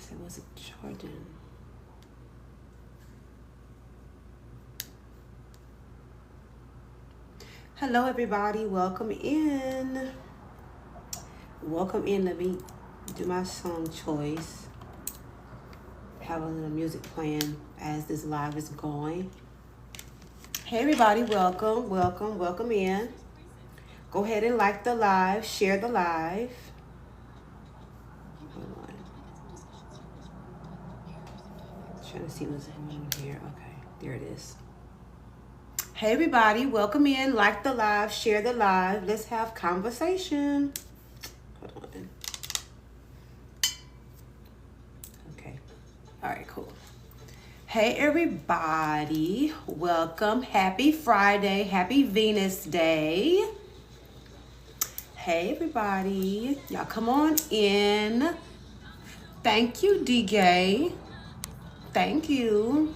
guess it wasn't charging. Hello, everybody. Welcome in. Welcome in. Let me do my song choice. Have a little music playing as this live is going. Hey, everybody. Welcome, welcome, welcome in. Go ahead and like the live. Share the live. Hold on. Trying to see what's going on here. Okay, there it is. Hey everybody, welcome in. Like the live, share the live. Let's have conversation. Hold on. Okay. All right, cool. Hey everybody, welcome. Happy Friday. Happy Venus Day. Hey everybody. Y'all come on in. Thank you, D-Gay. Thank you.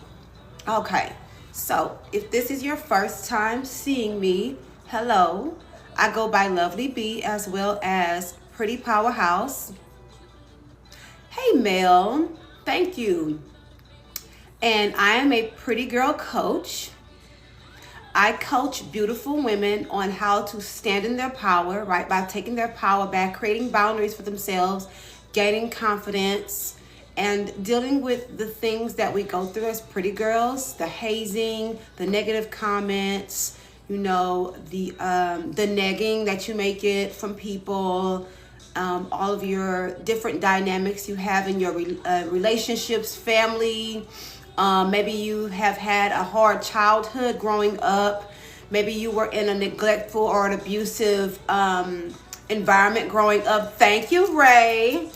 Okay, so if this is your first time seeing me, hello. I go by Lovely B as well as Pretty Powerhouse. Hey Mel, thank you. And I am a pretty girl coach. I coach beautiful women on how to stand in their power, right? By taking their power back, creating boundaries for themselves, gaining confidence, and dealing with the things that we go through as pretty girls, the hazing, the negative comments, you know, the negging that you may get from people, all of your different dynamics you have in your relationships, family. Maybe you have had a hard childhood growing up. Maybe you were in a neglectful or an abusive environment growing up. Thank you, Ray.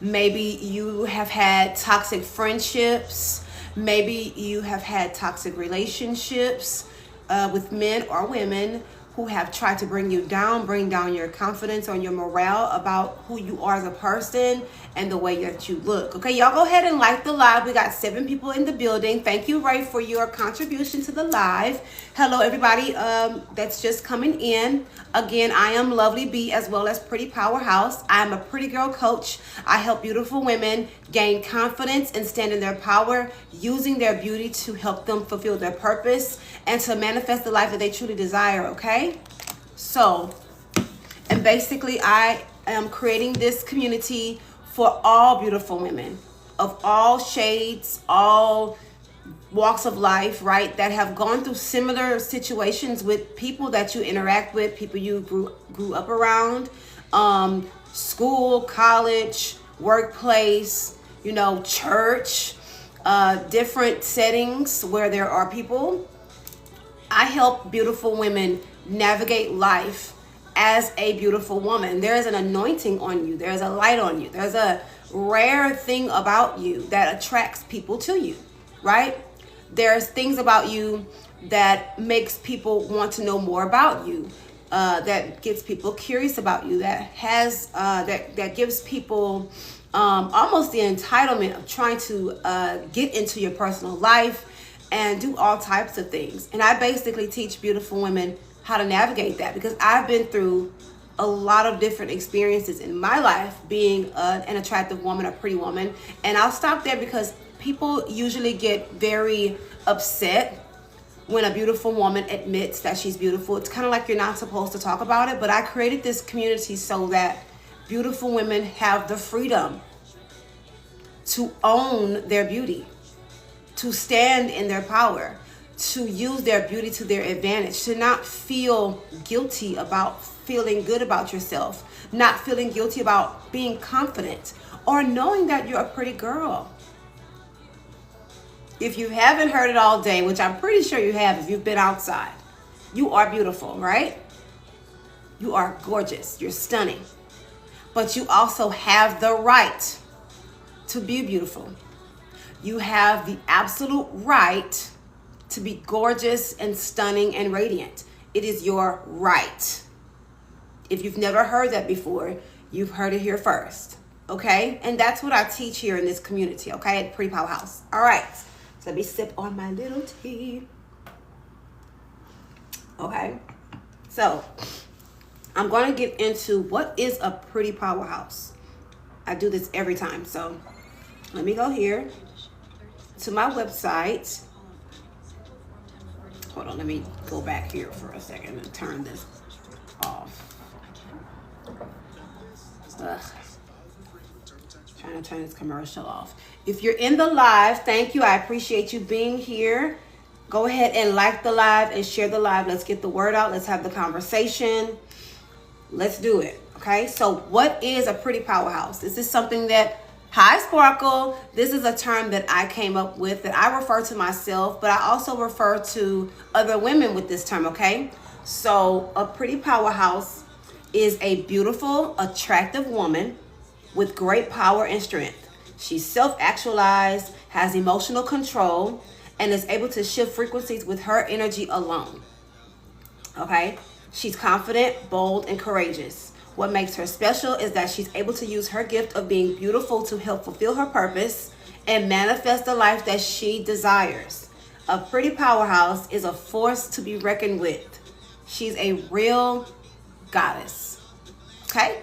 Maybe you have had toxic friendships. Maybe you have had toxic relationships with men or women who have tried to bring you down, bring down your confidence or your morale about who you are as a person and the way that you look. Okay, y'all go ahead and like the live. We got 7 people in the building. Thank you, Ray, for your contribution to the live. Hello, everybody that's just coming in. Again, I am Lovely B as well as Pretty Powerhouse. I'm a pretty girl coach. I help beautiful women gain confidence and stand in their power, using their beauty to help them fulfill their purpose and to manifest the life that they truly desire, okay? So, and basically I am creating this community for all beautiful women of all shades, all walks of life, right, that have gone through similar situations with people that you interact with, people you grew up around, school, college, workplace, you know, church, different settings where there are people. I help beautiful women navigate life as a beautiful woman. There is an anointing on you. There's a light on you. There's a rare thing about you that attracts people to you, right? There's things about you that makes people want to know more about you, that gets people curious about you, that has that gives people almost the entitlement of trying to get into your personal life and do all types of things. And I basically teach beautiful women how to navigate that because I've been through a lot of different experiences in my life being an attractive woman, a pretty woman. And I'll stop there because people usually get very upset when a beautiful woman admits that she's beautiful. It's kind of like you're not supposed to talk about it, but I created this community so that beautiful women have the freedom to own their beauty, to stand in their power, to use their beauty to their advantage, to not feel guilty about feeling good about yourself, not feeling guilty about being confident, or knowing that you're a pretty girl. If you haven't heard it all day, which I'm pretty sure you have if you've been outside, you are beautiful, right? You are gorgeous, you're stunning. But you also have the right to be beautiful. You have the absolute right to be gorgeous and stunning and radiant. It is your right. If you've never heard that before, you've heard it here first, okay? And that's what I teach here in this community, okay, at Pretty Powerhouse. All right, so let me sip on my little tea. Okay, so I'm going to get into what is a pretty powerhouse. I do this every time. So let me go here to my website. Hold on, let me go back here for a second and turn this off. Ugh. Trying to turn this commercial off. If you're in the live, thank you. I appreciate you being here. Go ahead and like the live and share the live. Let's get the word out. Let's have the conversation. Let's do it. Okay, so what is a pretty powerhouse? This is something that, hi Sparkle, this is a term that I came up with that I refer to myself, but I also refer to other women with this term, okay? So a pretty powerhouse is a beautiful, attractive woman with great power and strength. She's self-actualized, has emotional control, and is able to shift frequencies with her energy alone. Okay? She's confident, bold, and courageous. What makes her special is that she's able to use her gift of being beautiful to help fulfill her purpose and manifest the life that she desires. A pretty powerhouse is a force to be reckoned with. She's a real goddess. Okay?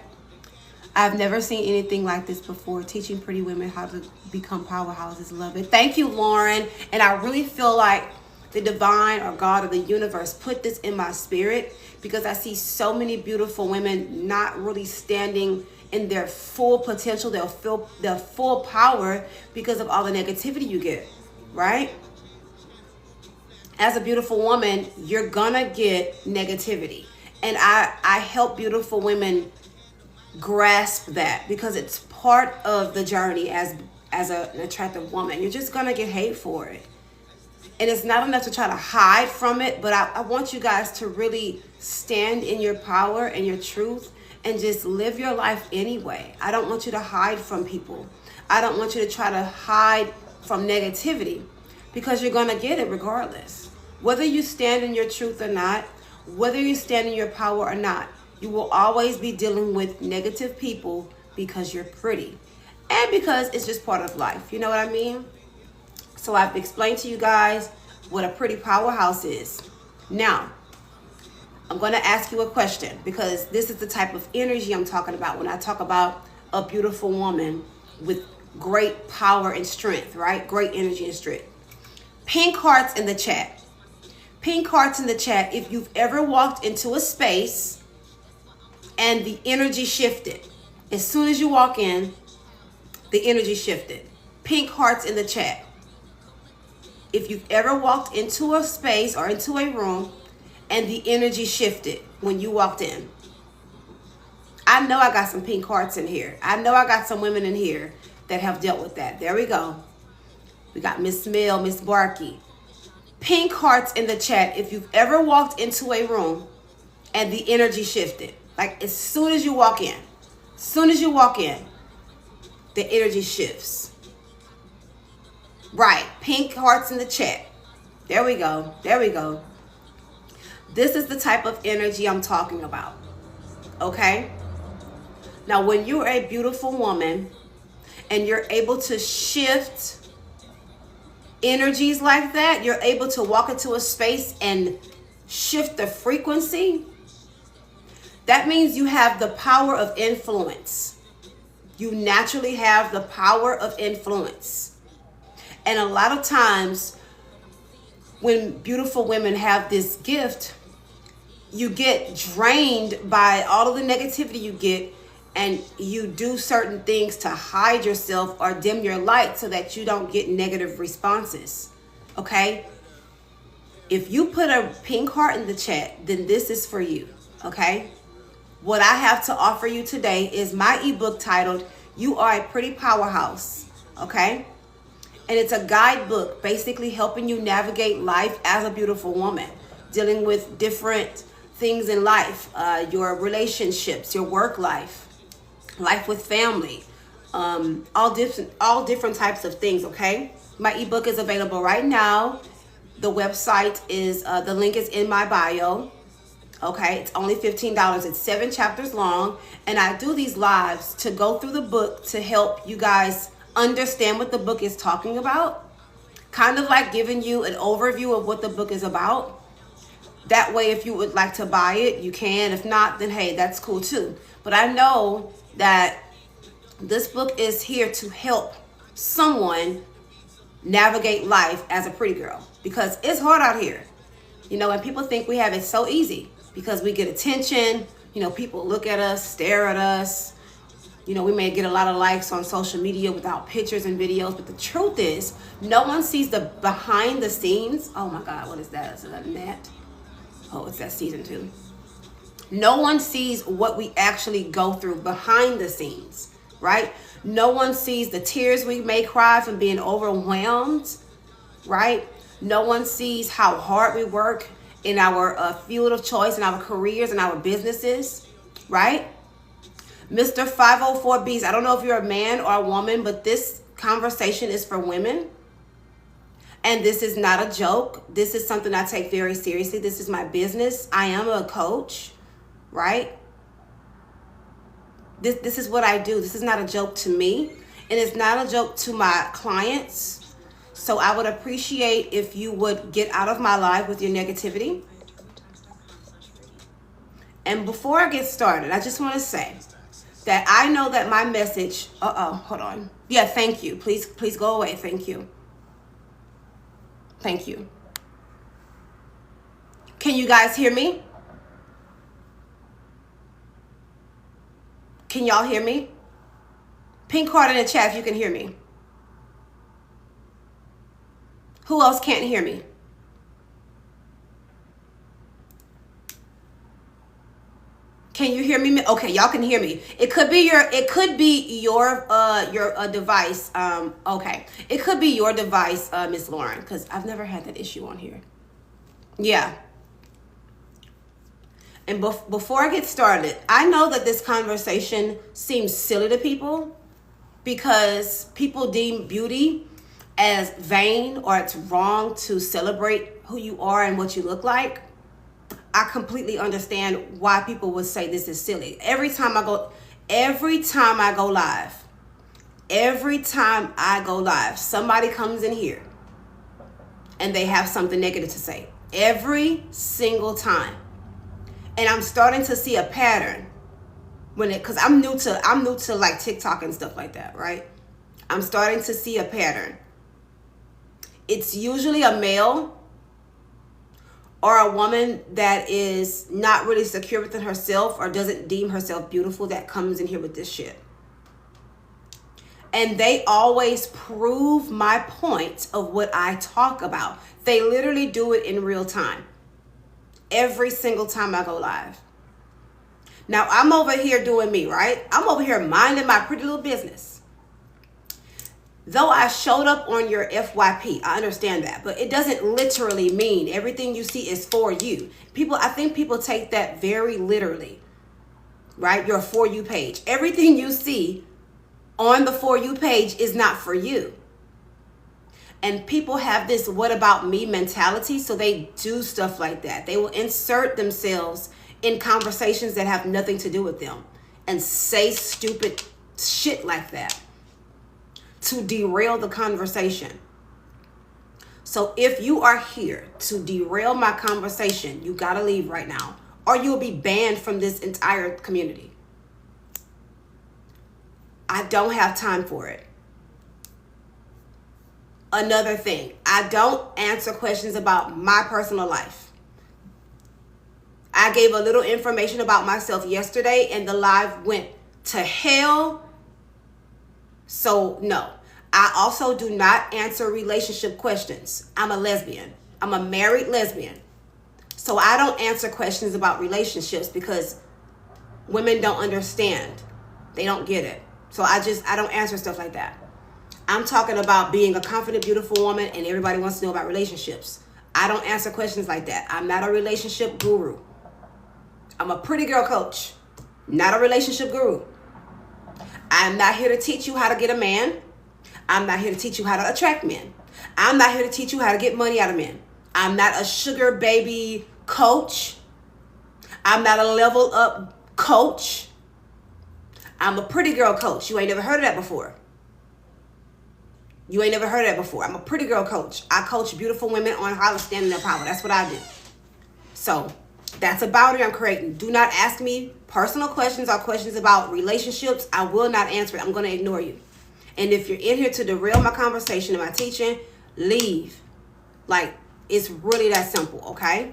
I've never seen anything like this before, teaching pretty women how to become powerhouses. Love it. Thank you, Lauren. And I really feel like the divine or God or the universe put this in my spirit because I see so many beautiful women not really standing in their full potential, their full power because of all the negativity you get, right? As a beautiful woman, you're gonna get negativity. And I help beautiful women grasp that because it's part of the journey as an attractive woman. You're just gonna get hate for it. And it's not enough to try to hide from it, but I want you guys to really stand in your power and your truth and just live your life anyway. I don't want you to hide from people. I don't want you to try to hide from negativity because you're gonna get it regardless. Whether you stand in your truth or not, whether you stand in your power or not, you will always be dealing with negative people because you're pretty and because it's just part of life. You know what I mean? So I've explained to you guys what a pretty powerhouse is. Now, I'm going to ask you a question because this is the type of energy I'm talking about when I talk about a beautiful woman with great power and strength, right? Great energy and strength. Pink hearts in the chat. Pink hearts in the chat if you've ever walked into a space and the energy shifted. As soon as you walk in, the energy shifted. Pink hearts in the chat. If you've ever walked into a space or into a room and the energy shifted when you walked in. I know I got some pink hearts in here. I know I got some women in here that have dealt with that. There we go. We got Miss Mill, Miss Barkey. Pink hearts in the chat if you've ever walked into a room and the energy shifted. Like as soon as you walk in, the energy shifts. Right, pink hearts in the chat. There we go. This is the type of energy I'm talking about. Okay? Now, when you're a beautiful woman and you're able to shift energies like that, you're able to walk into a space and shift the frequency, that means you have the power of influence. You naturally have the power of influence. And a lot of times when beautiful women have this gift, you get drained by all of the negativity you get, and you do certain things to hide yourself or dim your light so that you don't get negative responses. Okay? If you put a pink heart in the chat, then this is for you. Okay? What I have to offer you today is my ebook titled, You Are a Pretty Powerhouse. Okay? And it's a guidebook basically helping you navigate life as a beautiful woman, dealing with different things in life, your relationships, your work life, life with family, all different types of things, okay? My ebook is available right now. The website is, the link is in my bio, okay? It's only $15. It's 7 chapters long. And I do these lives to go through the book to help you guys understand what the book is talking about, kind of like giving you an overview of what the book is about. That way, if you would like to buy it, you can. If not, then hey, that's cool too. But I know that This book is here to help someone navigate life as a pretty girl, because it's hard out here. You know, and people think we have it so easy because we get attention. You know, people look at us, stare at us. You know, we may get a lot of likes on social media without pictures and videos, but the truth is, no one sees the behind the scenes. Oh my God, what is that? Is that a net? Oh, it's that season 2. No one sees what we actually go through behind the scenes, right? No one sees the tears we may cry from being overwhelmed, right? No one sees how hard we work in our field of choice, in our careers, in our businesses, right? Mr. 504Bs, I don't know if you're a man or a woman, but this conversation is for women. And this is not a joke. This is something I take very seriously. This is my business. I am a coach, right? This is what I do. This is not a joke to me, and it's not a joke to my clients. So I would appreciate if you would get out of my life with your negativity. And before I get started, I just want to say that I know that my message, hold on. Yeah, thank you. Please go away. Thank you. Thank you. Can you guys hear me? Can y'all hear me? Pink card in the chat if you can hear me. Who else can't hear me? Can you hear me? Okay, y'all can hear me. It could be your device. Okay. It could be your device, Miss Lauren, because I've never had that issue on here. Yeah. And before I get started, I know that this conversation seems silly to people because people deem beauty as vain, or it's wrong to celebrate who you are and what you look like. I completely understand why people would say this is silly. Every time I go live, somebody comes in here and they have something negative to say. Every single time. And I'm starting to see a pattern because I'm new to like TikTok and stuff like that, right? I'm starting to see a pattern. It's usually a male or a woman that is not really secure within herself or doesn't deem herself beautiful that comes in here with this shit. And they always prove my point of what I talk about. They literally do it in real time. Every single time I go live. Now, I'm over here doing me, right? I'm over here minding my pretty little business. Though I showed up on your FYP, I understand that, but it doesn't literally mean everything you see is for you. I think people take that very literally, right? Your For You page. Everything you see on the For You page is not for you. And people have this what about me mentality, so they do stuff like that. They will insert themselves in conversations that have nothing to do with them and say stupid shit like that to derail the conversation. So if you are here to derail my conversation, you gotta leave right now, or you'll be banned from this entire community. I don't have time for it. Another thing, I don't answer questions about my personal life. I gave a little information about myself yesterday and the live went to hell. So no, I also do not answer relationship questions. I'm a lesbian. I'm a married lesbian. So I don't answer questions about relationships because women don't understand. They don't get it. So I don't answer stuff like that. I'm talking about being a confident, beautiful woman and everybody wants to know about relationships. I don't answer questions like that. I'm not a relationship guru. I'm a pretty girl coach, not a relationship guru. I'm not here to teach you how to get a man. I'm not here to teach you how to attract men. I'm not here to teach you how to get money out of men. I'm not a sugar baby coach. I'm not a level up coach. I'm a pretty girl coach. You ain't never heard of that before. You ain't never heard of that before. I'm a pretty girl coach. I coach beautiful women on how to stand in their power. That's what I do. So That's a boundary I'm creating. Do not ask me personal questions or questions about relationships. I will not answer it. I'm going to ignore you. And if you're in here to derail my conversation and my teaching, leave. Like, it's really that simple, okay?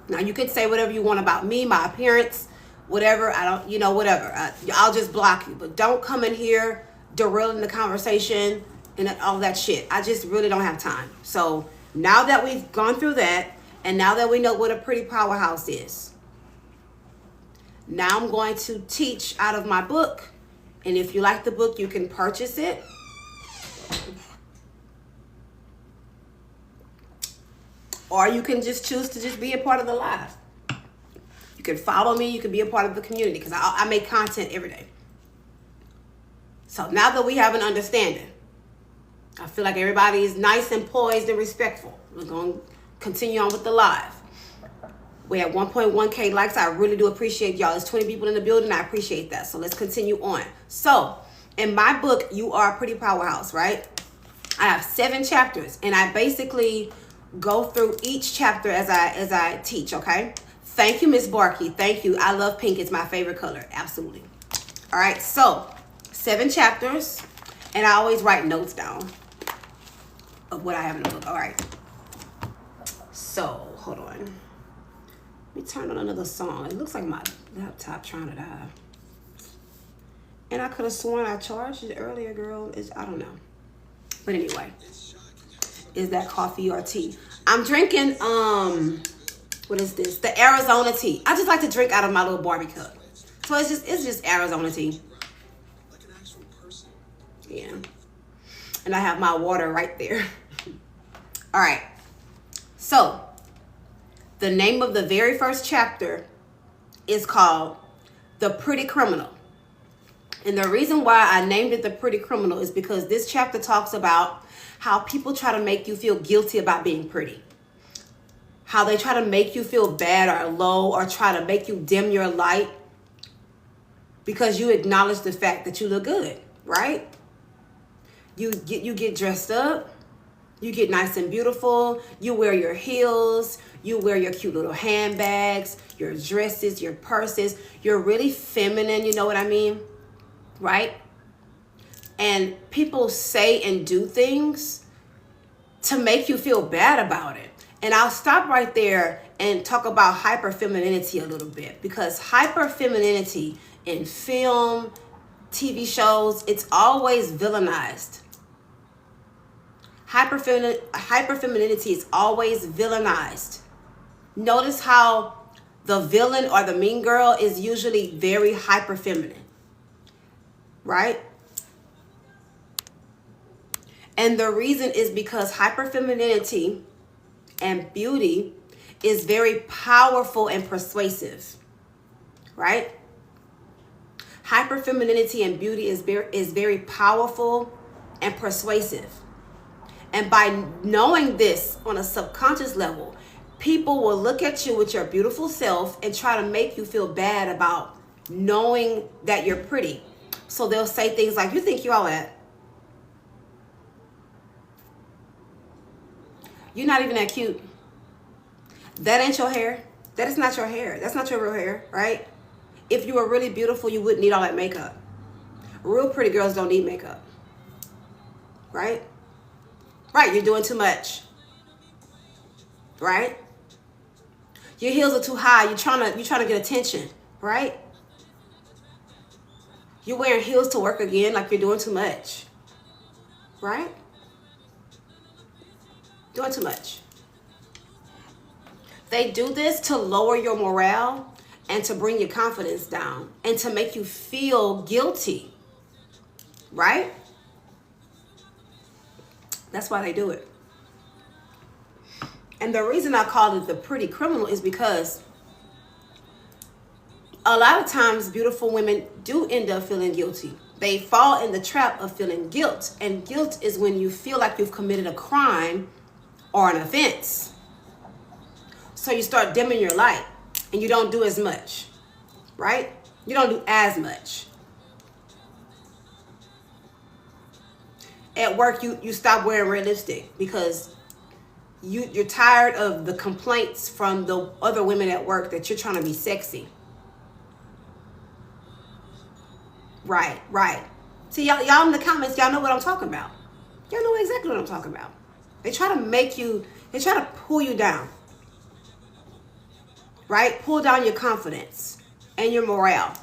Now, you could say whatever you want about me, my appearance, whatever. I don't, you know, whatever. I'll just block you. But don't come in here derailing the conversation and all that shit. I just really don't have time. So now that we've gone through that, and now that we know what a pretty powerhouse is, now I'm going to teach out of my book. And if you like the book, you can purchase it. Or you can just choose to just be a part of the live. You can follow me. You can be a part of the community because I make content every day. So now that we have an understanding, I feel like everybody is nice and poised and respectful. We're going to continue on with the live. We have 1.1K likes. I really do appreciate y'all. There's 20 people in the building. I appreciate that. So let's continue on. So in my book, You Are a Pretty Powerhouse, right? I have 7 chapters, and I basically go through each chapter as I teach, okay? Thank you, Miss Barkey. Thank you. I love pink. It's my favorite color. Absolutely. All right. So 7 chapters, and I always write notes down of what I have in the book. All right. So hold on. Let me turn on another song. It looks like my laptop trying to die. And I could have sworn I charged it earlier, girl. I don't know. But anyway, is that coffee or tea? I'm drinking, what is this? The Arizona tea. I just like to drink out of my little Barbie cup. So it's just Arizona tea. Yeah. And I have my water right there. All right. So the name of the very first chapter is called The Pretty Criminal. And the reason why I named it The Pretty Criminal is because this chapter talks about how people try to make you feel guilty about being pretty. How they try to make you feel bad or low or try to make you dim your light because you acknowledge the fact that you look good, right? You get dressed up. You get nice and beautiful. You wear your heels. You wear your cute little handbags, your dresses, your purses. You're really feminine, you know what I mean? Right? And people say and do things to make you feel bad about it. And I'll stop right there and talk about hyperfemininity a little bit, because hyperfemininity in film, TV shows, it's always villainized. Hyperfemininity is always villainized. Notice how the villain or the mean girl is usually very hyperfeminine, right? And the reason is because hyperfemininity and beauty is very powerful and persuasive, right? Hyperfemininity and beauty is very powerful and persuasive. And by knowing this on a subconscious level, people will look at you with your beautiful self and try to make you feel bad about knowing that you're pretty. So they'll say things like, you think you're all that? You're not even that cute. That ain't your hair. That is not your hair. That's not your real hair, right? If you were really beautiful, you wouldn't need all that makeup. Real pretty girls don't need makeup, right? Right, you're doing too much, right? Your heels are too high. You're trying to get attention, right? You're wearing heels to work again, like you're doing too much, right? Doing too much. They do this to lower your morale and to bring your confidence down and to make you feel guilty, right? That's why they do it. And the reason I call it the pretty criminal is because a lot of times beautiful women do end up feeling guilty. They fall in the trap of feeling guilt. And guilt is when you feel like you've committed a crime or an offense. So you start dimming your light and you don't do as much, right? You don't do as much. At work, you stop wearing red lipstick because you're tired of the complaints from the other women at work that you're trying to be sexy. Right. See, y'all in the comments, y'all know what I'm talking about. Y'all know exactly what I'm talking about. They try to they try to pull you down. Right? Pull down your confidence and your morale.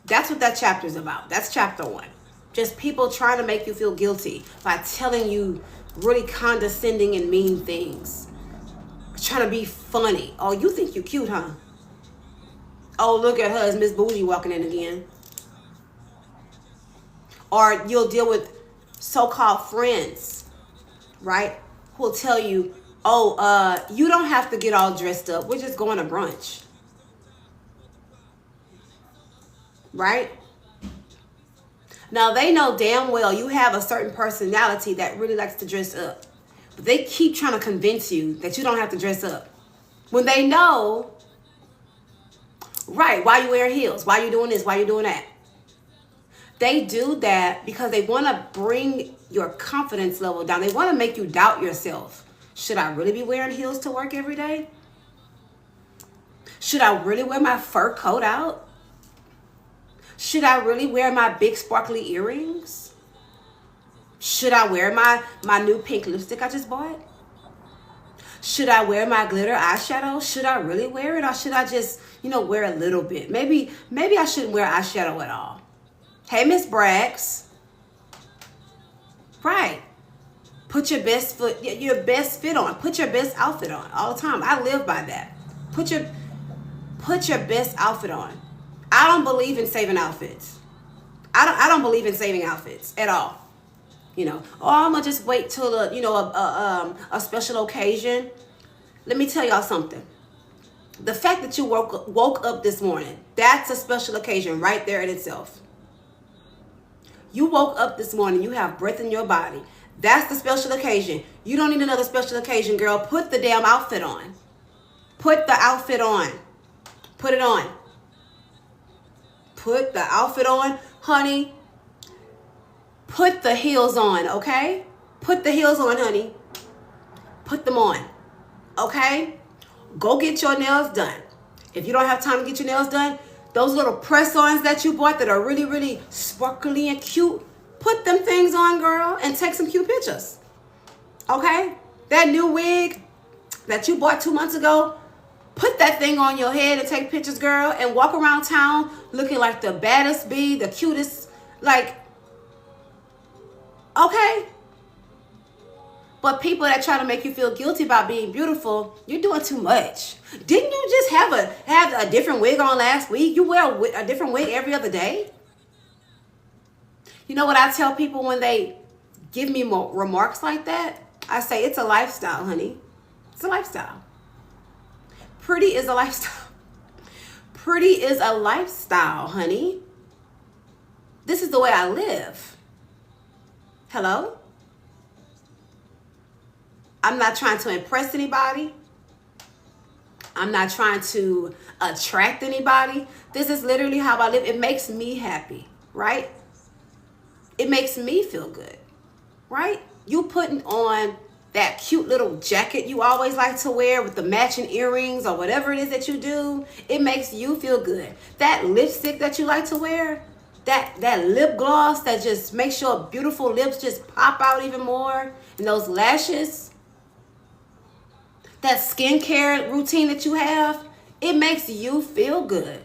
That's what that chapter is about. That's chapter 1. Just people trying to make you feel guilty by telling you really condescending and mean things. Trying to be funny. Oh, you think you cute, huh? Oh, look at her, it's Miss Bougie walking in again. Or you'll deal with so-called friends, right? Who will tell you, oh, you don't have to get all dressed up. We're just going to brunch. Right? Now, they know damn well you have a certain personality that really likes to dress up. But they keep trying to convince you that you don't have to dress up. When they know, right, why you wearing heels? Why you doing this? Why you doing that? They do that because they want to bring your confidence level down. They want to make you doubt yourself. Should I really be wearing heels to work every day? Should I really wear my fur coat out? Should I really wear my big sparkly earrings? Should I wear my new pink lipstick I just bought? Should I wear my glitter eyeshadow? Should I really wear it? Or should I just, wear a little bit? Maybe I shouldn't wear eyeshadow at all. Hey, Miss Braggs. Right. Put your best fit on. Put your best outfit on all the time. I live by that. Put your best outfit on. I don't believe in saving outfits. I don't believe in saving outfits at all. I'm gonna just wait till a special occasion. Let me tell y'all something. The fact that you woke up this morning, that's a special occasion right there in itself. You woke up this morning, you have breath in your body. That's the special occasion. You don't need another special occasion, girl. Put the damn outfit on. Put the outfit on. Put it on. Put the outfit on, honey. Put the heels on, okay? Put the heels on, honey. Put them on, okay? Go get your nails done. If you don't have time to get your nails done, those little press-ons that you bought that are really, really sparkly and cute, put them things on, girl, and take some cute pictures, okay? That new wig that you bought 2 months ago, put that thing on your head and take pictures, girl, and walk around town looking like the baddest bee, the cutest, okay? But people that try to make you feel guilty about being beautiful, you're doing too much. Didn't you just have a different wig on last week? You wear a different wig every other day? You know what I tell people when they give me more remarks like that? I say, it's a lifestyle, honey. It's a lifestyle. Pretty is a lifestyle. Pretty is a lifestyle, honey. This is the way I live. Hello? I'm not trying to impress anybody. I'm not trying to attract anybody. This is literally how I live. It makes me happy, right? It makes me feel good, right? You putting on that cute little jacket you always like to wear with the matching earrings or whatever it is that you do, it makes you feel good. That lipstick that you like to wear, that lip gloss that just makes your beautiful lips just pop out even more, and those lashes, that skincare routine that you have, it makes you feel good.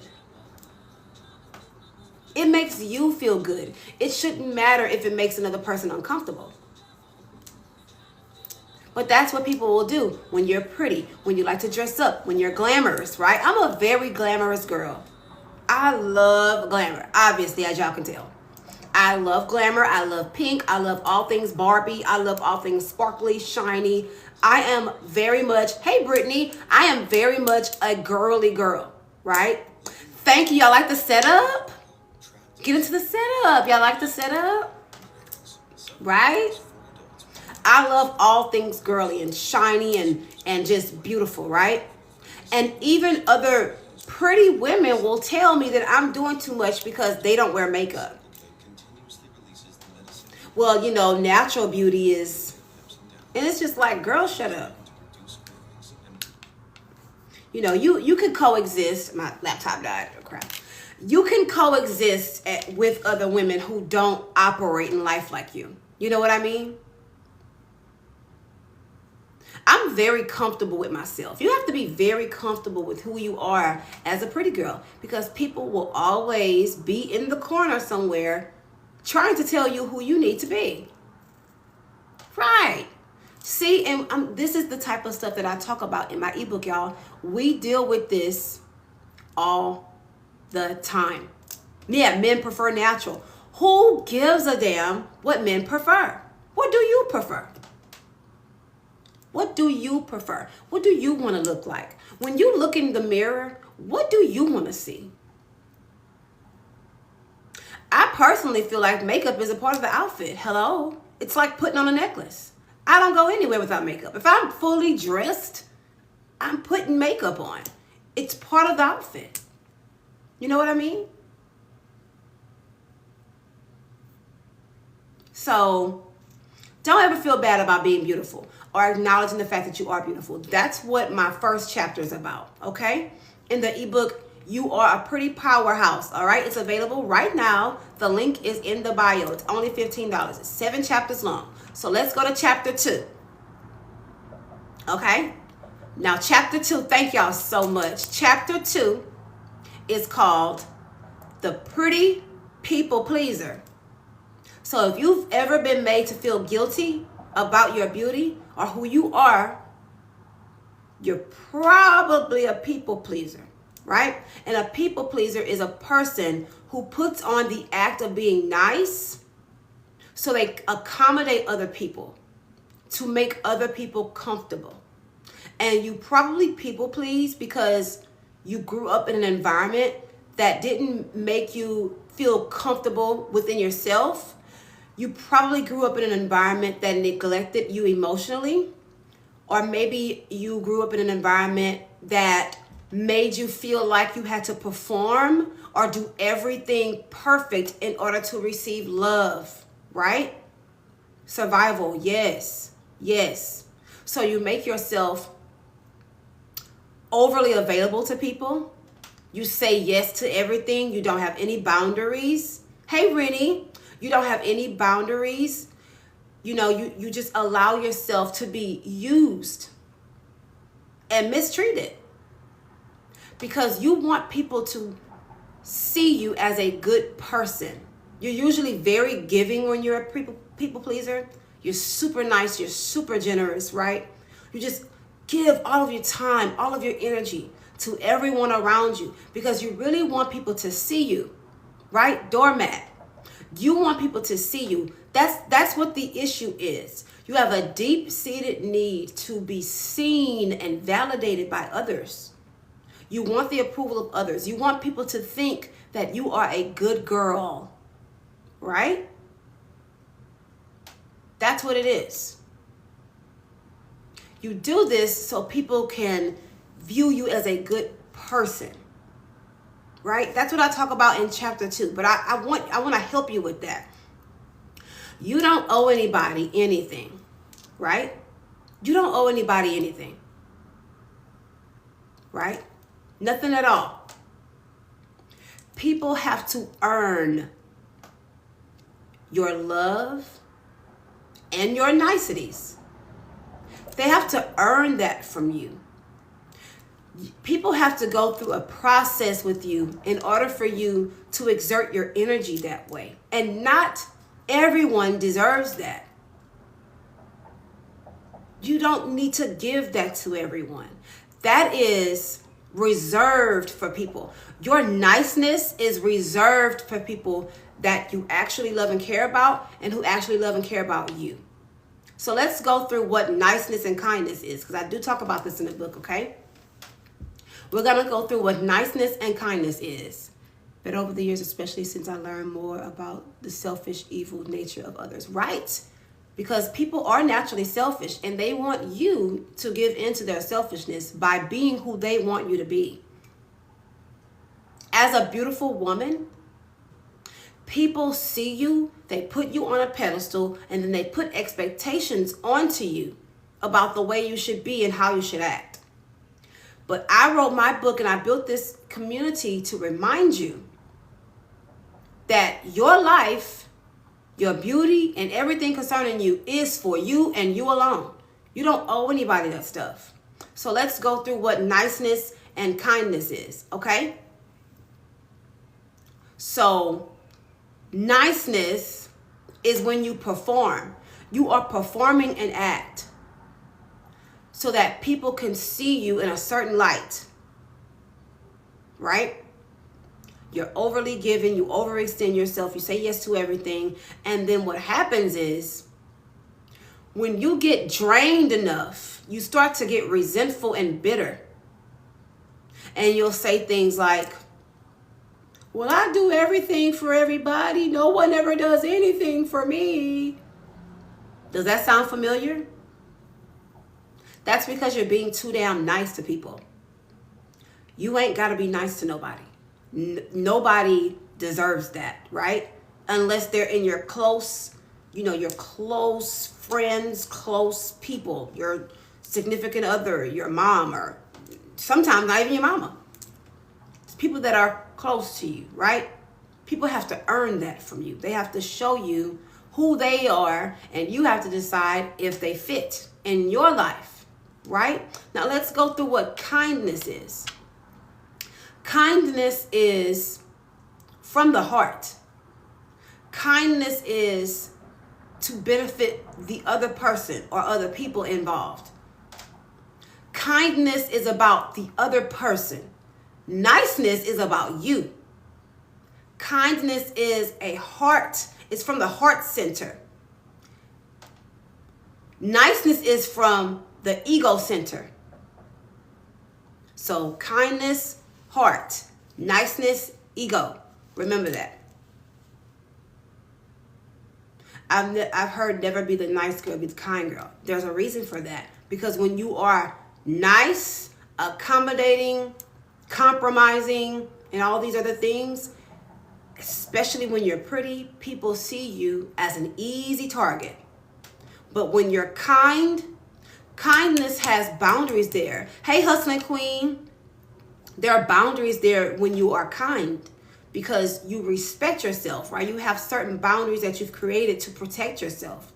It makes you feel good. It shouldn't matter if it makes another person uncomfortable. But that's what people will do when you're pretty, when you like to dress up, when you're glamorous, right? I'm a very glamorous girl. I love glamour, obviously, as y'all can tell. I love glamour. I love pink. I love all things Barbie. I love all things sparkly, shiny. I am very much, hey, Brittany, I am very much a girly girl, right? Thank you. Y'all like the setup? Get into the setup. Y'all like the setup? Right? I love all things girly and shiny and just beautiful, right? And even other pretty women will tell me that I'm doing too much because they don't wear makeup. Well, natural beauty is And it's just like, girl, shut up. You know, you can coexist. My laptop died. Oh, crap. You can coexist with other women who don't operate in life like you. You know what I mean? I'm very comfortable with myself. You have to be very comfortable with who you are as a pretty girl, because people will always be in the corner somewhere trying to tell you who you need to be. Right. See, and this is the type of stuff that I talk about in my ebook, y'all. We deal with this all the time. Yeah, men prefer natural. Who gives a damn what men prefer? What do you prefer? What do you prefer? What do you want to look like? When you look in the mirror, what do you want to see? I personally feel like makeup is a part of the outfit. Hello? It's like putting on a necklace. I don't go anywhere without makeup. If I'm fully dressed, I'm putting makeup on. It's part of the outfit. You know what I mean? So don't ever feel bad about being beautiful or acknowledging the fact that you are beautiful. That's what my first chapter is about, okay? In the ebook, You Are a Pretty Powerhouse, all right? It's available right now. The link is in the bio. It's only $15. It's 7 chapters long. So let's go to chapter 2, okay? Now, chapter 2, thank y'all so much. Chapter 2 is called The Pretty People Pleaser. So if you've ever been made to feel guilty about your beauty or who you are, you're probably a people pleaser, right? And a people pleaser is a person who puts on the act of being nice so they accommodate other people to make other people comfortable. And you probably people please because you grew up in an environment that didn't make you feel comfortable within yourself. You probably grew up in an environment that neglected you emotionally, or maybe you grew up in an environment that made you feel like you had to perform or do everything perfect in order to receive love, right? Survival, yes, yes. So you make yourself overly available to people. You say yes to everything. You don't have any boundaries. Hey, Rennie, you don't have any boundaries. You know, you just allow yourself to be used and mistreated because you want people to see you as a good person. You're usually very giving when you're a people pleaser. You're super nice. You're super generous, right? You just give all of your time, all of your energy to everyone around you because you really want people to see you, right? Doormat. You want people to see you. That's what the issue is. You have a deep-seated need to be seen and validated by others. You want the approval of others. You want people to think that you are a good girl, right? That's what it is. You do this so people can view you as a good person, right? That's what I talk about in chapter 2, but I want to help you with that. You don't owe anybody anything, right? You don't owe anybody anything, right? Nothing at all. People have to earn your love and your niceties. They have to earn that from you. People have to go through a process with you in order for you to exert your energy that way. And not everyone deserves that. You don't need to give that to everyone. That is reserved for people. Your niceness is reserved for people that you actually love and care about and who actually love and care about you. So let's go through what niceness and kindness is, because I do talk about this in the book, okay? We're going to go through what niceness and kindness is. But over the years, especially since I learned more about the selfish, evil nature of others, right? Because people are naturally selfish and they want you to give into their selfishness by being who they want you to be. As a beautiful woman, people see you, they put you on a pedestal, and then they put expectations onto you about the way you should be and how you should act. But I wrote my book and I built this community to remind you that your life, your beauty, and everything concerning you is for you and you alone. You don't owe anybody that stuff. So let's go through what niceness and kindness is, okay? So niceness is when you perform. You are performing an act so that people can see you in a certain light, right? You're overly giving, you overextend yourself, you say yes to everything. And then what happens is when you get drained enough, you start to get resentful and bitter. And you'll say things like, well, I do everything for everybody. No one ever does anything for me. Does that sound familiar? That's because you're being too damn nice to people. You ain't got to be nice to nobody. Nobody deserves that, right? Unless they're in your close, your close friends, close people, your significant other, your mom, or sometimes not even your mama. It's people that are close to you, right? People have to earn that from you. They have to show you who they are, and you have to decide if they fit in your life, right? Now let's go through what kindness is. Kindness is from the heart. Kindness is to benefit the other person or other people involved. Kindness is about the other person. Niceness is about you. Kindness is a heart. It's from the heart center. Niceness is from the ego center. So kindness, heart. Niceness, ego. Remember that. I've heard never be the nice girl, be the kind girl. There's a reason for that. Because when you are nice, accommodating, compromising, and all these other things, especially when you're pretty, people see you as an easy target. But when you're kind, kindness has boundaries there. Hey, hustling queen, there are boundaries there when you are kind. Because you respect yourself, right? You have certain boundaries that you've created to protect yourself.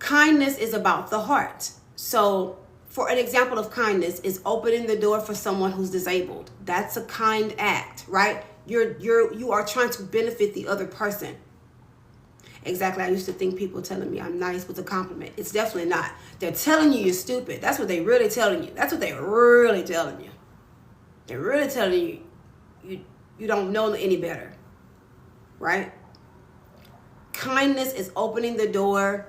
Kindness is about the heart. So, for an example of kindness is opening the door for someone who's disabled. That's a kind act, right? You are trying to benefit the other person. Exactly. I used to think people telling me I'm nice was a compliment. It's definitely not. They're telling you you're stupid. That's what they're really telling you. That's what they're really telling you. They're really telling you you don't know any better, right? Kindness is opening the door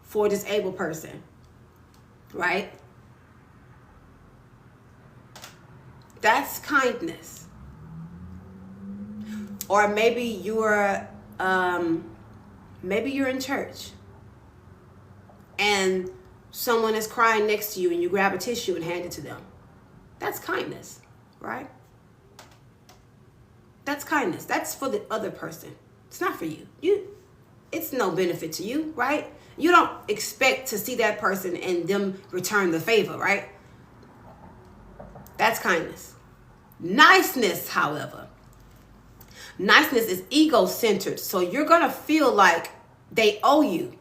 for a disabled person, right? That's kindness. Or maybe you're in church and someone is crying next to you and you grab a tissue and hand it to them. That's kindness, right? That's kindness. That's for the other person. It's not for you. It's no benefit to you, right? You don't expect to see that person and them return the favor, right? That's kindness. Niceness, however. Niceness is ego-centered. So you're going to feel like they owe you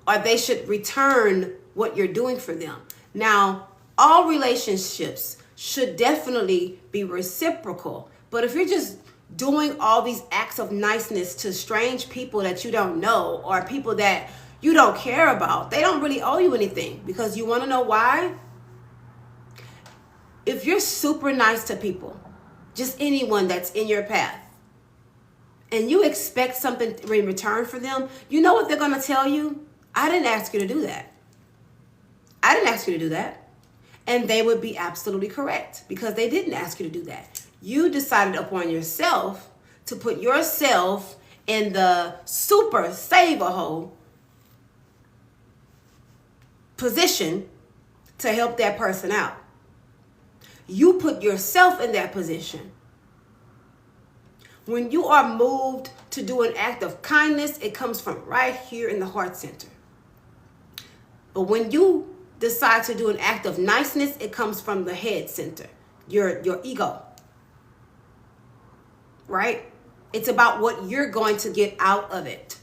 or they should return what you're doing for them. Now, all relationships should definitely be reciprocal. But if you're just doing all these acts of niceness to strange people that you don't know or people that you don't care about, they don't really owe you anything. Because you want to know why? If you're super nice to people, just anyone that's in your path, and you expect something in return for them, you know what they're going to tell you? I didn't ask you to do that. I didn't ask you to do that. And they would be absolutely correct because they didn't ask you to do that. You decided upon yourself to put yourself in the super save-a-hole position to help that person out. You put yourself in that position. When you are moved to do an act of kindness, it comes from right here in the heart center. But when you decide to do an act of niceness, it comes from the head center, your ego, right? It's about what you're going to get out of it.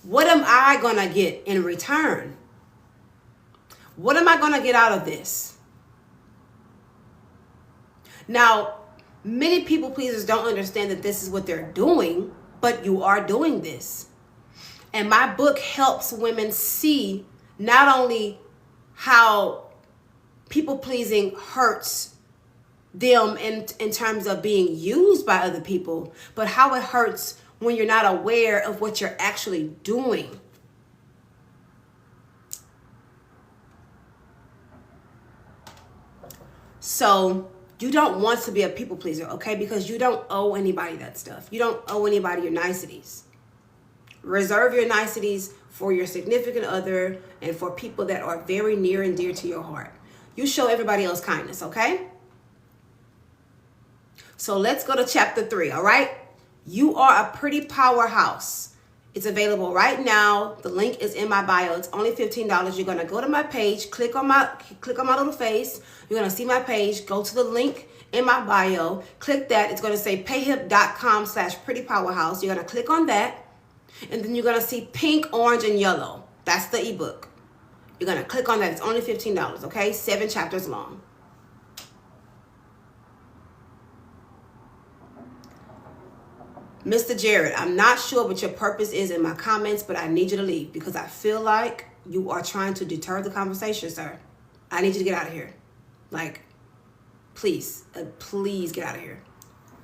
What am I going to get in return? What am I going to get out of this? Now, many people pleasers don't understand that this is what they're doing, but you are doing this. And my book helps women see not only how people pleasing hurts them in terms of being used by other people, but how it hurts when you're not aware of what you're actually doing. So you don't want to be a people pleaser, okay? Because you don't owe anybody that stuff. You don't owe anybody your niceties. Reserve your niceties for your significant other and for people that are very near and dear to your heart. You show everybody else kindness, okay? So let's go to chapter 3, all right? You are a pretty powerhouse. It's available right now. The link is in my bio. It's only $15. You're going to go to my page, click on my little face. You're going to see my page. Go to the link in my bio. Click that. It's going to say payhip.com/prettypowerhouse. You're going to click on that. And then you're going to see pink, orange, and yellow. That's the ebook. You're going to click on that. It's only $15, okay? 7 chapters long. Mr. Jared, I'm not sure what your purpose is in my comments, but I need you to leave because I feel like you are trying to deter the conversation, sir. I need you to get out of here. Like, please get out of here.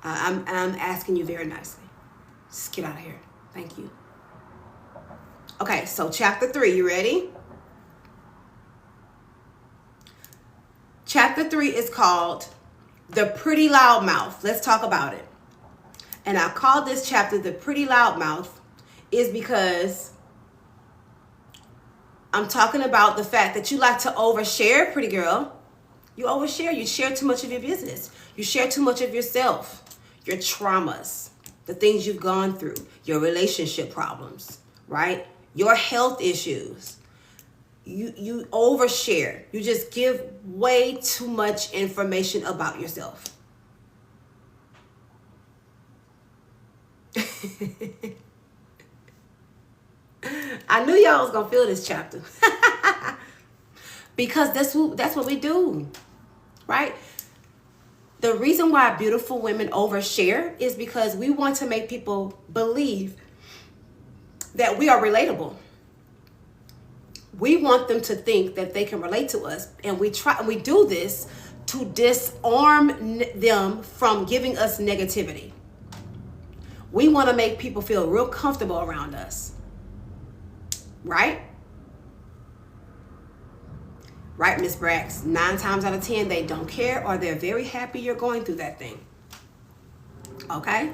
I'm asking you very nicely. Just get out of here. Thank you. Okay, so chapter 3, you ready? Chapter 3 is called The Pretty Loudmouth. Let's talk about it. And I call this chapter The Pretty Loudmouth is because I'm talking about the fact that you like to overshare, pretty girl. You overshare. You share too much of your business. You share too much of yourself, your traumas, the things you've gone through, your relationship problems, right? Your health issues. You overshare. You just give way too much information about yourself. I knew y'all was gonna feel this chapter. Because that's what we do, right? The reason why beautiful women overshare is because we want to make people believe that we are relatable. We want them to think that they can relate to us, and we do this to disarm them from giving us negativity. We want to make people feel real comfortable around us. Right? Right, Miss Brax? 9 times out of 10, they don't care or they're very happy you're going through that thing. Okay?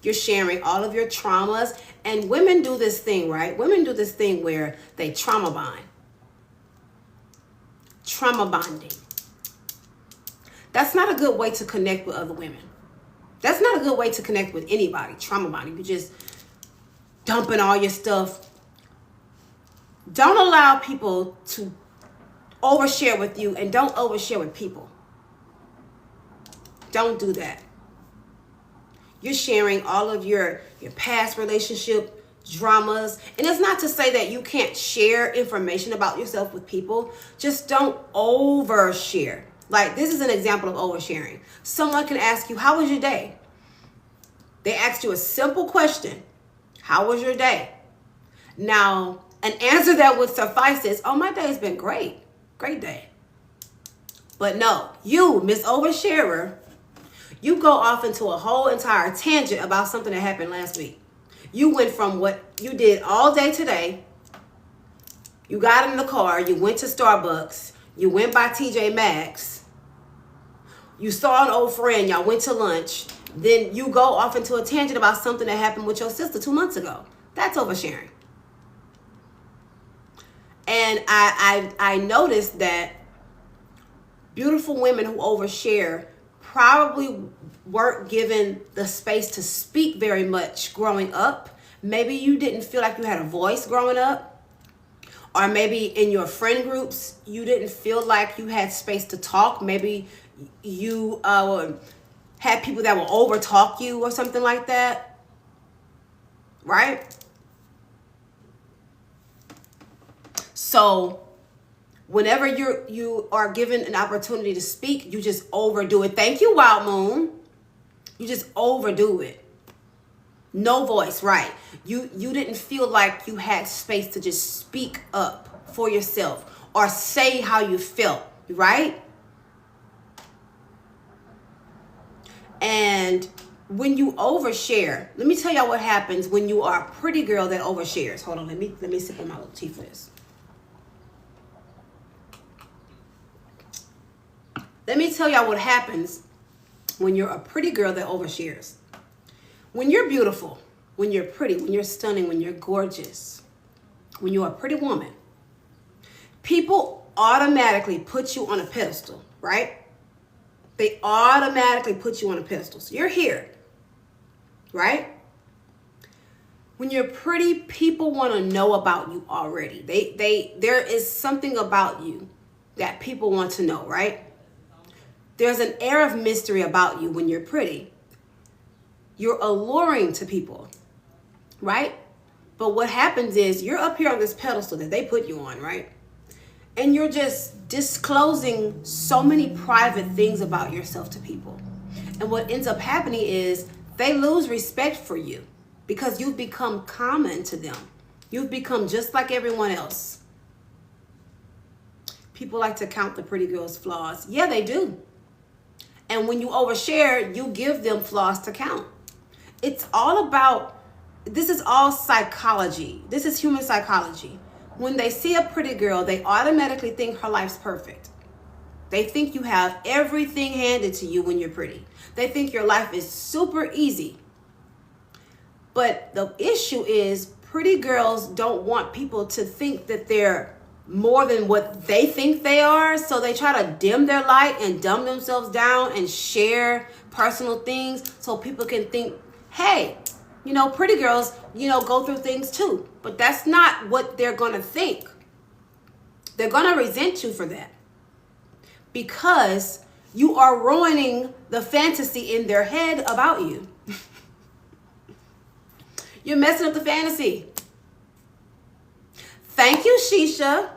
You're sharing all of your traumas. And women do this thing, right? Women do this thing where they trauma bond. Trauma bonding. That's not a good way to connect with other women. That's not a good way to connect with anybody. Trauma bonding. You're just dumping all your stuff. Don't allow people to overshare with you, and don't overshare with people. Don't do that. You're sharing all of your past relationship dramas. And it's not to say that you can't share information about yourself with people. Just don't overshare. Like, this is an example of oversharing. Someone can ask you, how was your day? They asked you a simple question. How was your day? Now, an answer that would suffice is, oh, my day's been great. Great day. But no, you, Miss Oversharer, you go off into a whole entire tangent about something that happened last week. You went from what you did all day today. You got in the car. You went to Starbucks. You went by TJ Maxx. You saw an old friend. Y'all went to lunch. Then you go off into a tangent about something that happened with your sister 2 months ago. That's oversharing. And I noticed that beautiful women who overshare probably weren't given the space to speak very much growing up. Maybe you didn't feel like you had a voice growing up. Or maybe in your friend groups, you didn't feel like you had space to talk. Maybe you had people that will over talk you or something like that, right? So whenever you are given an opportunity to speak, you just overdo it. Thank you, Wild Moon. You just overdo it. No voice, right? You didn't feel like you had space to just speak up for yourself or say how you felt, right? And when you overshare, let me tell y'all what happens when you are a pretty girl that overshares. Hold on, let me sip on my little tea for this. Let me tell y'all what happens when you're a pretty girl that overshares. When you're beautiful, when you're pretty, when you're stunning, when you're gorgeous, when you're a pretty woman, people automatically put you on a pedestal, right? They automatically put you on a pedestal. So you're here, right? When you're pretty, people want to know about you already. There is something about you that people want to know, right? There's an air of mystery about you when you're pretty. You're alluring to people, right? But what happens is you're up here on this pedestal that they put you on, right? And you're just disclosing so many private things about yourself to people. And what ends up happening is they lose respect for you because you've become common to them. You've become just like everyone else. People like to count the pretty girl's flaws. Yeah, they do. And when you overshare, you give them flaws to count. It's all about, this is all psychology. This is human psychology. When they see a pretty girl, they automatically think her life's perfect. They think you have everything handed to you when you're pretty. They think your life is super easy. But the issue is pretty girls don't want people to think that they're more than what they think they are. So they try to dim their light and dumb themselves down and share personal things so people can think, hey, pretty girls, go through things too. But that's not what they're going to think. They're going to resent you for that because you are ruining the fantasy in their head about you. You're messing up the fantasy. Thank you, Shisha.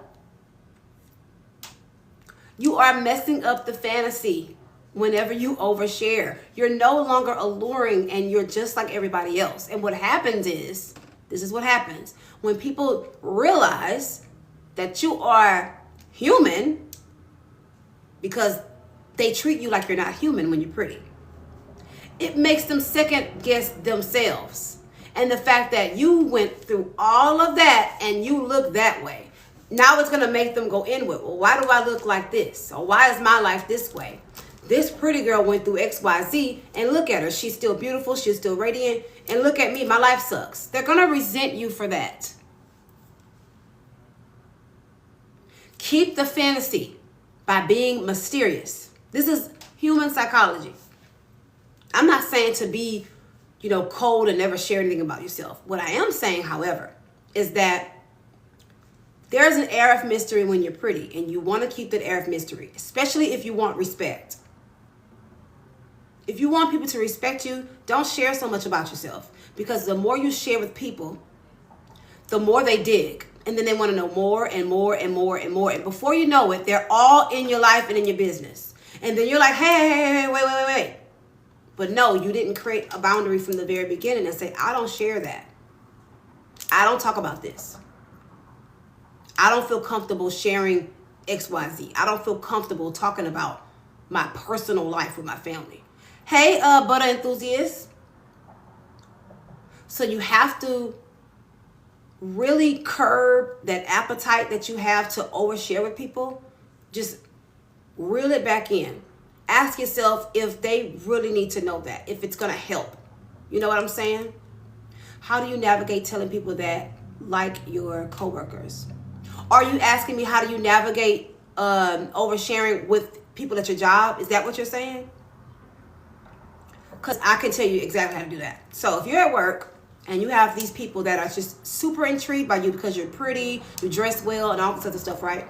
You are messing up the fantasy whenever you overshare. You're no longer alluring and you're just like everybody else. And what happens is, this is what happens. When people realize that you are human because they treat you like you're not human when you're pretty, it makes them second guess themselves. And the fact that you went through all of that and you look that way, now it's going to make them go inward. Well, why do I look like this? Or why is my life this way? This pretty girl went through XYZ and look at her. She's still beautiful. She's still radiant. And look at me. My life sucks. They're going to resent you for that. Keep the fantasy by being mysterious. This is human psychology. I'm not saying to be, cold and never share anything about yourself. What I am saying, however, is that there's an air of mystery when you're pretty, and you want to keep that air of mystery, especially if you want respect. If you want people to respect you, don't share so much about yourself, because the more you share with people, the more they dig, and then they want to know more and more and more and more. And before you know it, they're all in your life and in your business. And then you're like, hey, wait. But no, you didn't create a boundary from the very beginning and say, I don't share that. I don't talk about this. I don't feel comfortable sharing XYZ. I don't feel comfortable talking about my personal life with my family. Hey, butter enthusiasts. So you have to really curb that appetite that you have to overshare with people. Just reel it back in. Ask yourself if they really need to know that, if it's going to help. You know what I'm saying? How do you navigate telling people that, like your coworkers? Are you asking me how do you navigate oversharing with people at your job? Is that what you're saying? Because I can tell you exactly how to do that. So if you're at work And you have these people that are just super intrigued by you because you're pretty, you dress well, and all this other stuff, right?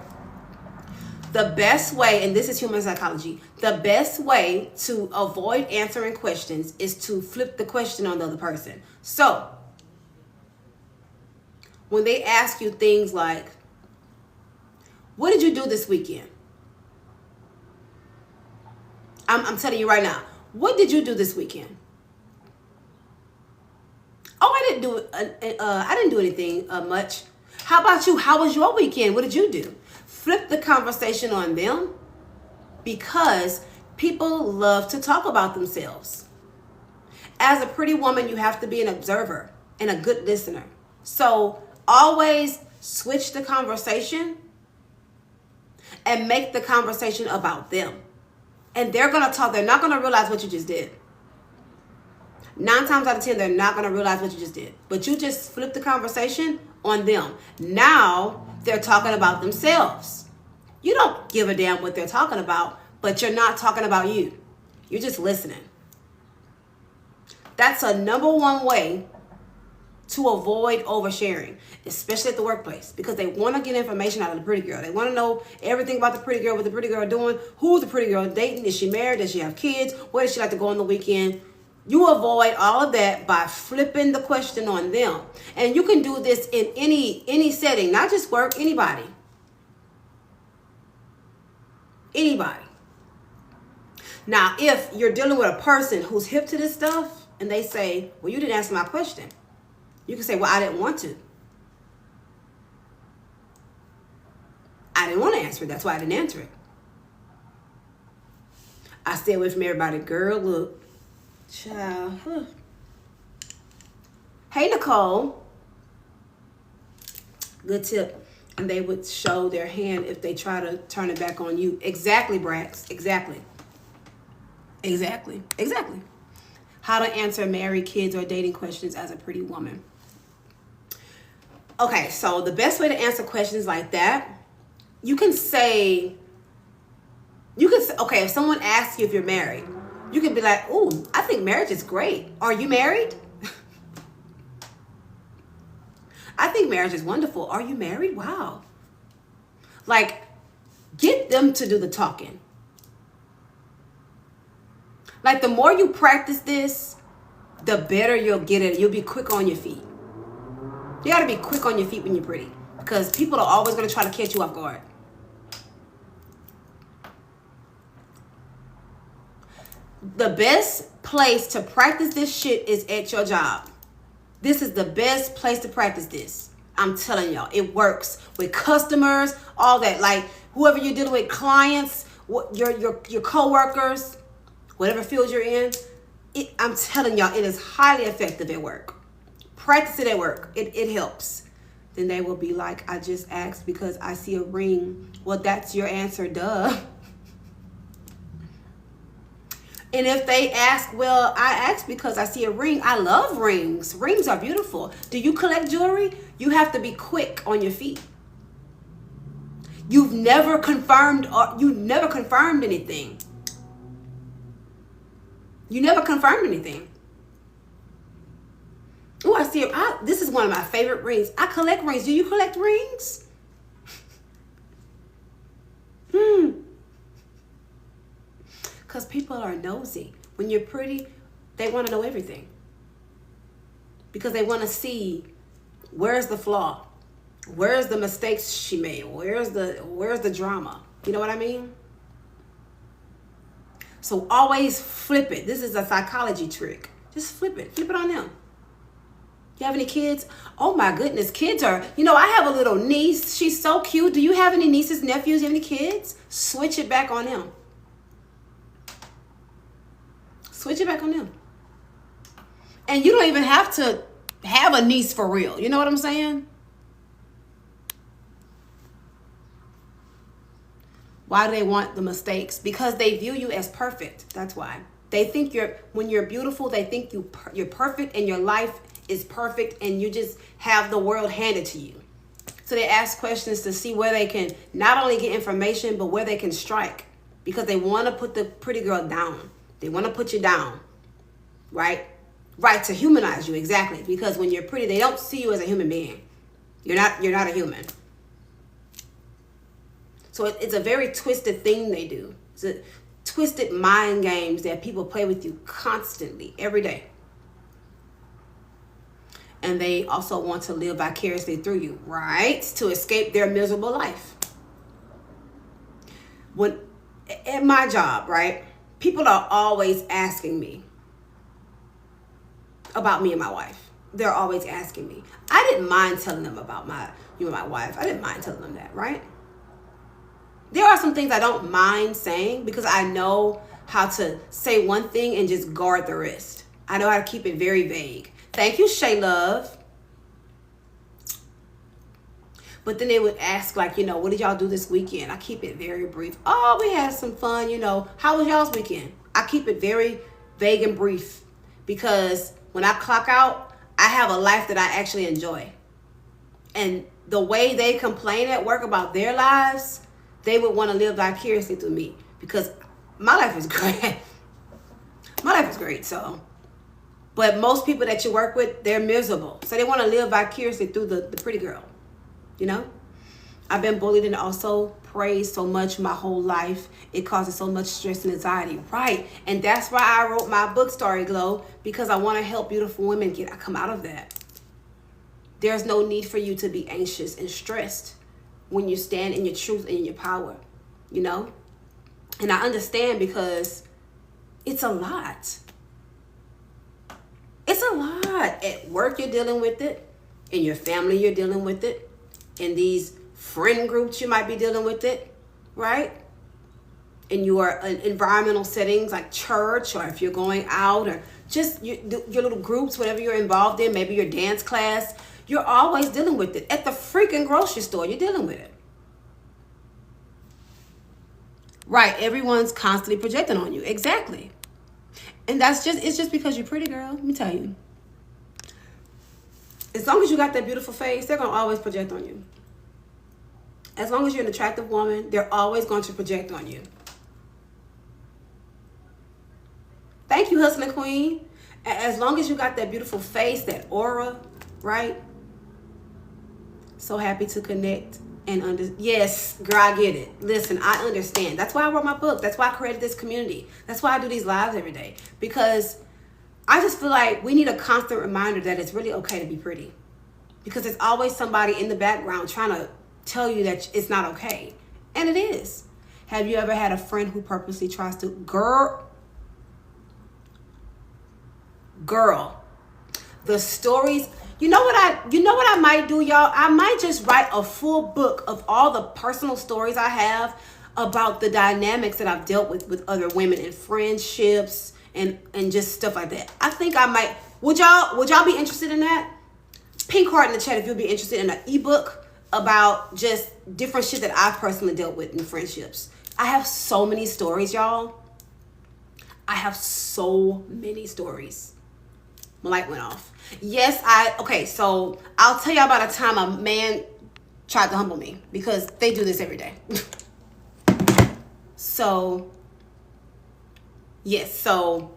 The best way, and this is human psychology, the best way to avoid answering questions is to flip the question on the other person. So, when they ask you things like, what did you do this weekend? I'm telling you right now, what did you do this weekend? Oh, I didn't do anything much. How about you? How was your weekend? What did you do? Flip the conversation on them, because people love to talk about themselves. As a pretty woman, you have to be an observer and a good listener. So always switch the conversation and make the conversation about them. And they're going to talk. They're not going to realize what you just did. 9 times out of 10, they're not going to realize what you just did. But you just flip the conversation on them. Now they're talking about themselves. You don't give a damn what they're talking about, but you're not talking about you. You're just listening. That's a number one way to avoid oversharing, especially at the workplace, because they want to get information out of the pretty girl. They want to know everything about the pretty girl, what the pretty girl doing, who's the pretty girl dating, is she married, does she have kids, where does she like to go on the weekend. You avoid all of that by flipping the question on them. And you can do this in any setting, not just work, anybody. Anybody. Now, if you're dealing with a person who's hip to this stuff and they say, well, you didn't answer my question, you can say, well, I didn't want to. I didn't want to answer it. That's why I didn't answer it. I stay away from everybody. Girl, look. Child. Huh. Hey, Nicole. Good tip. And they would show their hand if they try to turn it back on you. Exactly, Brax. Exactly. Exactly. Exactly. How to answer married, kids, or dating questions as a pretty woman. Okay, so the best way to answer questions like that, you can say, okay, if someone asks you if you're married, you can be like, ooh, I think marriage is great. Are you married? I think marriage is wonderful. Are you married? Wow. Like, get them to do the talking. Like, the more you practice this, the better you'll get it. You'll be quick on your feet. You got to be quick on your feet when you're pretty, because people are always going to try to catch you off guard. The best place to practice this shit is at your job. This is the best place to practice this. I'm telling y'all, it works with customers, all that. Like, whoever you're dealing with, clients, your coworkers, whatever field you're in. I'm telling y'all, it is highly effective at work. Practice it at work. It helps. Then they will be like, I just asked because I see a ring. Well, that's your answer, duh. And if they ask, well, I asked because I see a ring. I love rings. Rings are beautiful. Do you collect jewelry? You have to be quick on your feet. You've never confirmed anything. You never confirmed anything. Oh, I see. This is one of my favorite rings. I collect rings. Do you collect rings? Because people are nosy. When you're pretty, they want to know everything. Because they want to see, where's the flaw? Where's the mistakes she made? Where's the drama? You know what I mean? So always flip it. This is a psychology trick. Just flip it. Flip it on them. You have any kids? Oh my goodness, kids are, I have a little niece. She's so cute. Do you have any nieces, nephews? You have any kids? Switch it back on them. Switch it back on them. And you don't even have to have a niece for real. You know what I'm saying? Why do they want the mistakes? Because they view you as perfect. That's why. They think when you're beautiful, they think you're perfect and your life is perfect and you just have the world handed to you. So they ask questions to see where they can not only get information, but where they can strike. Because they want to put the pretty girl down. They want to put you down, right? Right, to humanize you, exactly. Because when you're pretty, they don't see you as a human being. You're not a human. So it's a very twisted thing they do. It's a twisted mind games that people play with you constantly, every day. And they also want to live vicariously through you, right? To escape their miserable life. When at my job, right, people are always asking me about me and my wife. They're always asking me. I didn't mind telling them about my wife. I didn't mind telling them that, right? There are some things I don't mind saying because I know how to say one thing and just guard the rest. I know how to keep it very vague. Thank you, Shay Love. But then they would ask, like, what did y'all do this weekend? I keep it very brief. Oh, we had some fun, How was y'all's weekend? I keep it very vague and brief because when I clock out, I have a life that I actually enjoy. And the way they complain at work about their lives, they would want to live vicariously through me because my life is great. My life is great, so. But most people that you work with, they're miserable. So they want to live vicariously through the pretty girl, I've been bullied and also praised so much my whole life. It causes so much stress and anxiety. Right. And that's why I wrote my book, Starry Glow, because I want to help beautiful women come out of that. There's no need for you to be anxious and stressed when you stand in your truth and in your power, And I understand because it's a lot. It's a lot. At work, you're dealing with it. In your family, you're dealing with it. In these friend groups, you might be dealing with it, right? In your environmental settings like church, or if you're going out, or just your little groups, whatever you're involved in, maybe your dance class, you're always dealing with it. At the freaking grocery store, you're dealing with it. Right, everyone's constantly projecting on you. Exactly. And it's just because you're pretty, girl. Let me tell you. As long as you got that beautiful face, they're going to always project on you. As long as you're an attractive woman, they're always going to project on you. Thank you, Hustling Queen. As long as you got that beautiful face, that aura, right? So happy to connect and yes, girl, I get it. Listen, I understand. That's why I wrote my book. That's why I created this community. That's why I do these lives every day. Because I just feel like we need a constant reminder that it's really okay to be pretty. Because there's always somebody in the background trying to tell you that it's not okay. And it is. Have you ever had a friend who purposely tries to... Girl. The stories... You know what I might do, y'all? I might just write a full book of all the personal stories I have about the dynamics that I've dealt with other women in friendships and just stuff like that. I think I might... Would y'all be interested in that? Pink heart in the chat if you'll be interested in an ebook about just different shit that I've personally dealt with in friendships. I have so many stories, y'all. I have so many stories. My light went off. Yes, okay, so I'll tell y'all about a time a man tried to humble me because they do this every day. So, yes, so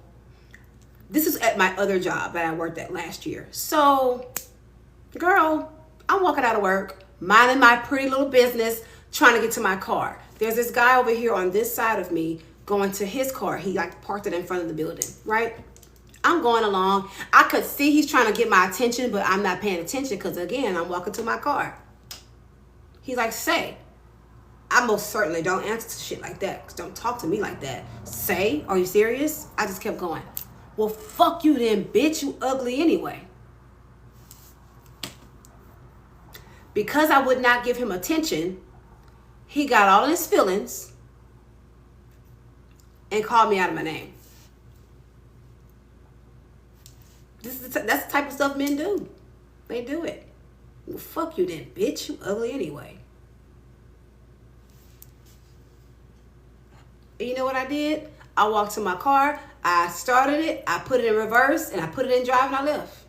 this is at my other job that I worked at last year. So, girl, I'm walking out of work, minding my pretty little business, trying to get to my car. There's this guy over here on this side of me going to his car. He parked it in front of the building, right? I'm going along. I could see he's trying to get my attention, but I'm not paying attention because, again, I'm walking to my car. He's like, say. I most certainly don't answer shit like that. Don't talk to me like that. Say, are you serious? I just kept going. Well, fuck you then, bitch. You ugly anyway. Because I would not give him attention, he got all his feelings and called me out of my name. That's the type of stuff men do. They do it. Well, fuck you then, bitch. You ugly anyway. And you know what I did? I walked to my car. I started it. I put it in reverse. And I put it in drive and I left.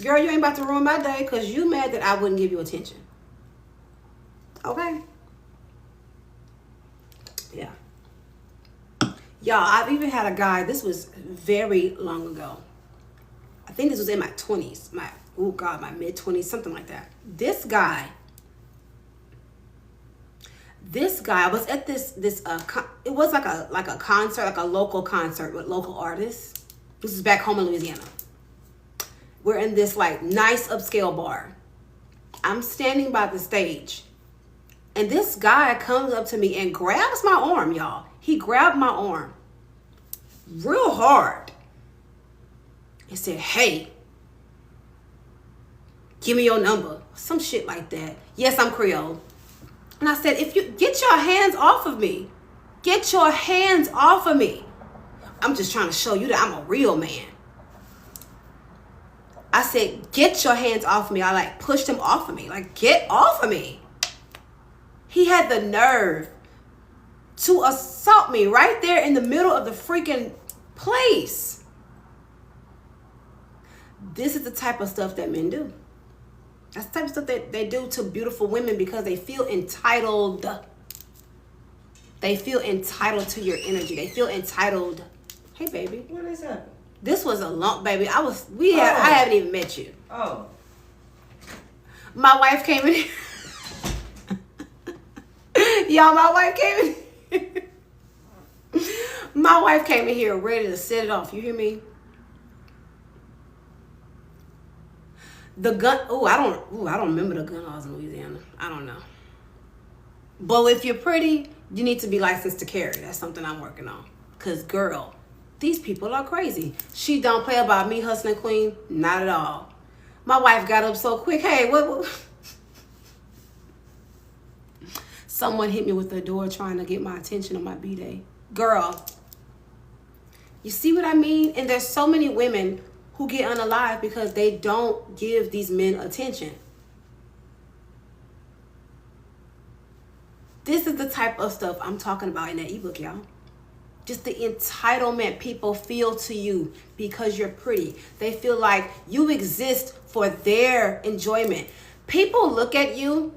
Girl, you ain't about to ruin my day because you mad that I wouldn't give you attention. Okay? Yeah. Y'all, I've even had a guy, this was very long ago. I think this was in my 20s, my mid-20s, something like that. This guy was at this it was like a concert, like a local concert with local artists. This is back home in Louisiana. We're in this like nice upscale bar. I'm standing by the stage, and this guy comes up to me and grabs my arm, y'all. He grabbed my arm real hard and said, "Hey, give me your number." Some shit like that. Yes, I'm Creole. And I said, "If you get your hands off of me, get your hands off of me. I'm just trying to show you that I'm a real man." I said, "Get your hands off of me." I like pushed him off of me. Like, get off of me. He had the nerve to assault me right there in the middle of the freaking place. This is the type of stuff that men do. That's the type of stuff that they do to beautiful women because they feel entitled. They feel entitled to your energy. They feel entitled. Hey, baby. What is that? This was a lump, baby. I haven't even met you. Oh. My wife came in here. Y'all, my wife came in. My wife came in here ready to set it off. You hear me? The gun. I don't remember the gun laws in Louisiana. I don't know. But if you're pretty, you need to be licensed to carry. That's something I'm working on. Cause girl, these people are crazy. She don't play about me hustling queen. Not at all. My wife got up so quick. Hey, what? Someone hit me with the door trying to get my attention on my B-day. Girl, you see what I mean? And there's so many women who get unalive because they don't give these men attention. This is the type of stuff I'm talking about in that ebook, y'all. Just the entitlement people feel to you because you're pretty. They feel like you exist for their enjoyment. People look at you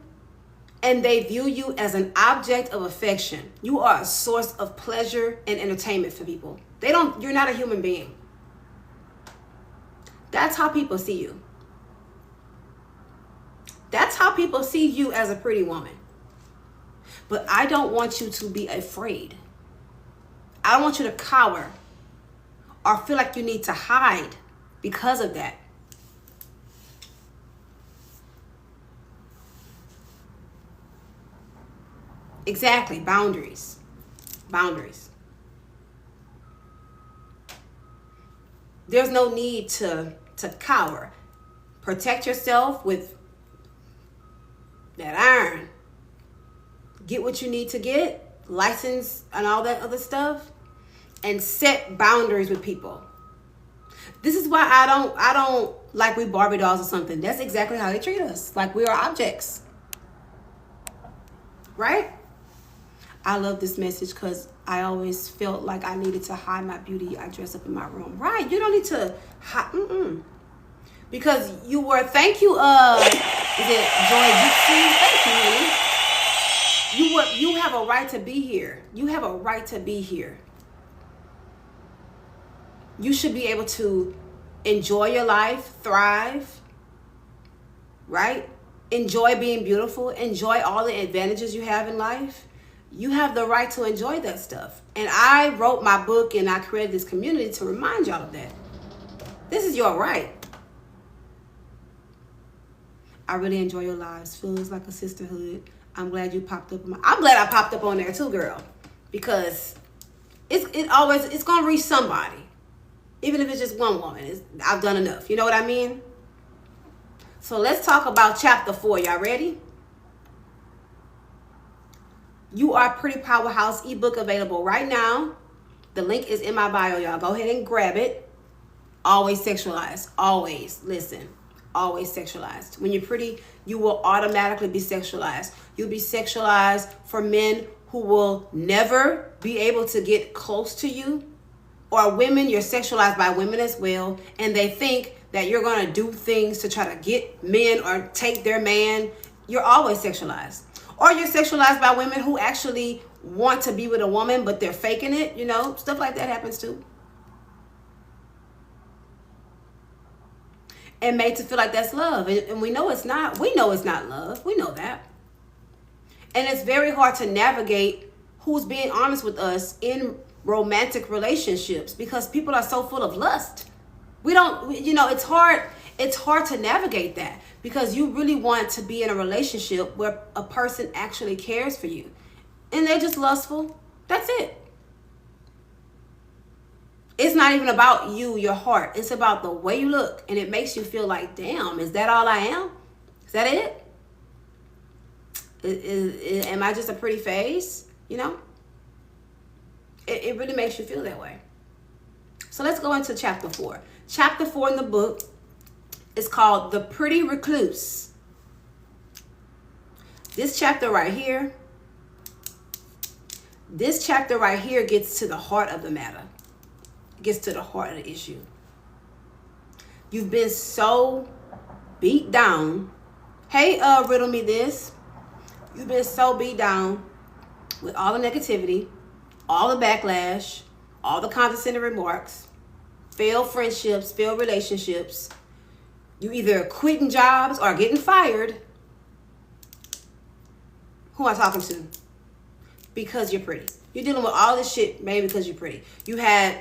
and they view you as an object of affection. You are a source of pleasure and entertainment for people. You're not a human being. That's how people see you. That's how people see you as a pretty woman. But I don't want you to be afraid. I don't want you to cower or feel like you need to hide because of that. Exactly. Boundaries. Boundaries. There's no need to cower. Protect yourself with that iron. Get what you need to get, license and all that other stuff, and set boundaries with people. This is why I don't like we Barbie dolls or something. That's exactly how they treat us. Like we are objects. Right? I love this message because I always felt like I needed to hide my beauty. I dress up in my room. Right. You don't need to hide. Because you were, thank you, is it Joy Jutsu? Thank you, honey. You have a right to be here. You have a right to be here. You should be able to enjoy your life, thrive, right? Enjoy being beautiful. Enjoy all the advantages you have in life. You have the right to enjoy that stuff. And I wrote my book and I created this community to remind y'all of that. This is your right. I really enjoy your lives. Feels like a sisterhood. I'm glad you popped up. I'm glad I popped up on there too, girl. Because it's going to reach somebody. Even if it's just one woman. I've done enough. You know what I mean? So let's talk about chapter 4. Y'all ready? You Are Pretty Powerhouse ebook available right now. The link is in my bio, y'all. Go ahead and grab it. Always sexualized. Always. Listen. Always sexualized. When you're pretty, you will automatically be sexualized. You'll be sexualized for men who will never be able to get close to you. Or women, you're sexualized by women as well. And they think that you're going to do things to try to get men or take their man. You're always sexualized. Or you're sexualized by women who actually want to be with a woman, but they're faking it. You know, stuff like that happens too. and made to feel like that's love. And we know it's not. We know it's not love. We know that. And it's very hard to navigate who's being honest with us in romantic relationships because people are so full of lust. We don't, it's hard to navigate that because you really want to be in a relationship where a person actually cares for you and they're just lustful. That's it. It's not even about you, your heart. It's about the way you look, and it makes you feel like, damn, is that all I am? Is that it? Am I just a pretty face? It really makes you feel that way. So let's go into chapter 4. Chapter 4 in the book is called The Pretty Recluse. This chapter right here gets to the heart of the matter. It gets to the heart of the issue. You've been so beat down. Hey, riddle me this. You've been so beat down with all the negativity, all the backlash, all the condescending remarks, failed friendships, failed relationships. You either quitting jobs or getting fired. Who am I talking to? Because you're pretty. You're dealing with all this shit maybe because you're pretty. You had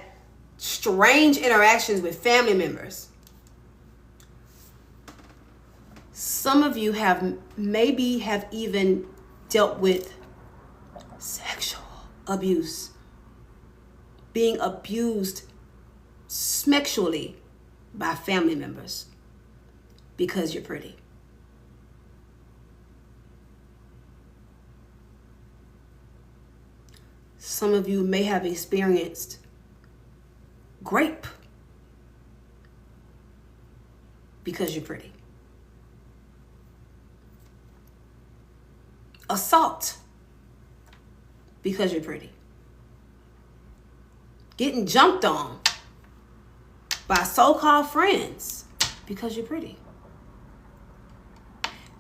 strange interactions with family members. Some of you have even dealt with sexual abuse. Being abused sexually by family members because you're pretty. Some of you may have experienced rape because you're pretty. Assault because you're pretty. Getting jumped on by so-called friends because you're pretty.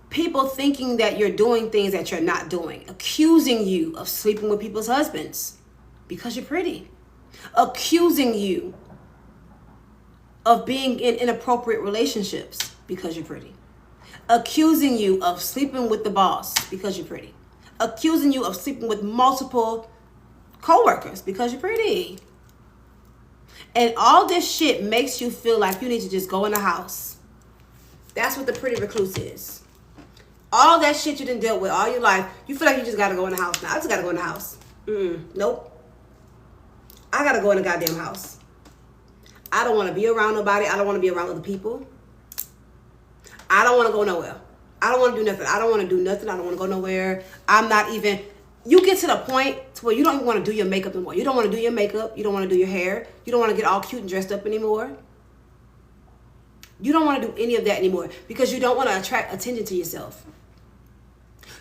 People thinking that you're doing things that you're not doing. Accusing you of sleeping with people's husbands because you're pretty. Accusing you of being in inappropriate relationships because you're pretty. Accusing you of sleeping with the boss because you're pretty. Accusing you of sleeping with multiple co-workers because you're pretty. And all this shit makes you feel like you need to just go in the house. That's what the pretty recluse is. All that shit you done dealt with all your life, you feel like you just gotta go in the house now. I just gotta go in the house. Nope. I gotta go in the goddamn house. I don't want to be around nobody. I don't want to be around other people. I don't want to go nowhere. I don't want to do nothing. I don't want to do nothing. I don't want to go nowhere. I'm not even... You get to the point to where you don't even want to do your makeup anymore. You don't want to do your makeup. You don't want to do your hair. You don't want to get all cute and dressed up anymore. You don't want to do any of that anymore because you don't want to attract attention to yourself.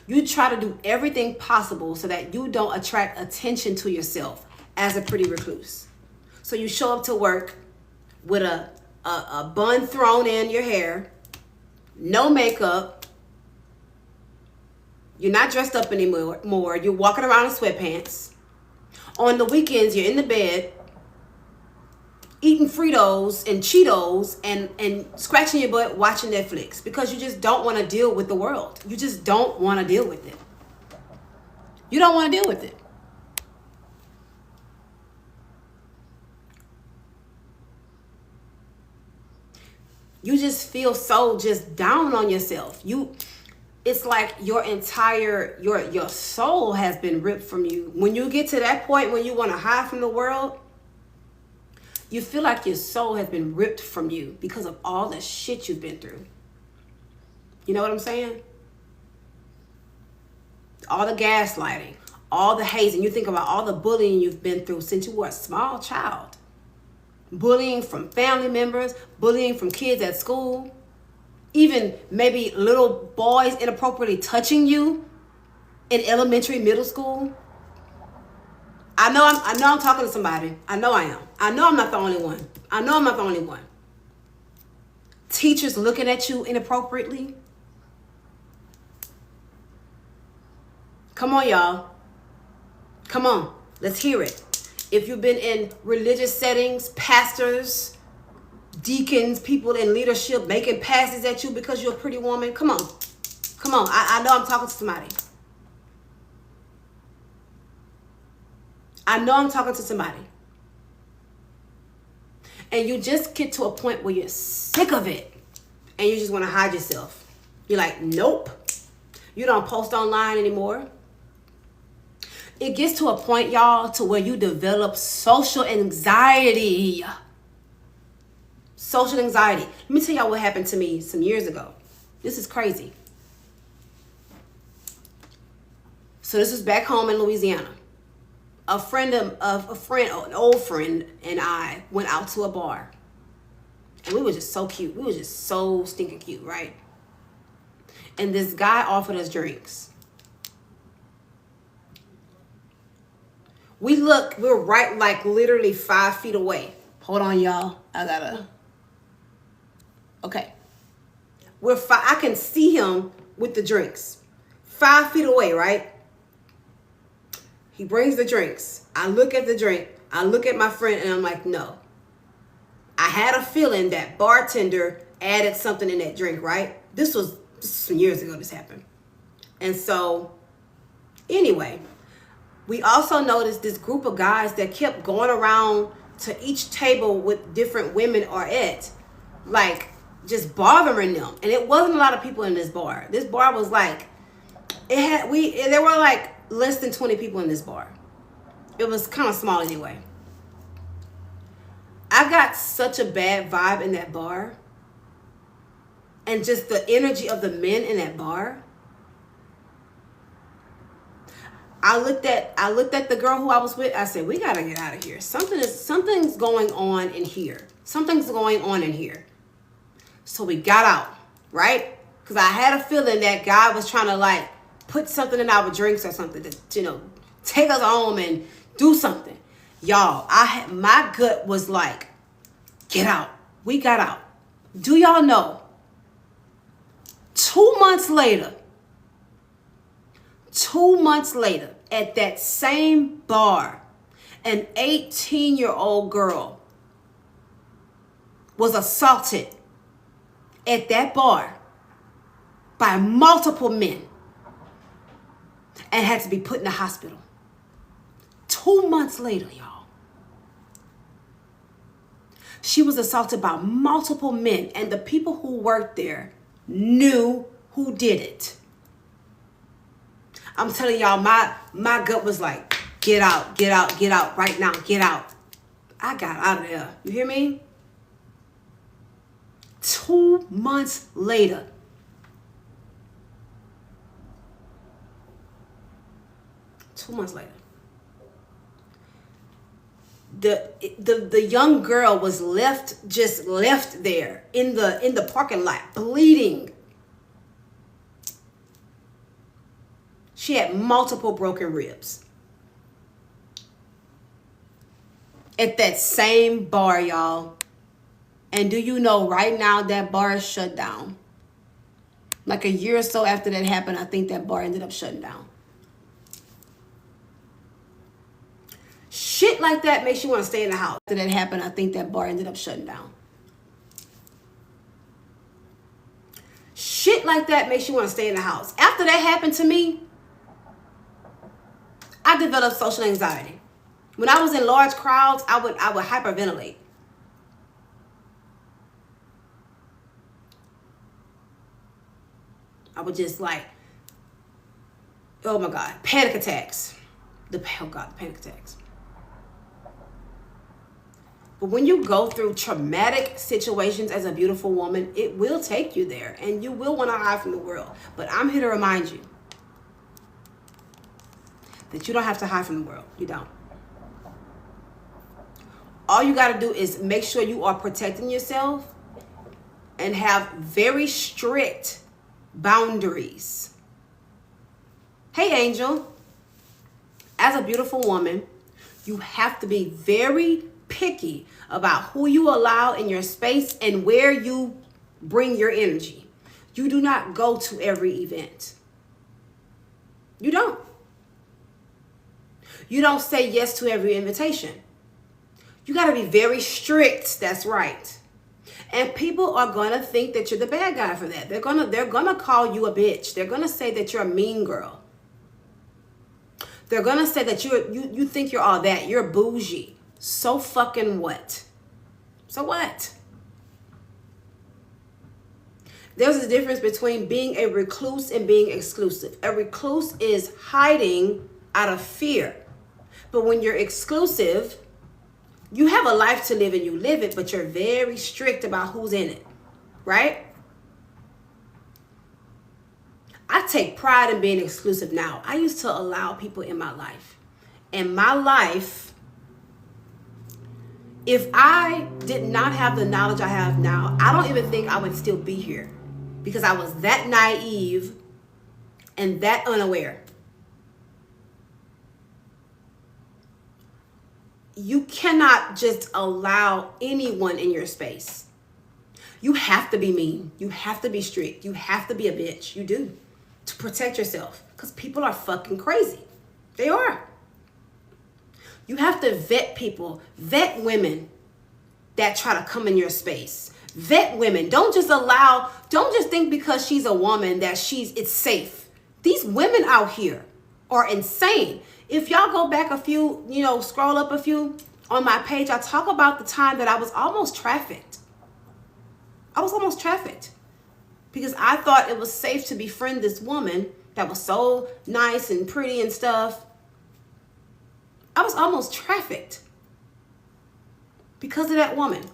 You try to do everything possible so that you don't attract attention to yourself as a pretty recluse. So you show up to work with a bun thrown in your hair, no makeup. You're not dressed up anymore. You're walking around in sweatpants. On the weekends, you're in the bed eating Fritos and Cheetos and scratching your butt watching Netflix because you just don't want to deal with the world. You just don't want to deal with it. You don't want to deal with it. You just feel so just down on yourself. It's like your entire, your soul has been ripped from you. When you get to that point when you want to hide from the world, you feel like your soul has been ripped from you because of all the shit you've been through. You know what I'm saying? All the gaslighting, all the hazing. You think about all the bullying you've been through since you were a small child. Bullying from family members, bullying from kids at school, even maybe little boys inappropriately touching you in elementary, middle school. I know I'm talking to somebody. I know I am. I know I'm not the only one. Teachers looking at you inappropriately. Come on, y'all. Come on. Let's hear it. If you've been in religious settings, pastors deacons, people in leadership making passes at you because you're a pretty woman. Come on. Come on. I know I'm talking to somebody. I know I'm talking to somebody. And you just get to a point where you're sick of it and you just want to hide yourself. You're like, nope. You don't post online anymore. It gets to a point, y'all, to where you develop social anxiety. Social anxiety. Let me tell y'all what happened to me some years ago. This is crazy. So this was back home in Louisiana. An old friend and I went out to a bar. And we were just so cute. We were just so stinking cute, right? And this guy offered us drinks. We're right like literally 5 feet away. Hold on, y'all. Okay. I can see him with the drinks. 5 feet away, right? He brings the drinks. I look at the drink. I look at my friend and I'm like, no. I had a feeling that bartender added something in that drink, right? This was some years ago this happened. And so, anyway, we also noticed this group of guys that kept going around to each table with different women are at, like, just bothering them. And it wasn't a lot of people in this bar. This bar was like, there were like less than 20 people in this bar. It was kind of small anyway. I got such a bad vibe in that bar. And just the energy of the men in that bar. I looked at the girl who I was with. I said, we got to get out of here. Something's going on in here. Something's going on in here. So we got out, right? Because I had a feeling that guy was trying to like put something in our drinks or something to, take us home and do something. Y'all, my gut was like, get out. We got out. Do y'all know? 2 months later, at that same bar, an 18-year-old girl was assaulted at that bar by multiple men and had to be put in the hospital. 2 months later, y'all. She was assaulted by multiple men, and the people who worked there knew who did it. I'm telling y'all, my gut was like, get out, get out, get out, right now, get out. I got out of there. You hear me? 2 months later. The young girl was left there in the parking lot, bleeding. She had multiple broken ribs. At that same bar, y'all. And do you know right now that bar is shut down? Like a year or so after that happened, I think that bar ended up shutting down. Shit like that makes you want to stay in the house. After that happened, I think that bar ended up shutting down. Shit like that makes you want to stay in the house. After that happened to me, I developed social anxiety. When I was in large crowds, I would hyperventilate. I would just like, oh my God, panic attacks. The panic attacks. But when you go through traumatic situations as a beautiful woman, it will take you there and you will want to hide from the world. But I'm here to remind you that you don't have to hide from the world. You don't. All you got to do is make sure you are protecting yourself and have very strict boundaries. Hey, Angel. As a beautiful woman, you have to be very picky about who you allow in your space and where you bring your energy. You do not go to every event. You don't. You don't say yes to every invitation. You got to be very strict. That's right. And people are gonna think that you're the bad guy for that. They're gonna call you a bitch. They're gonna say that you're a mean girl. They're gonna say that you think you're all that. You're bougie. So fucking what? So what? There's a difference between being a recluse and being exclusive. A recluse is hiding out of fear. But when you're exclusive, you have a life to live and you live it, but you're very strict about who's in it, right? I take pride in being exclusive now. I used to allow people in my life. In my life, if I did not have the knowledge I have now, I don't even think I would still be here because I was that naive and that unaware. You cannot just allow anyone in your space. You have to be mean. You have to be strict. You have to be a bitch. You do. To protect yourself. Because people are fucking crazy. They are. You have to vet people. Vet women that try to come in your space. Vet women. Don't just think because she's a woman that it's safe. These women out here are insane. If y'all go back a few, scroll up a few on my page, I talk about the time that I was almost trafficked. I was almost trafficked because I thought it was safe to befriend this woman that was so nice and pretty and stuff. I was almost trafficked because of that woman.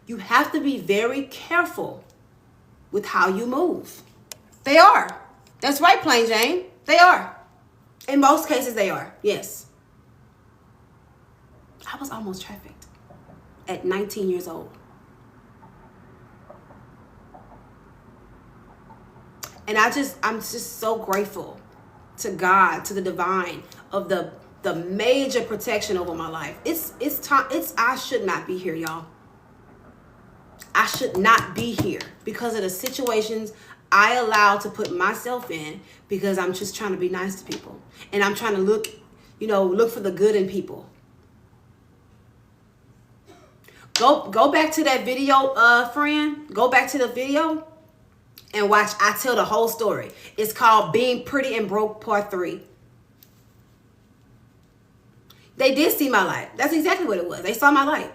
You have to be very careful with how you move. They are. That's right, Plain Jane. They are. In most cases, they are. Yes. I was almost trafficked at 19 years old. And I'm just so grateful to God, to the divine, of the major protection over my life. It's time. I should not be here, y'all. I should not be here because of the situations I allow to put myself in because I'm just trying to be nice to people. And I'm trying to look for the good in people. Go back to that video, friend. Go back to the video and watch. I tell the whole story. It's called Being Pretty and Broke Part 3. They did see my light. That's exactly what it was. They saw my light.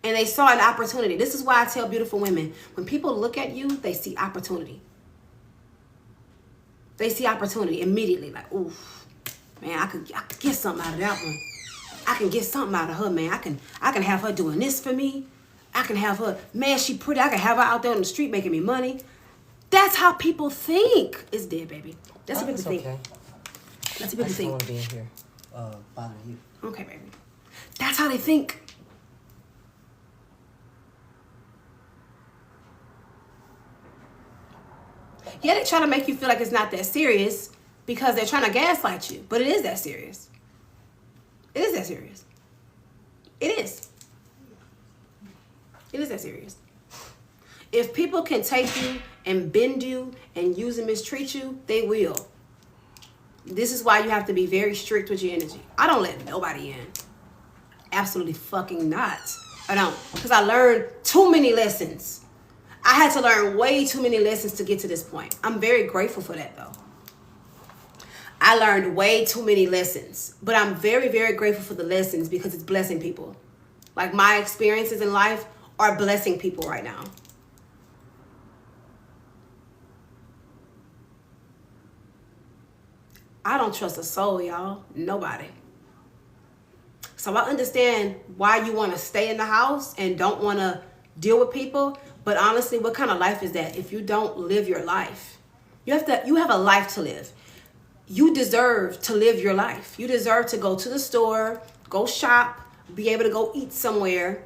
And they saw an opportunity. This is why I tell beautiful women, when people look at you, they see opportunity. They see opportunity immediately. Like, ooh, man, I could get something out of that one. I can get something out of her, man. I can have her doing this for me. I can have her, man, she pretty. I can have her out there on the street making me money. That's how people think. It's dead, baby. That's how people think. Okay. That's how people think. I just don't want to be in here bothering you. Okay, baby. That's how they think. Yeah, they try to make you feel like it's not that serious because they're trying to gaslight you. But it is that serious. It is that serious. It is. It is that serious. If people can take you and bend you and use and mistreat you, they will. This is why you have to be very strict with your energy. I don't let nobody in. Absolutely fucking not. I don't. Because I learned too many lessons. I had to learn way too many lessons to get to this point. I'm very grateful for that, though. I learned way too many lessons. But I'm very, very grateful for the lessons because it's blessing people. Like, my experiences in life are blessing people right now. I don't trust a soul, y'all. Nobody. So I understand why you want to stay in the house and don't want to deal with people. But honestly, what kind of life is that if you don't live your life? You have a life to live. You deserve to live your life. You deserve to go to the store, go shop, be able to go eat somewhere,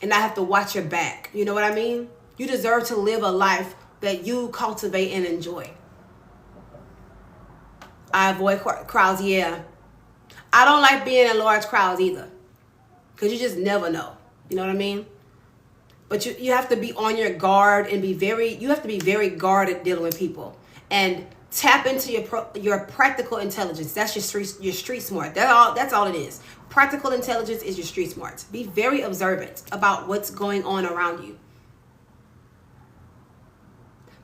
and not have to watch your back. You know what I mean? You deserve to live a life that you cultivate and enjoy. I avoid crowds, yeah. I don't like being in large crowds either. Because you just never know. You know what I mean? But you have to be on your guard and you have to be very guarded dealing with people. And Tap into your practical intelligence. That's your street smart. That's all it is. Practical intelligence is your street smarts. Be very observant about what's going on around you.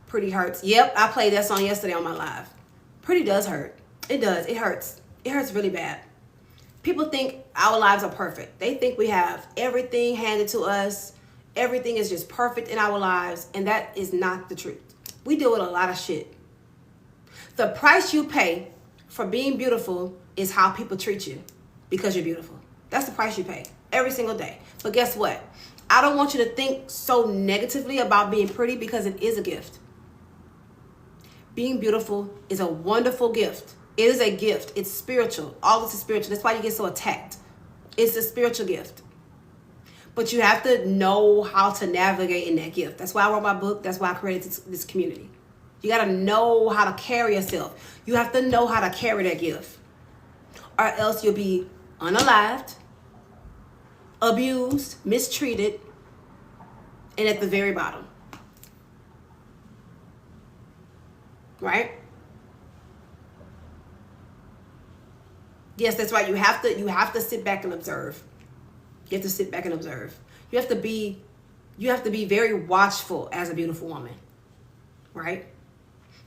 Pretty hurts. Yep, I played that song yesterday on my live. Pretty does hurt. It does. It hurts. It hurts really bad. People think our lives are perfect. They think we have everything handed to us. Everything is just perfect in our lives, and that is not the truth. We deal with a lot of shit. The price you pay for being beautiful is how people treat you because you're beautiful. That's the price you pay every single day. But guess what? I don't want you to think so negatively about being pretty because it is a gift. Being beautiful is a wonderful gift. It is a gift. It's spiritual. All this is spiritual. That's why you get so attacked. It's a spiritual gift. But you have to know how to navigate in that gift. That's why I wrote my book. That's why I created this community. You got to know how to carry yourself. You have to know how to carry that gift. Or else you'll be unalived, abused, mistreated, and at the very bottom. Right? Yes, that's right. You have to sit back and observe. You have to sit back and observe. You have to be very watchful as a beautiful woman. Right?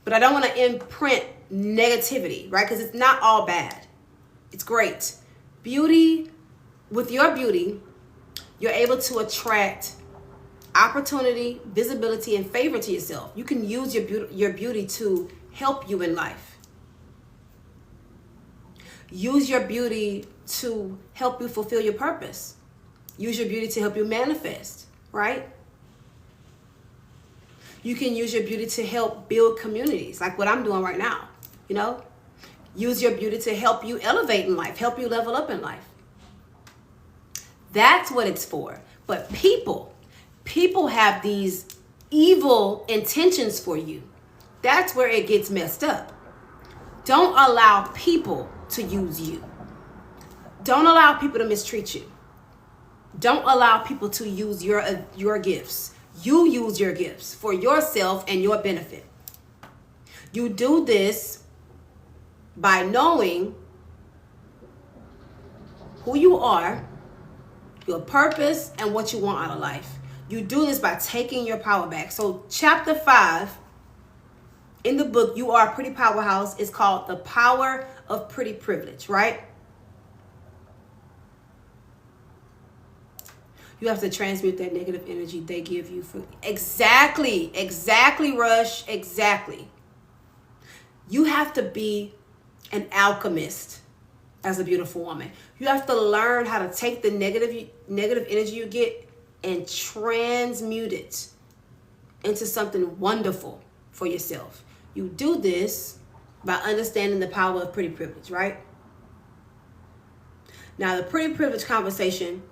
But I don't want to imprint negativity, right? Because it's not all bad. It's great. Beauty, with your beauty, you're able to attract opportunity, visibility, and favor to yourself. You can use your beauty to help you in life. Use your beauty to help you fulfill your purpose. Use your beauty to help you manifest, right? You can use your beauty to help build communities, like what I'm doing right now, you know? Use your beauty to help you elevate in life, help you level up in life. That's what it's for. But people have these evil intentions for you. That's where it gets messed up. Don't allow people to use you. Don't allow people to mistreat you. Don't allow people to use your gifts. You use your gifts for yourself and your benefit. You do this by knowing who you are, your purpose, and what you want out of life. You do this by taking your power back. So chapter 5 in the book, You Are a Pretty Powerhouse, is called The Power of Pretty Privilege, right? You have to transmute that negative energy they give you. Exactly, Rush, exactly. You have to be an alchemist as a beautiful woman. You have to learn how to take the negative energy you get and transmute it into something wonderful for yourself. You do this by understanding the power of pretty privilege, right? Now, the pretty privilege conversation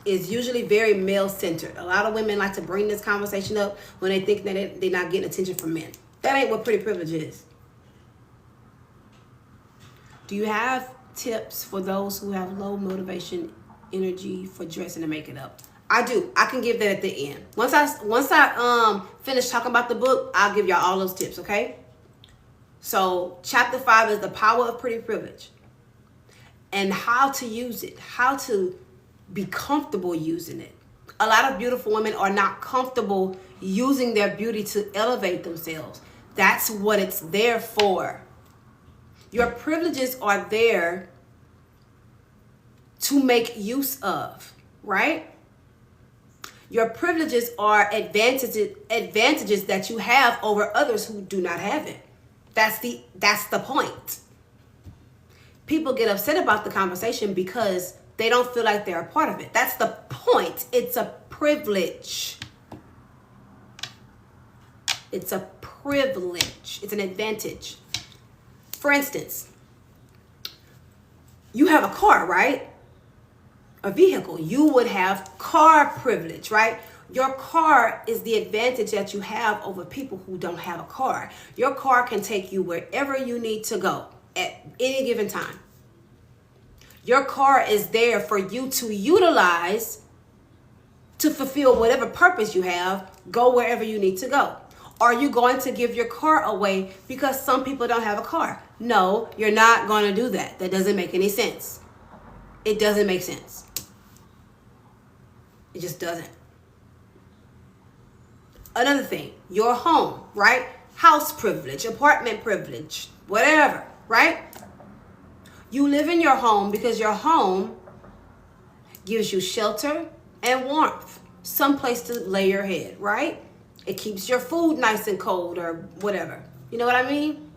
is usually very male-centered. A lot of women like to bring this conversation up when they think that they're not getting attention from men. That ain't what pretty privilege is. Do you have tips for those who have low motivation energy for dressing and making up? I do. I can give that at the end. Once I finish talking about the book, I'll give y'all all those tips, okay? So chapter 5 is the power of pretty privilege and how to use it, how to be comfortable using it. A lot of beautiful women are not comfortable using their beauty to elevate themselves. That's what it's there for. Your privileges are there to make use of, right? Your privileges are advantages that you have over others who do not have it. That's the point. People get upset about the conversation because they don't feel like they're a part of it. That's the point. It's a privilege. It's a privilege. It's an advantage. For instance, you have a car, right? A vehicle. You would have car privilege, right? Your car is the advantage that you have over people who don't have a car. Your car can take you wherever you need to go at any given time. Your car is there for you to utilize to fulfill whatever purpose you have, go wherever you need to go. Are you going to give your car away because some people don't have a car? No, you're not going to do that. That doesn't make any sense. It doesn't make sense. It just doesn't. Another thing, your home, right? House privilege, apartment privilege, whatever, right? You live in your home because your home gives you shelter and warmth, someplace to lay your head, right? It keeps your food nice and cold or whatever. You know what I mean?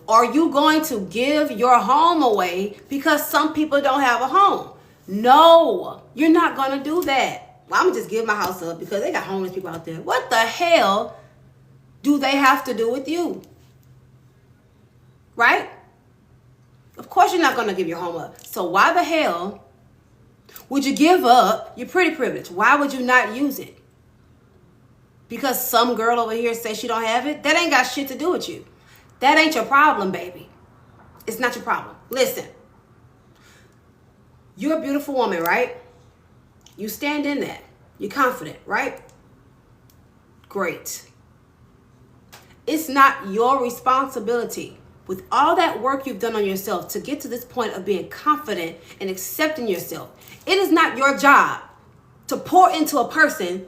Are you going to give your home away because some people don't have a home? No, you're not going to do that. Well, I'm going to just give my house up because they got homeless people out there. What the hell do they have to do with you? Right? Of course you're not going to give your home up. So why the hell would you give up your pretty privilege? Why would you not use it? Because some girl over here says she don't have it? That ain't got shit to do with you. That ain't your problem, baby. It's not your problem. Listen. You're a beautiful woman, right? You stand in that. You're confident, right? Great. It's not your responsibility, with all that work you've done on yourself, to get to this point of being confident and accepting yourself. It is not your job to pour into a person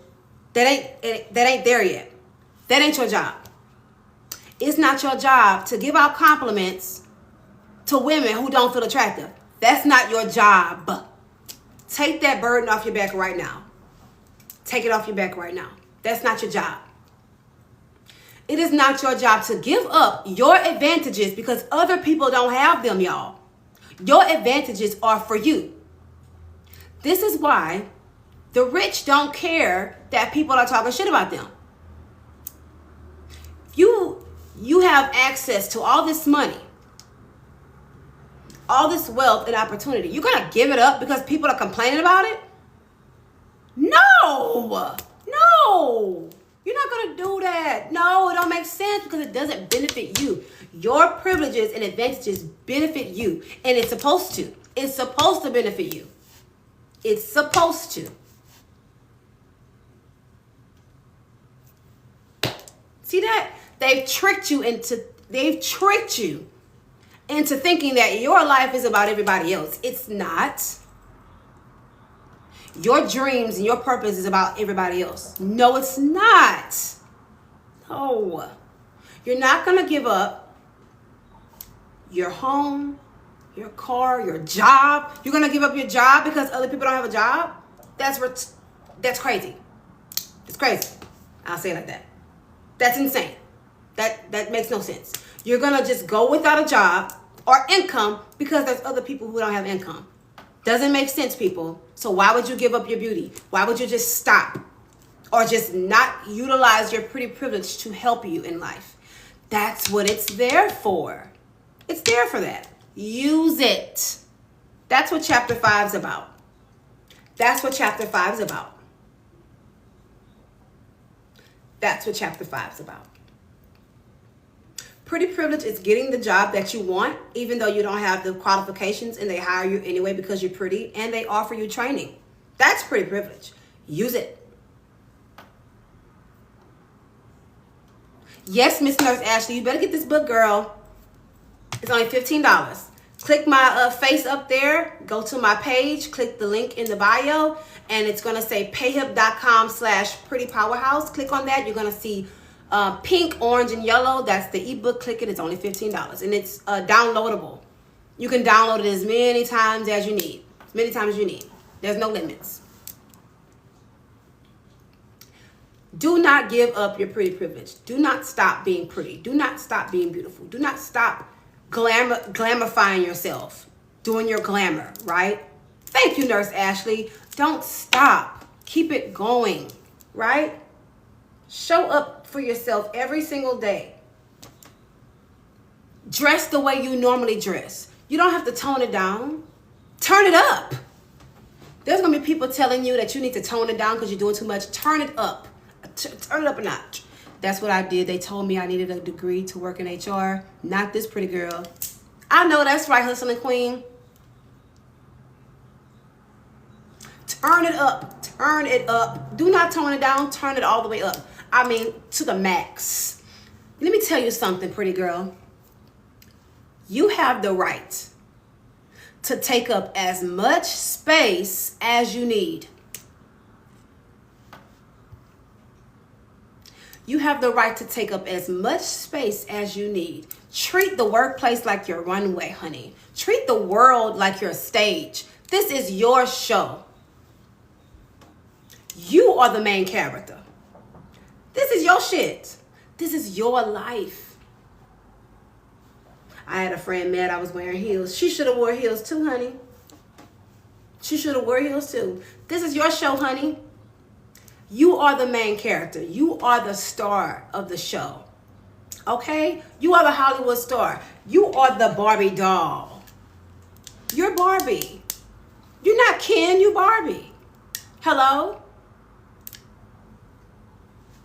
that ain't there yet. That ain't your job. It's not your job to give out compliments to women who don't feel attractive. That's not your job. Take that burden off your back right now. Take it off your back right now. That's not your job. It is not your job to give up your advantages because other people don't have them, y'all. Your advantages are for you. This is why the rich don't care that people are talking shit about them. You have access to all this money, all this wealth and opportunity. You're going to give it up because people are complaining about it? No. You're not going to do that. No, it don't make sense because it doesn't benefit you. Your privileges and advantages benefit you, and it's supposed to. It's supposed to benefit you. It's supposed to. See that? They've tricked you into thinking that your life is about everybody else. It's not. Your dreams and your purpose is about everybody else. No, it's not. No. You're not going to give up your home, your car, your job. You're going to give up your job because other people don't have a job? That's crazy. It's crazy. I'll say it like that. That's insane. That makes no sense. You're going to just go without a job or income because there's other people who don't have income. Doesn't make sense, people. So why would you give up your beauty? Why would you just stop or just not utilize your pretty privilege to help you in life? That's what it's there for. It's there for that. Use it. That's what chapter 5 is about. That's what chapter 5 is about. That's what chapter 5 is about. Pretty privilege is getting the job that you want, even though you don't have the qualifications, and they hire you anyway because you're pretty, and they offer you training. That's pretty privilege. Use it. Yes, Miss Nurse Ashley, you better get this book, girl. It's only $15. Click my face up there. Go to my page. Click the link in the bio, and it's going to say payhip.com/prettypowerhouse. Click on that. You're going to see pink, orange, and yellow. That's the ebook. Click it. It's only $15, and it's downloadable. You can download it as many times as you need. As many times as you need. There's no limits. Do not give up your pretty privilege. Do not stop being pretty. Do not stop being beautiful. Do not stop glamifying yourself, doing your glamour, right? Thank you, Nurse Ashley. Don't stop. Keep it going, right? Show up for yourself every single day. Dress the way you normally dress. You don't have to tone it down. Turn it up. There's going to be people telling you that you need to tone it down because you're doing too much. Turn it up. Turn it up a notch. That's what I did. They told me I needed a degree to work in HR. Not this pretty girl. I know that's right, hustling queen. Turn it up. Turn it up. Do not tone it down. Turn it all the way up. I mean, to the max. Let me tell you something, pretty girl. You have the right to take up as much space as you need. You have the right to take up as much space as you need. Treat the workplace like your runway, honey. Treat the world like your stage. This is your show. You are the main character. This is your shit. This is your life. I had a friend mad I was wearing heels. She should have wore heels too, honey. She should have wore heels too. This is your show, honey. You are the main character. You are the star of the show. Okay? You are the Hollywood star. You are the Barbie doll. You're Barbie. You're not Ken, you Barbie. Hello?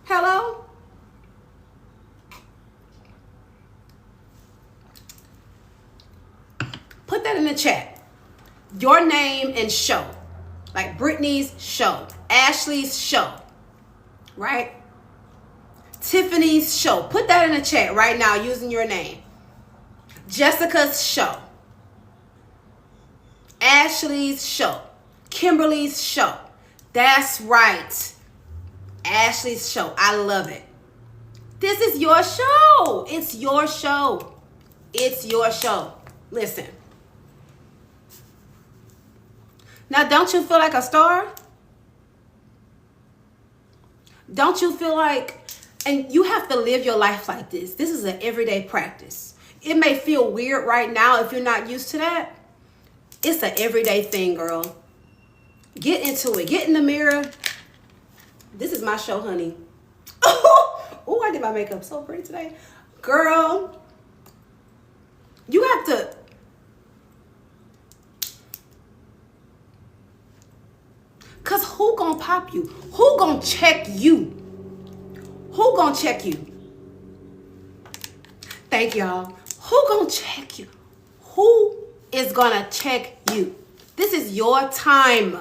Hello? Put that in the chat. Your name and show. Like Brittany's show. Ashley's show. Right? Tiffany's show. Put that in the chat right now using your name. Jessica's show. Ashley's show. Kimberly's show. That's right. Ashley's show. I love it. This is your show. It's your show. It's your show. Listen. Now, don't you feel like a star? Don't you feel like, and you have to live your life like this. This is an everyday practice. It may feel weird right now if you're not used to that. It's an everyday thing, girl. Get into it. Get in the mirror. This is my show, honey. Oh, I did my makeup so pretty today. Girl, you have to. Because who gonna pop you? Who gonna check you? Who gonna check you? Thank y'all. Who gonna check you? Who is gonna check you? This is your time.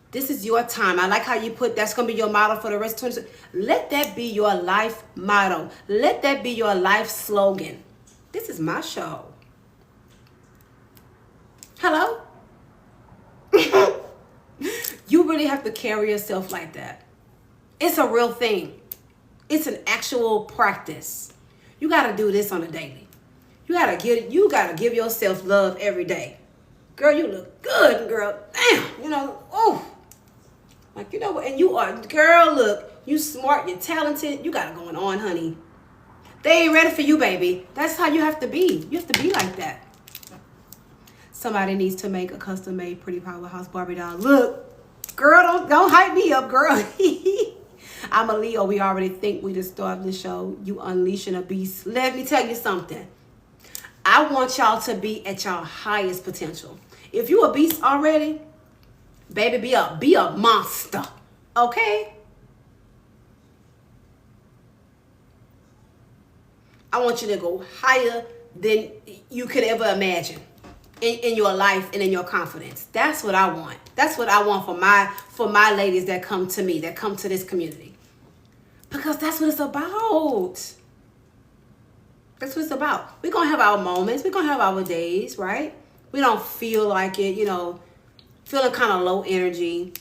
This is your time. I like how you put that's gonna be your motto for the rest of 20. Let that be your life motto. Let that be your life slogan. This is my show. Hello? You really have to carry yourself like that. It's a real thing. It's an actual practice. You got to do this on a daily. You got to give yourself love every day. Girl, you look good, girl. Damn, you know, oh. Like, you know what? And you are, girl, look, you smart, you're talented. You got it going on, honey. They ain't ready for you, baby. That's how you have to be. You have to be like that. Somebody needs to make a custom-made pretty Powerhouse Barbie doll. Look, girl, don't hype me up, girl. I'm a Leo. We already think we just started the show. You unleashing a beast. Let me tell you something. I want y'all to be at your highest potential. If you a beast already, baby, be a monster. Okay? I want you to go higher than you could ever imagine. In your life and in your confidence. That's what I want. That's what I want for my ladies that come to me, that come to this community. Because that's what it's about. That's what it's about. We're going to have our moments. We're going to have our days, right? We don't feel like it, you know, feeling kind of low energy.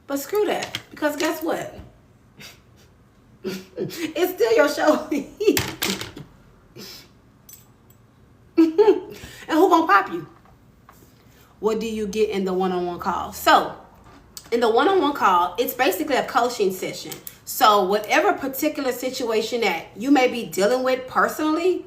But screw that. Because guess what? It's still your show. And who gonna pop you? What do you get in the one-on-one call? So, in the one-on-one call, it's basically a coaching session. So, whatever particular situation that you may be dealing with personally,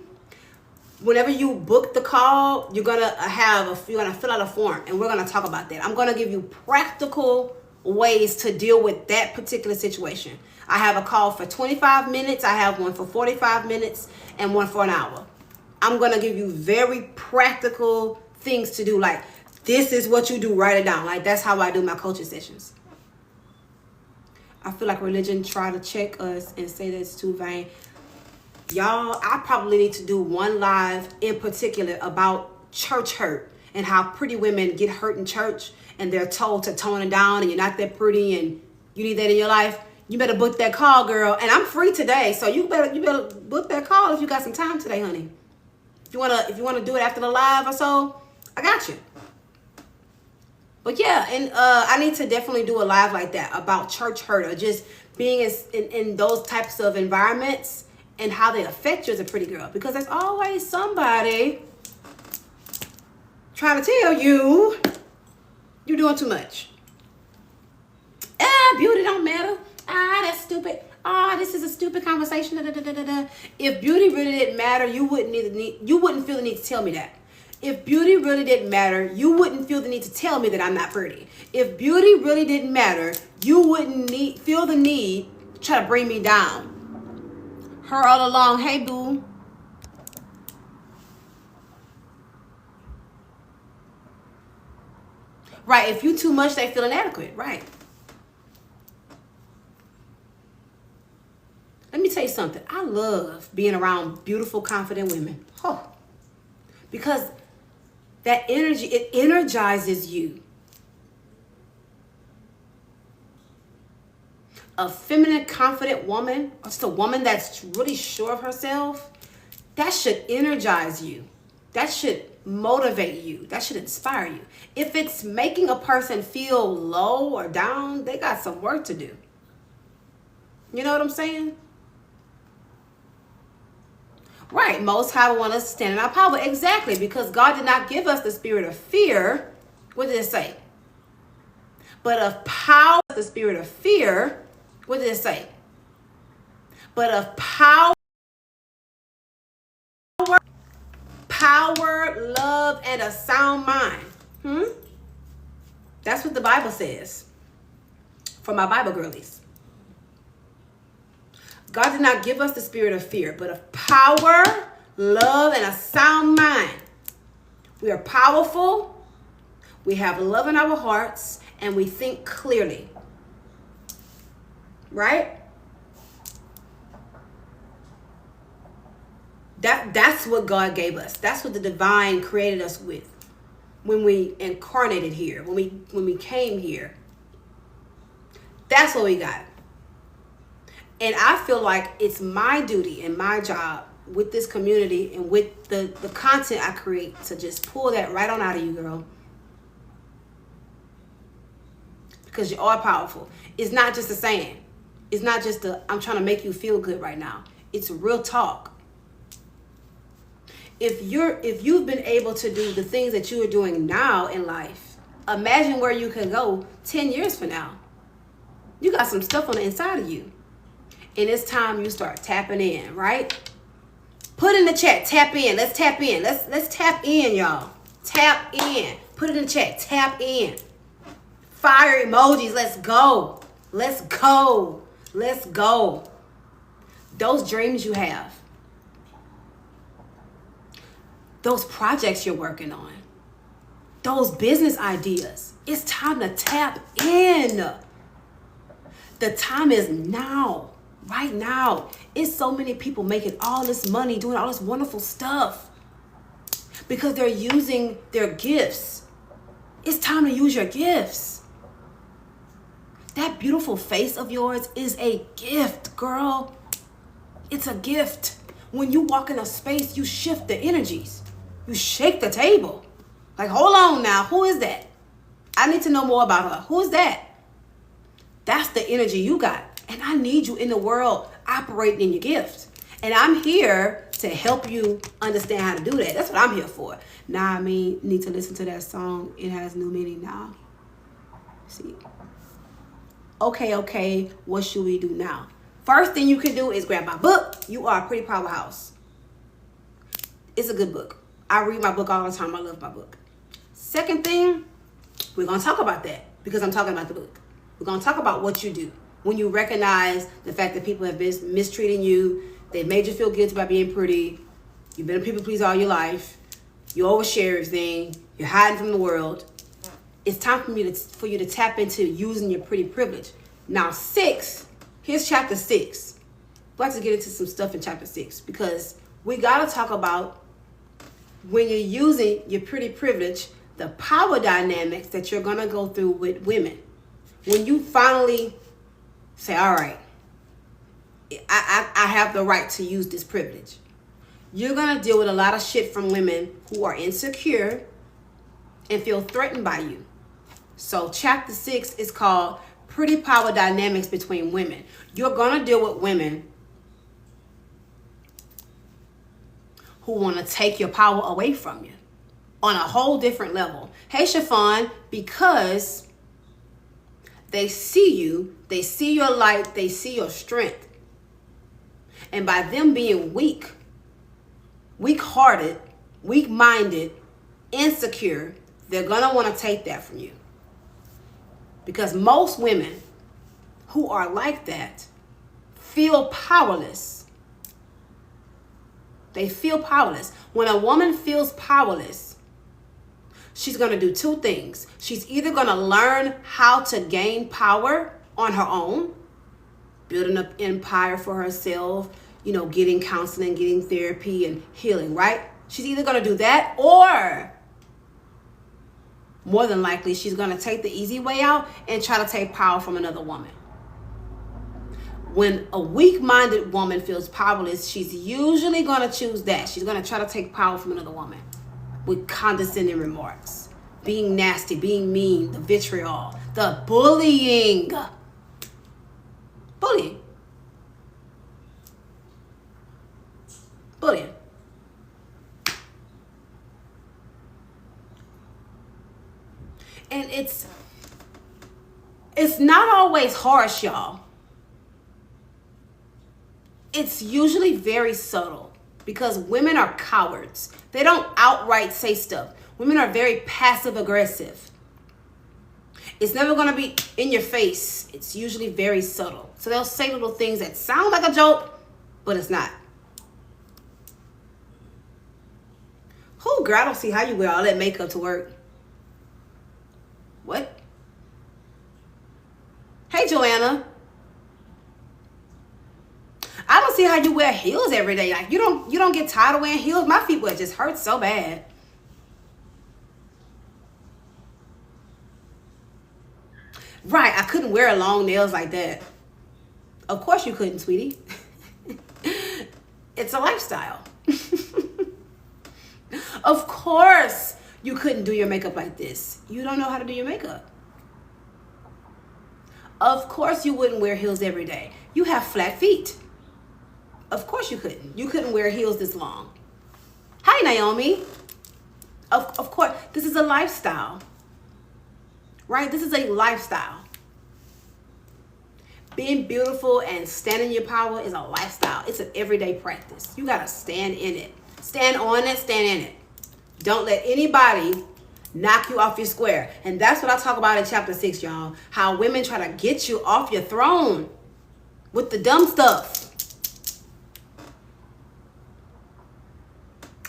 whenever you book the call, you're gonna fill out a form, and we're gonna talk about that. I'm gonna give you practical ways to deal with that particular situation. I have a call for 25 minutes. I have one for 45 minutes and one for an hour. I'm going to give you very practical things to do. Like, this is what you do. Write it down. Like, that's how I do my coaching sessions. I feel like religion try to check us and say that it's too vain. Y'all, I probably need to do one live in particular about church hurt and how pretty women get hurt in church and they're told to tone it down and you're not that pretty and you need that in your life. You better book that call, girl. And I'm free today, so you better book that call if you got some time today, honey. If you wanna do it after the live or so, I got you. But yeah, and I need to definitely do a live like that about church hurt, or just being in those types of environments and how they affect you as a pretty girl. Because there's always somebody trying to tell you you're doing too much. Beauty don't matter. That's stupid. This is a stupid conversation. If beauty really didn't matter, you wouldn't feel the need to tell me that. If beauty really didn't matter, you wouldn't feel the need to tell me that I'm not pretty. If beauty really didn't matter, you wouldn't feel the need to try to bring me down. Her all along, hey boo. Right, if you too much, they feel inadequate, right. Let me tell you something. I love being around beautiful, confident women. Because that energy, it energizes you. A feminine, confident woman, or just a woman that's really sure of herself, that should energize you. That should motivate you. That should inspire you. If it's making a person feel low or down, they got some work to do. You know what I'm saying? Right, Most High will want us to stand in our power. Exactly, because God did not give us the spirit of fear. What did it say? But of power, the spirit of fear. What did it say? But of power, love, and a sound mind. That's what the Bible says. For my Bible girlies. God did not give us the spirit of fear, but of power, love, and a sound mind. We are powerful. We have love in our hearts, and we think clearly. Right? That's what God gave us. That's what the divine created us with when we incarnated here, when we came here. That's what we got. And I feel like it's my duty and my job with this community and with the content I create to just pull that right on out of you, girl. Because you are powerful. It's not just a saying. It's not just I'm trying to make you feel good right now. It's real talk. If you've been able to do the things that you are doing now in life, imagine where you can go 10 years from now. You got some stuff on the inside of you. And it's time you start tapping in, right? Put in the chat, tap in. Let's tap in. Let's tap in, y'all. Tap in. Put it in the chat. Tap in. Fire emojis. Let's go. Let's go. Let's go. Those dreams you have. Those projects you're working on. Those business ideas. It's time to tap in. The time is now. Right now. It's so many people making all this money, doing all this wonderful stuff because they're using their gifts. It's time to use your gifts. That beautiful face of yours is a gift, girl. It's a gift. When you walk in a space, you shift the energies. You shake the table. Like, hold on now. Who is that? I need to know more about her. Who is that? That's the energy you got. And I need you in the world operating in your gift. And I'm here to help you understand how to do that. That's what I'm here for. Now, need to listen to that song. It has new meaning now. See. Okay. What should we do now? First thing you can do is grab my book. You Are a Pretty Powerhouse. It's a good book. I read my book all the time. I love my book. Second thing, we're going to talk about that because I'm talking about the book. We're going to talk about what you do. When you recognize the fact that people have been mistreating you, they made you feel guilty about being pretty, you've been a people pleaser all your life, you overshare everything, you're hiding from the world, it's time for you to tap into using your pretty privilege. Now 6, here's chapter 6. We'll have to get into some stuff in chapter 6 because we got to talk about when you're using your pretty privilege, the power dynamics that you're going to go through with women. When you finally Say, all right, I have the right to use this privilege. You're going to deal with a lot of shit from women who are insecure and feel threatened by you. So chapter 6 is called Pretty Power Dynamics Between Women. You're going to deal with women who want to take your power away from you on a whole different level. Hey, Chiffon, because they see you, they see your light, they see your strength. And by them being weak-hearted, weak-minded, insecure, they're going to want to take that from you. Because most women who are like that feel powerless. They feel powerless. When a woman feels powerless, she's going to do two things. She's either going to learn how to gain power on her own, building up empire for herself, getting counseling, getting therapy and healing, right? She's either going to do that, or more than likely, she's going to take the easy way out and try to take power from another woman. When a weak-minded woman feels powerless, she's usually going to choose that. She's going to try to take power from another woman with condescending remarks, being nasty, being mean, the vitriol, the bullying. Bullying. Bullying. And it's not always harsh, y'all. It's usually very subtle because women are cowards. They don't outright say stuff. Women are very passive aggressive. It's never going to be in your face. It's usually very subtle. So they'll say little things that sound like a joke, but it's not. Oh, girl, I don't see how you wear all that makeup to work. What? Hey, Joanna. I don't see how you wear heels every day. Like you don't get tired of wearing heels. My feet would just hurt so bad. Right, I couldn't wear long nails like that. Of course you couldn't, sweetie. It's a lifestyle. Of course you couldn't do your makeup like this. You don't know how to do your makeup. Of course you wouldn't wear heels every day. You have flat feet. Of course you couldn't. You couldn't wear heels this long. Hi, Naomi. Of course, this is a lifestyle. Right? This is a lifestyle. Being beautiful and standing in your power is a lifestyle. It's an everyday practice. You got to stand in it. Stand on it, stand in it. Don't let anybody knock you off your square. And that's what I talk about in chapter 6, y'all. How women try to get you off your throne with the dumb stuff.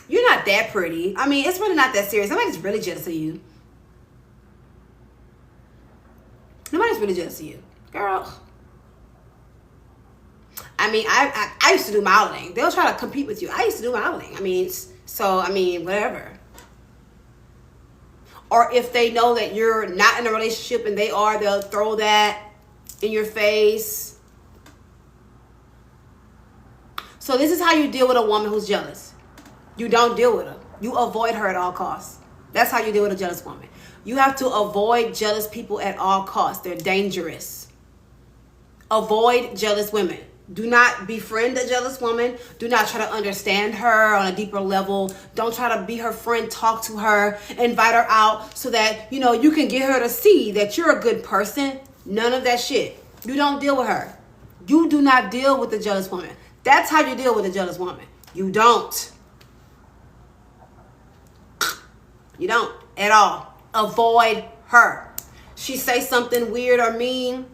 You're not that pretty. I mean, it's really not that serious. Nobody's really jealous of you. Nobody's really jealous of you. Girl. I mean, I used to do modeling. They'll try to compete with you. I used to do modeling. I mean, whatever. Or if they know that you're not in a relationship and they are, they'll throw that in your face. So this is how you deal with a woman who's jealous. You don't deal with her. You avoid her at all costs. That's how you deal with a jealous woman. You have to avoid jealous people at all costs. They're dangerous. Avoid jealous women. Do not befriend a jealous woman. Do not try to understand her on a deeper level. Don't try to be her friend. Talk to her. Invite her out so that, you can get her to see that you're a good person. None of that shit. You don't deal with her. You do not deal with a jealous woman. That's how you deal with a jealous woman. You don't. You don't at all. Avoid her. She say something weird or mean,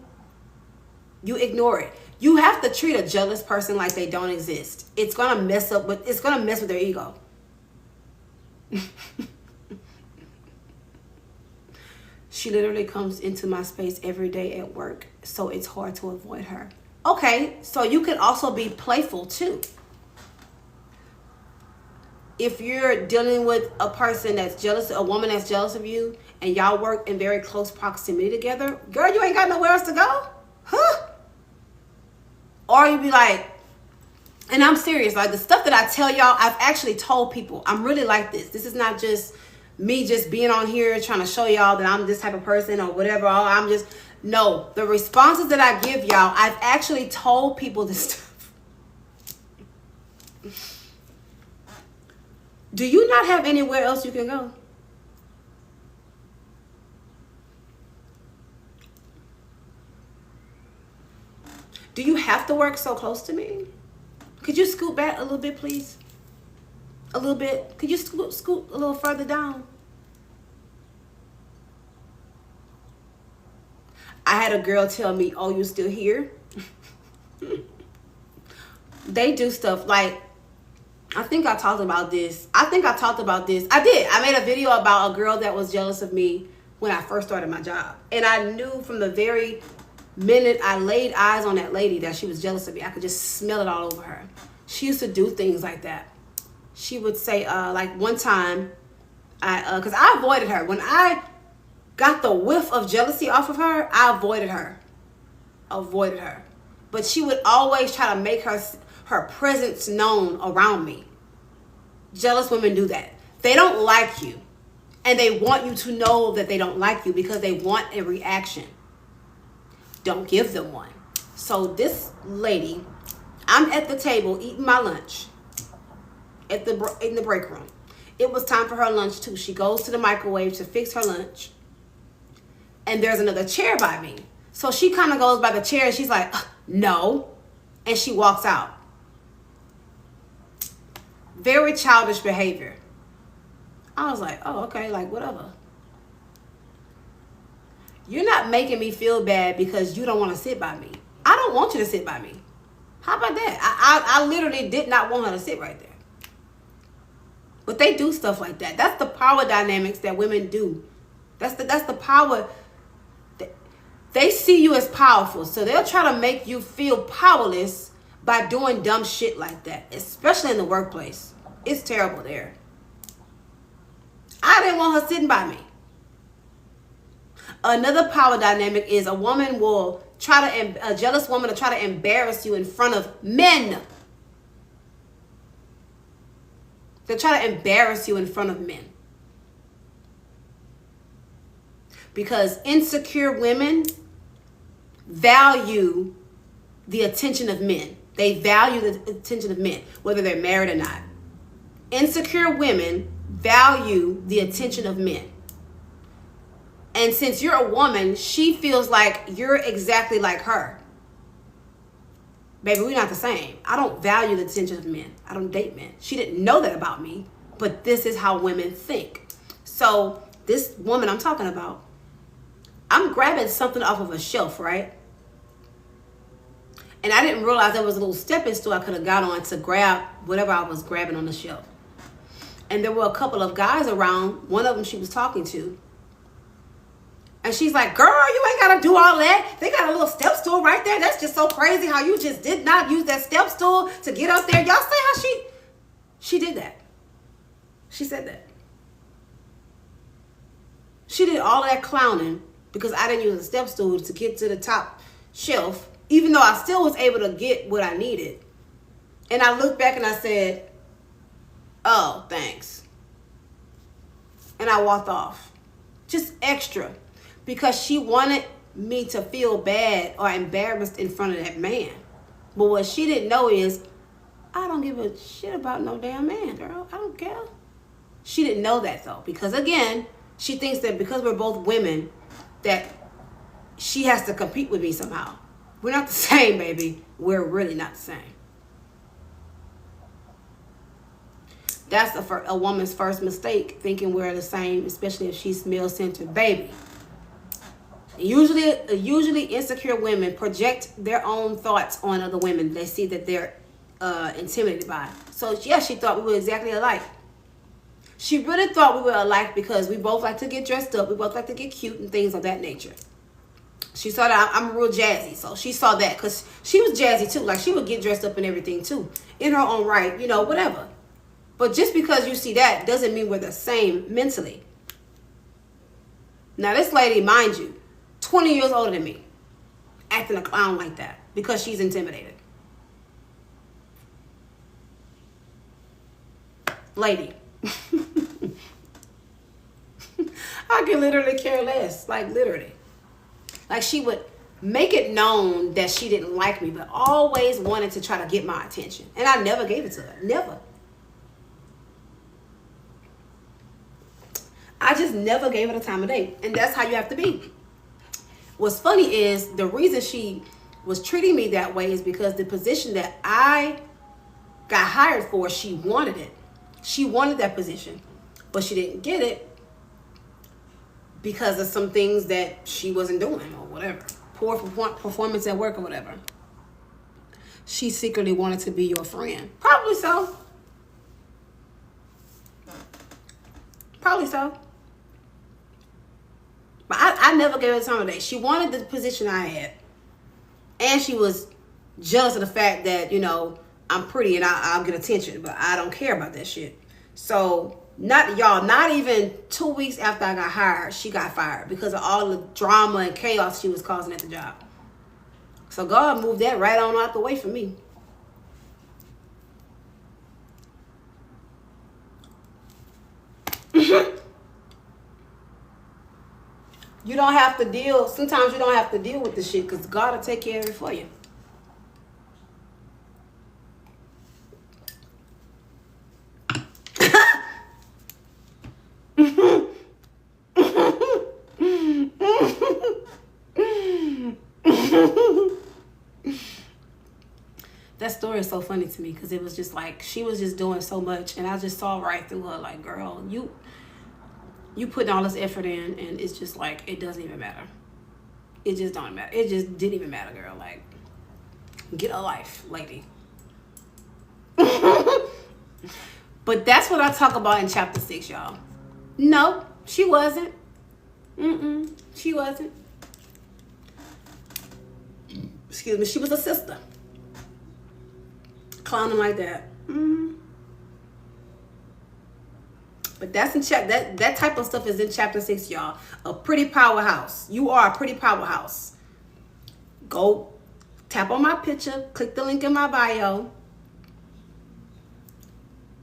you ignore it. You have to treat a jealous person like they don't exist. It's gonna mess with their ego. She literally comes into my space every day at work, so it's hard to avoid her. Okay, so you can also be playful too. If you're dealing with a person that's jealous, a woman that's jealous of you, and y'all work in very close proximity together, girl, you ain't got nowhere else to go? Huh? Or you be like, and I'm serious, like the stuff that I tell y'all, I've actually told people. I'm really like this. This is not just me just being on here trying to show y'all that I'm this type of person or whatever. I'm just, no. The responses that I give y'all, I've actually told people this stuff. Do you not have anywhere else you can go? Do you have to work so close to me? Could you scoot back a little bit, please? A little bit. Could you scoot a little further down? I had a girl tell me, oh, you still here? They do stuff like, I think I talked about this. I did. I made a video about a girl that was jealous of me when I first started my job. And I knew from the very minute I laid eyes on that lady that she was jealous of me. I could just smell it all over her. She used to do things like that. She would say, like one time, because I avoided her. When I got the whiff of jealousy off of her, I avoided her. But she would always try to make her presence known around me. Jealous women do that. They don't like you. And they want you to know that they don't like you because they want a reaction. Don't give them one. So this lady, I'm at the table eating my lunch in the break room. It was time for her lunch too. She goes to the microwave to fix her lunch. And there's another chair by me. So she kind of goes by the chair and she's like, no. And she walks out. Very childish behavior. I was like, oh, okay, like whatever. You're not making me feel bad because you don't want to sit by me. I don't want you to sit by me. How about that? I literally did not want her to sit right there. But they do stuff like that. That's the power dynamics that women do. That's the power. They see you as powerful. So they'll try to make you feel powerless by doing dumb shit like that. Especially in the workplace. It's terrible there. I didn't want her sitting by me. Another power dynamic is a jealous woman will try to embarrass you in front of men. They'll try to embarrass you in front of men. Because insecure women value the attention of men. They value the attention of men, whether they're married or not. Insecure women value the attention of men. And since you're a woman, she feels like you're exactly like her. Baby, we're not the same. I don't value the attention of men. I don't date men. She didn't know that about me, but this is how women think. So this woman I'm talking about, I'm grabbing something off of a shelf, right? And I didn't realize there was a little stepping stool I could have got on to grab whatever I was grabbing on the shelf. And there were a couple of guys around. One of them she was talking to. And she's like, girl, you ain't got to do all that. They got a little step stool right there. That's just so crazy how you just did not use that step stool to get up there. Y'all see how she did that. She said that. She did all of that clowning because I didn't use a step stool to get to the top shelf, even though I still was able to get what I needed. And I looked back and I said, oh, thanks. And I walked off. Just extra. Because she wanted me to feel bad or embarrassed in front of that man. But what she didn't know is, I don't give a shit about no damn man, girl. I don't care. She didn't know that, though. Because, again, she thinks that because we're both women, that she has to compete with me somehow. We're not the same, baby. We're really not the same. That's a woman's first mistake, thinking we're the same, especially if she's male-centered, baby. Usually insecure women project their own thoughts on other women. They see that they're intimidated by. So, yeah, she thought we were exactly alike. She really thought we were alike because we both like to get dressed up. We both like to get cute and things of that nature. She saw that I'm real jazzy. So she saw that because she was jazzy too. Like, she would get dressed up and everything too. In her own right, you know, whatever. But just because you see that doesn't mean we're the same mentally. Now, this lady, mind you, 20 years older than me, acting a clown like that because she's intimidated. lady. I could literally care less. Like, literally. Like, she would make it known that she didn't like me, but always wanted to try to get my attention. And I never gave it to her. Never. I just never gave her the time of day. And that's how you have to be. What's funny is the reason she was treating me that way is because the position that I got hired for, she wanted it. She wanted that position, but she didn't get it because of some things that she wasn't doing or whatever. Poor performance at work or whatever. She secretly wanted to be your friend. Probably so. Probably so. But I never gave her the time of day. She wanted the position I had. And she was jealous of the fact that, you know, I'm pretty and I'll get attention. But I don't care about that shit. So, not even 2 weeks after I got hired, she got fired because of all the drama and chaos she was causing at the job. So God moved that right on out the way for me. You don't have to deal, sometimes you don't have to deal with the shit because God will take care of it for you. That story is so funny to me because it was just like she was just doing so much and I just saw right through her like, girl, you putting all this effort in and it's just like it doesn't even matter. It just don't matter. It just didn't even matter, girl. Like, get a life, lady. But that's what I talk about in chapter 6, y'all. No, she wasn't. She wasn't. Excuse me, she was a sister. Clowning like that. But that's in that type of stuff is in chapter 6, y'all. A pretty powerhouse. You are a pretty powerhouse. Go tap on my picture, click the link in my bio.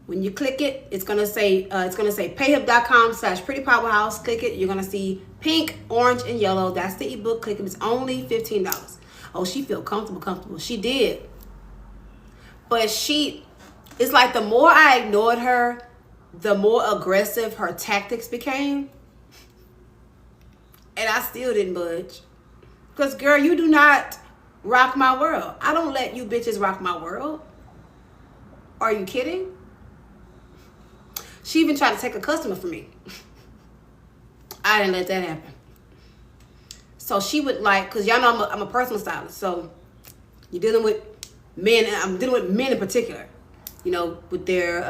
When you click it, it's gonna say payhip.com/prettypowerhouse. Click it, you're gonna see pink, orange, and yellow. That's the ebook. Click it. It's only $15. Oh, she feel comfortable. She did. But it's like the more I ignored her, the more aggressive her tactics became. And I still didn't budge. Because, girl, you do not rock my world. I don't let you bitches rock my world. Are you kidding? She even tried to take a customer from me. I didn't let that happen. So she would because y'all know I'm a personal stylist. So you're dealing with men, and I'm dealing with men in particular, you know, with their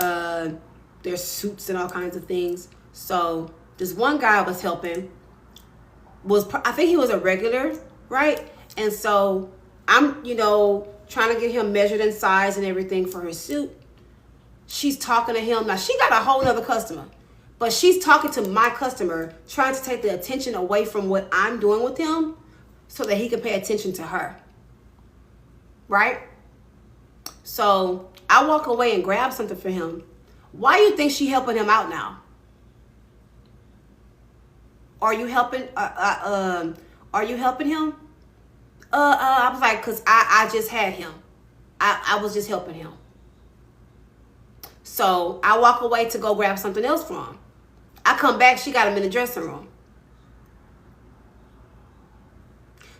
suits and all kinds of things. So this one guy I was helping I think he was a regular, right? And so I'm, trying to get him measured in size and everything for his suit. She's talking to him. Now, she got a whole nother customer. But she's talking to my customer, trying to take the attention away from what I'm doing with him so that he can pay attention to her. Right? So I walk away and grab something for him. Why do you think she helping him out now? Are you helping? Are you helping him? I was like, cause I just had him. I was just helping him. So I walk away to go grab something else for him. I come back, she got him in the dressing room.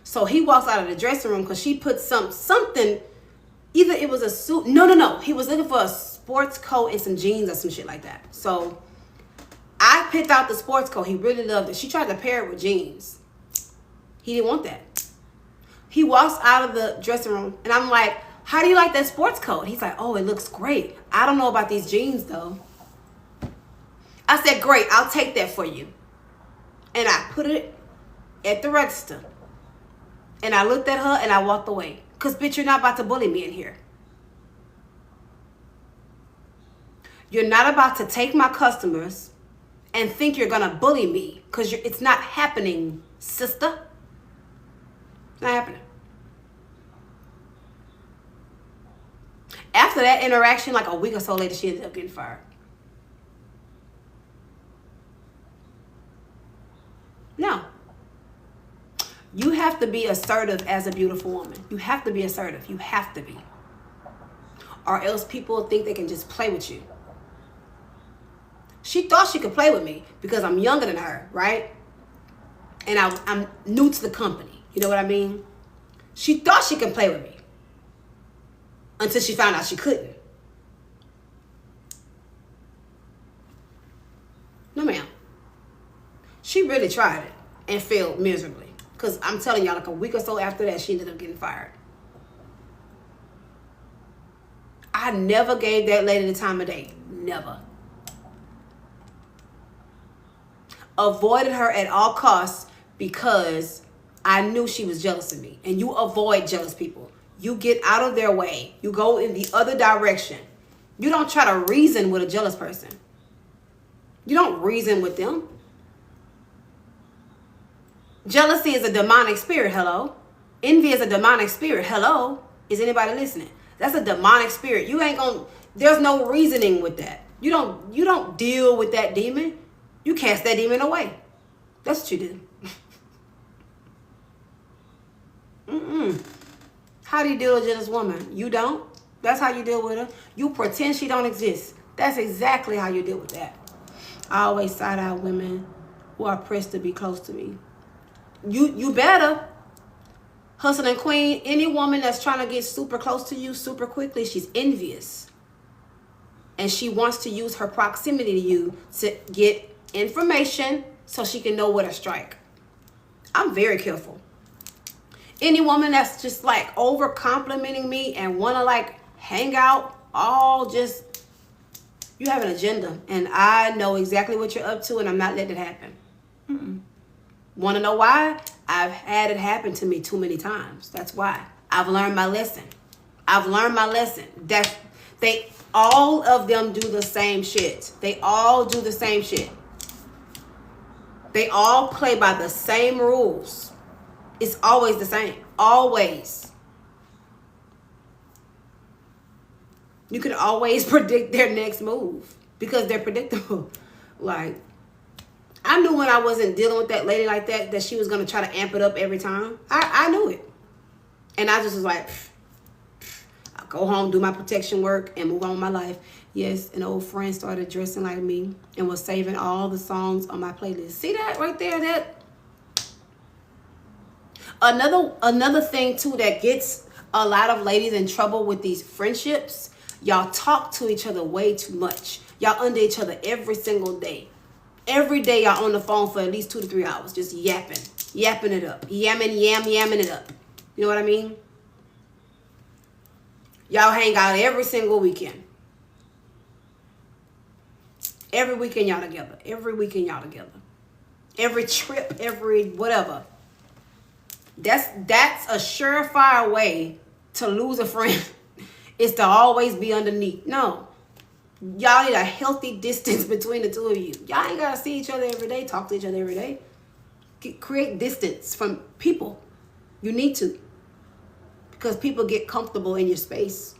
So he walks out of the dressing room because she put something, either it was a suit. No. He was looking for a sports coat and some jeans or some shit like that. So I picked out the sports coat. He really loved it. She tried to pair it with jeans. He didn't want that. He walks out of the dressing room and I'm like, how do you like that sports coat? He's like, oh, it looks great. I don't know about these jeans though. I said, great, I'll take that for you. And I put it at the register. And I looked at her and I walked away. Because, bitch, you're not about to bully me in here. You're not about to take my customers and think you're going to bully me. Because it's not happening, sister. It's not happening. After that interaction, like a week or so later, she ended up getting fired. to be assertive as a beautiful woman. You have to be assertive. You have to be. Or else people think they can just play with you. She thought she could play with me because I'm younger than her, right? And I'm new to the company. You know what I mean? She thought she could play with me until she found out she couldn't. No, ma'am. She really tried it and failed miserably. Because I'm telling y'all, like a week or so after that, she ended up getting fired. I never gave that lady the time of day. Never. Avoided her at all costs because I knew she was jealous of me. And you avoid jealous people. You get out of their way. You go in the other direction. You don't try to reason with a jealous person. You don't reason with them. Jealousy is a demonic spirit. Hello. Envy is a demonic spirit. Hello. Is anybody listening? That's a demonic spirit. You ain't gonna, there's no reasoning with that. You don't deal with that demon. You cast that demon away. That's what you do. How do you deal with a jealous woman? You don't. That's how you deal with her. You pretend she don't exist. That's exactly how you deal with that. I always side eye women who are pressed to be close to me. You better. Hustling queen, any woman that's trying to get super close to you super quickly, she's envious. And she wants to use her proximity to you to get information so she can know where to strike. I'm very careful. Any woman that's just like over complimenting me and want to like hang out, all just, you have an agenda. And I know exactly what you're up to and I'm not letting it happen. Want to know why? I've had it happen to me too many times. That's why. I've learned my lesson. That all of them do the same shit. They all do the same shit. They all play by the same rules. It's always the same. Always. You can always predict their next move because they're predictable. Like, I knew when I wasn't dealing with that lady like that she was going to try to amp it up every time. I knew it. And I just was like, I'll go home, do my protection work, and move on with my life. Yes, an old friend started dressing like me and was saving all the songs on my playlist. See that right there? That another thing, too, that gets a lot of ladies in trouble with these friendships, y'all talk to each other way too much. Y'all under each other every single day. Every day y'all on the phone for at least 2 to 3 hours, just yapping it up, yamming it up. You know what I mean? Y'all hang out every single weekend. Every weekend y'all together. Every trip, every whatever. That's a surefire way to lose a friend is to always be underneath. No. Y'all need a healthy distance between the two of you. Y'all ain't got to see each other every day, talk to each other every day. Create distance from people. You need to. Because people get comfortable in your space.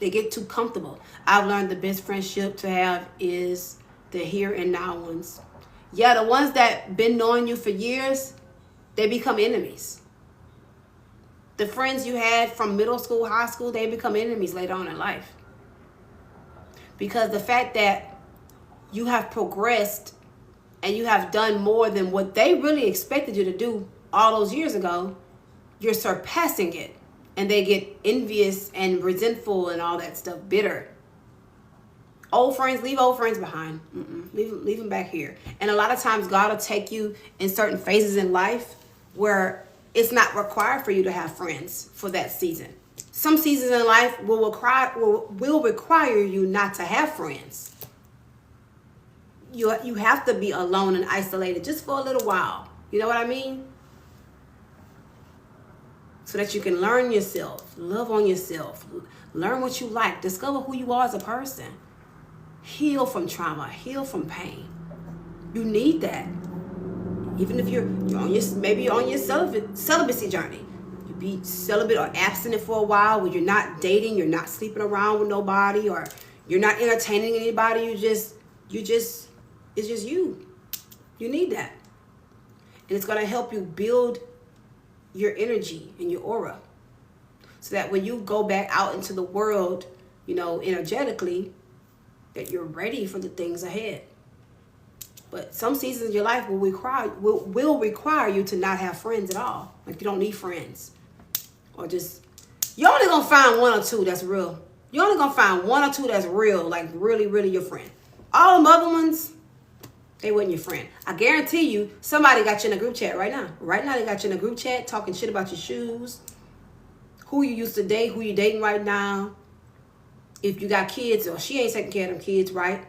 They get too comfortable. I've learned the best friendship to have is the here and now ones. Yeah, the ones that been knowing you for years, they become enemies. The friends you had from middle school, high school, they become enemies later on in life. Because the fact that you have progressed and you have done more than what they really expected you to do all those years ago, you're surpassing it. And they get envious and resentful and all that stuff, bitter. Old friends, leave old friends behind. Leave them back here. And a lot of times God will take you in certain phases in life where it's not required for you to have friends for that season. Some seasons in life will require you not to have friends. You have to be alone and isolated just for a little while. You know what I mean? So that you can learn yourself, love on yourself, learn what you like, discover who you are as a person. Heal from trauma, heal from pain. You need that. Even if you're on your celibacy journey. Be celibate or abstinent for a while where you're not dating, you're not sleeping around with nobody, or you're not entertaining anybody. It's just you. You need that. And it's going to help you build your energy and your aura. So that when you go back out into the world, energetically, that you're ready for the things ahead. But some seasons of your life will require you to not have friends at all. Like you don't need friends. Or just, you're only going to find one or two that's real. You're only going to find one or two that's real, like really, really your friend. All them other ones, they wasn't your friend. I guarantee you, somebody got you in a group chat right now. Right now, they got you in a group chat talking shit about your shoes, who you used to date, who you dating right now, if you got kids, or she ain't taking care of them kids, right?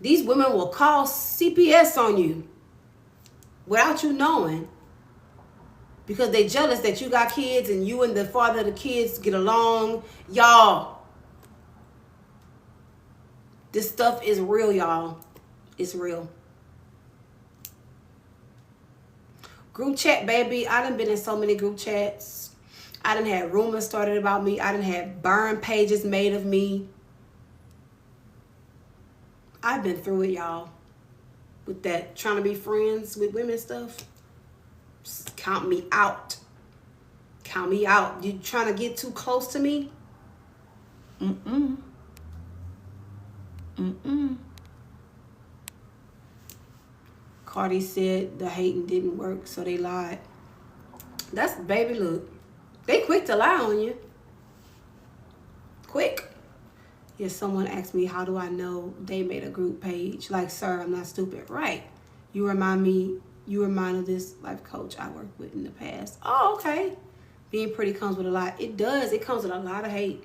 These women will call CPS on you without you knowing because they jealous that you got kids and you and the father of the kids get along. Y'all, this stuff is real, y'all. It's real. Group chat, baby. I done been in so many group chats. I done had rumors started about me. I done had burn pages made of me. I've been through it, y'all. With that trying to be friends with women stuff. Just count me out. Count me out. You trying to get too close to me? Cardi said the hating didn't work, so they lied. That's, baby, look. They quick to lie on you. Quick. Yes, someone asked me, how do I know they made a group page? Like, sir, I'm not stupid. Right. You remind of this life coach I worked with in the past. Oh, okay. Being pretty comes with a lot. It does. It comes with a lot of hate.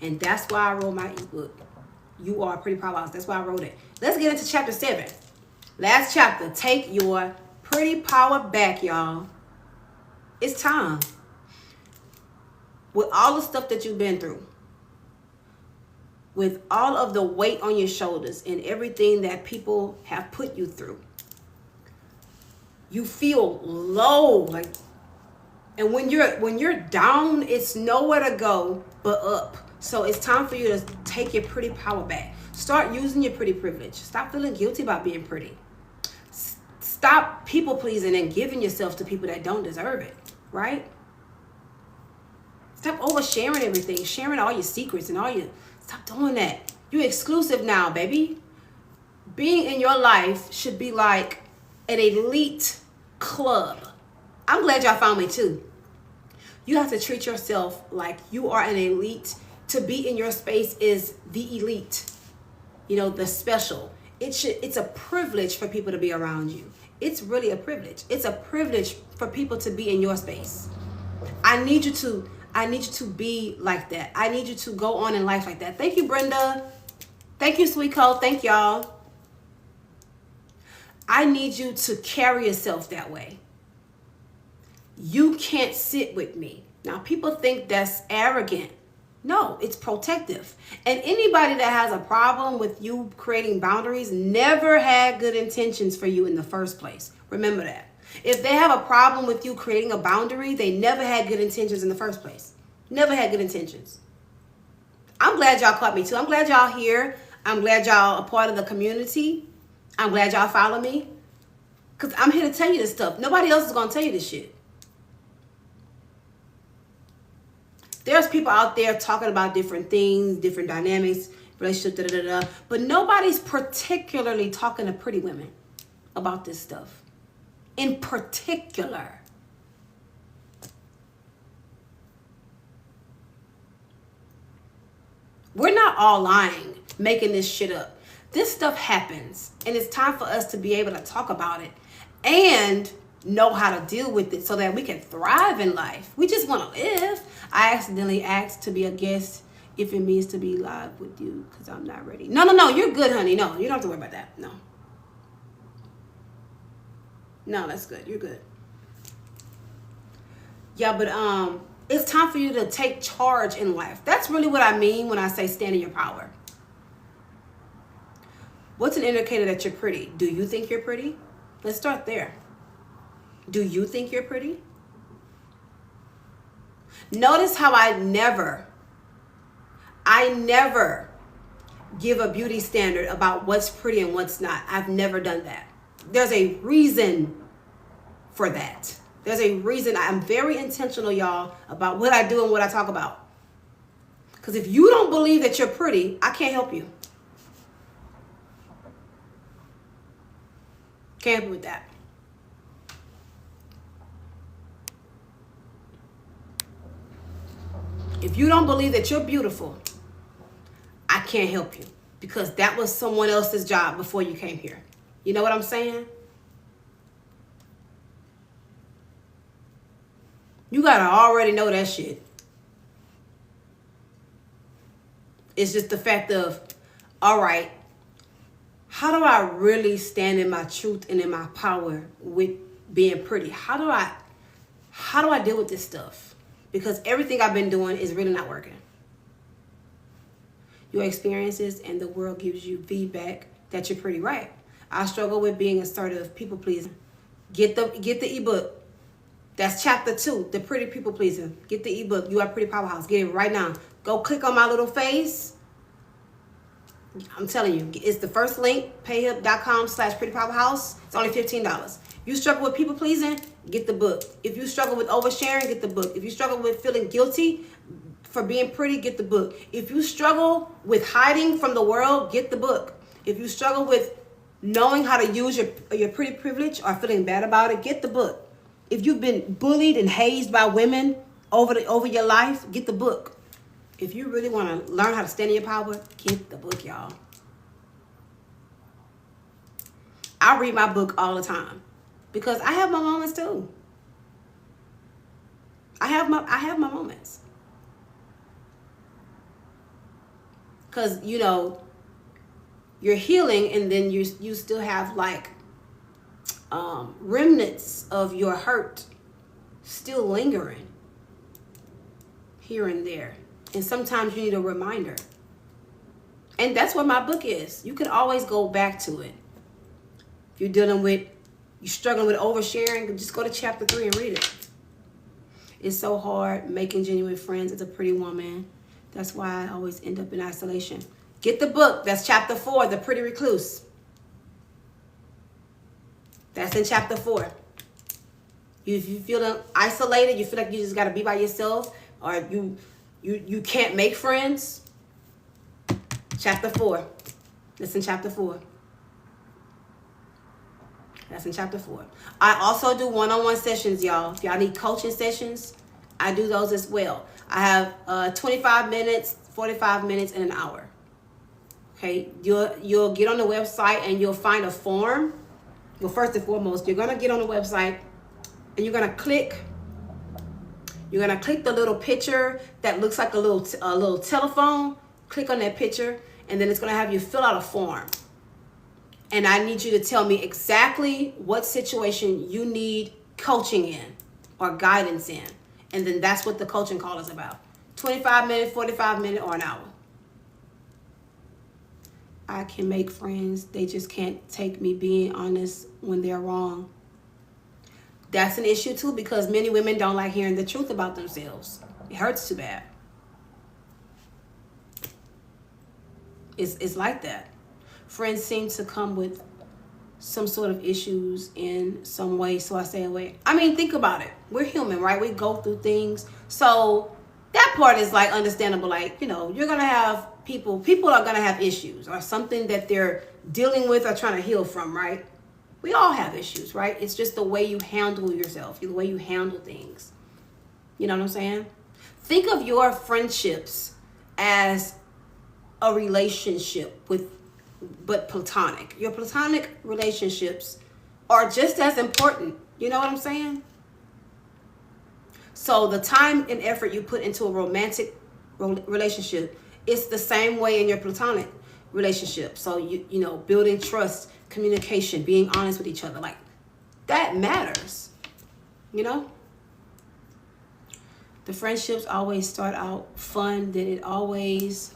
And that's why I wrote my ebook. You are a pretty powerhouse. That's why I wrote it. Let's get into chapter 7. Last chapter. Take your pretty power back, y'all. It's time. With all the stuff that you've been through, with all of the weight on your shoulders and everything that people have put you through, you feel low, and when you're down, it's nowhere to go but up. So it's time for you to take your pretty power back. Start using your pretty privilege. Stop feeling guilty about being pretty. Stop people pleasing and giving yourself to people that don't deserve it, right? Stop oversharing everything, sharing all your secrets and all your... Stop doing that. You're exclusive now, baby. Being in your life should be like an elite club. I'm glad y'all found me too. You have to treat yourself like you are an elite. To be in your space is the elite. The special. It's a privilege for people to be around you. It's really a privilege. It's a privilege for people to be in your space. I need you to be like that. I need you to go on in life like that. Thank you, Brenda. Thank you, Sweet Cole. Thank y'all. I need you to carry yourself that way. You can't sit with me. Now, people think that's arrogant. No, it's protective. And anybody that has a problem with you creating boundaries never had good intentions for you in the first place. Remember that. If they have a problem with you creating a boundary, they never had good intentions in the first place. Never had good intentions. I'm glad y'all caught me too. I'm glad y'all here. I'm glad y'all a part of the community. I'm glad y'all follow me. Because I'm here to tell you this stuff. Nobody else is going to tell you this shit. There's people out there talking about different things, different dynamics, relationship, but nobody's particularly talking to pretty women about this stuff. In particular. We're not all lying, making this shit up. This stuff happens, and it's time for us to be able to talk about it and know how to deal with it so that we can thrive in life. We just want to live. I accidentally asked to be a guest if it means to be live with you because I'm not ready. No, you're good, honey. No, you don't have to worry about that. No, that's good. You're good. Yeah, but it's time for you to take charge in life. That's really what I mean when I say stand in your power. What's an indicator that you're pretty? Do you think you're pretty? Let's start there. Do you think you're pretty? Notice how I never give a beauty standard about what's pretty and what's not. I've never done that. There's a reason for that. There's a reason. I'm very intentional, y'all, about what I do and what I talk about. Because if you don't believe that you're pretty, I can't help you. Can't help you with that. If you don't believe that you're beautiful, I can't help you. Because that was someone else's job before you came here. You know what I'm saying? You gotta already know that shit. It's just the fact of, all right, how do I really stand in my truth and in my power with being pretty? How do I deal with this stuff? Because everything I've been doing is really not working. Your experiences and the world gives you feedback that you're pretty, right? I struggle with being assertive, people pleasing. Get the ebook. That's chapter 2, the pretty people pleasing. Get the ebook. You are Pretty Powerhouse. Get it right now. Go click on my little face. I'm telling you, it's the first link, payhip.com/prettypowerhouse. It's only $15. You struggle with people pleasing, get the book. If you struggle with oversharing, get the book. If you struggle with feeling guilty for being pretty, get the book. If you struggle with hiding from the world, get the book. If you struggle with knowing how to use your pretty privilege or feeling bad about it, get the book. If you've been bullied and hazed by women over your life, get the book. If you really want to learn how to stand in your power, get the book, y'all. I read my book all the time because I have my moments too. I have my moments. Because, you know, you're healing and then you still have like remnants of your hurt still lingering here and there. And sometimes you need a reminder. And that's what my book is. You can always go back to it. If you're struggling with oversharing, just go to chapter 3 and read it. It's so hard making genuine friends as a pretty woman. That's why I always end up in isolation. Get the book. That's chapter 4, The Pretty Recluse. That's in chapter 4. If you feel isolated, you feel like you just got to be by yourself, or you can't make friends, chapter 4. That's in chapter 4. That's in chapter 4. I also do one-on-one sessions, y'all. If y'all need coaching sessions, I do those as well. I have 25 minutes, 45 minutes, and an hour. Okay, you'll get on the website and you'll find a form. Well, first and foremost, you're gonna get on the website and you're gonna click the little picture that looks like a little telephone. Click on that picture, and then it's gonna have you fill out a form. And I need you to tell me exactly what situation you need coaching in or guidance in. And then that's what the coaching call is about. 25 minutes, 45 minutes, or an hour. I can make friends. They just can't take me being honest when they're wrong. That's an issue too, because many women don't like hearing the truth about themselves. It hurts too bad. It's like that. Friends seem to come with some sort of issues in some way, so I stay away. I mean, think about it. We're human, right? We go through things. So that part is like understandable. Like, you know, you're going to have people are going to have issues or something that they're dealing with or trying to heal from, right? We all have issues, right? It's just the way you handle yourself, the way you handle things. You know what I'm saying? Think of your friendships as a relationship but platonic. Your platonic relationships are just as important. You know what I'm saying? So the time and effort you put into a romantic relationship, it's the same way in your platonic relationship. So you know, building trust, communication, being honest with each other, like that matters. You know? The friendships always start out fun, then it always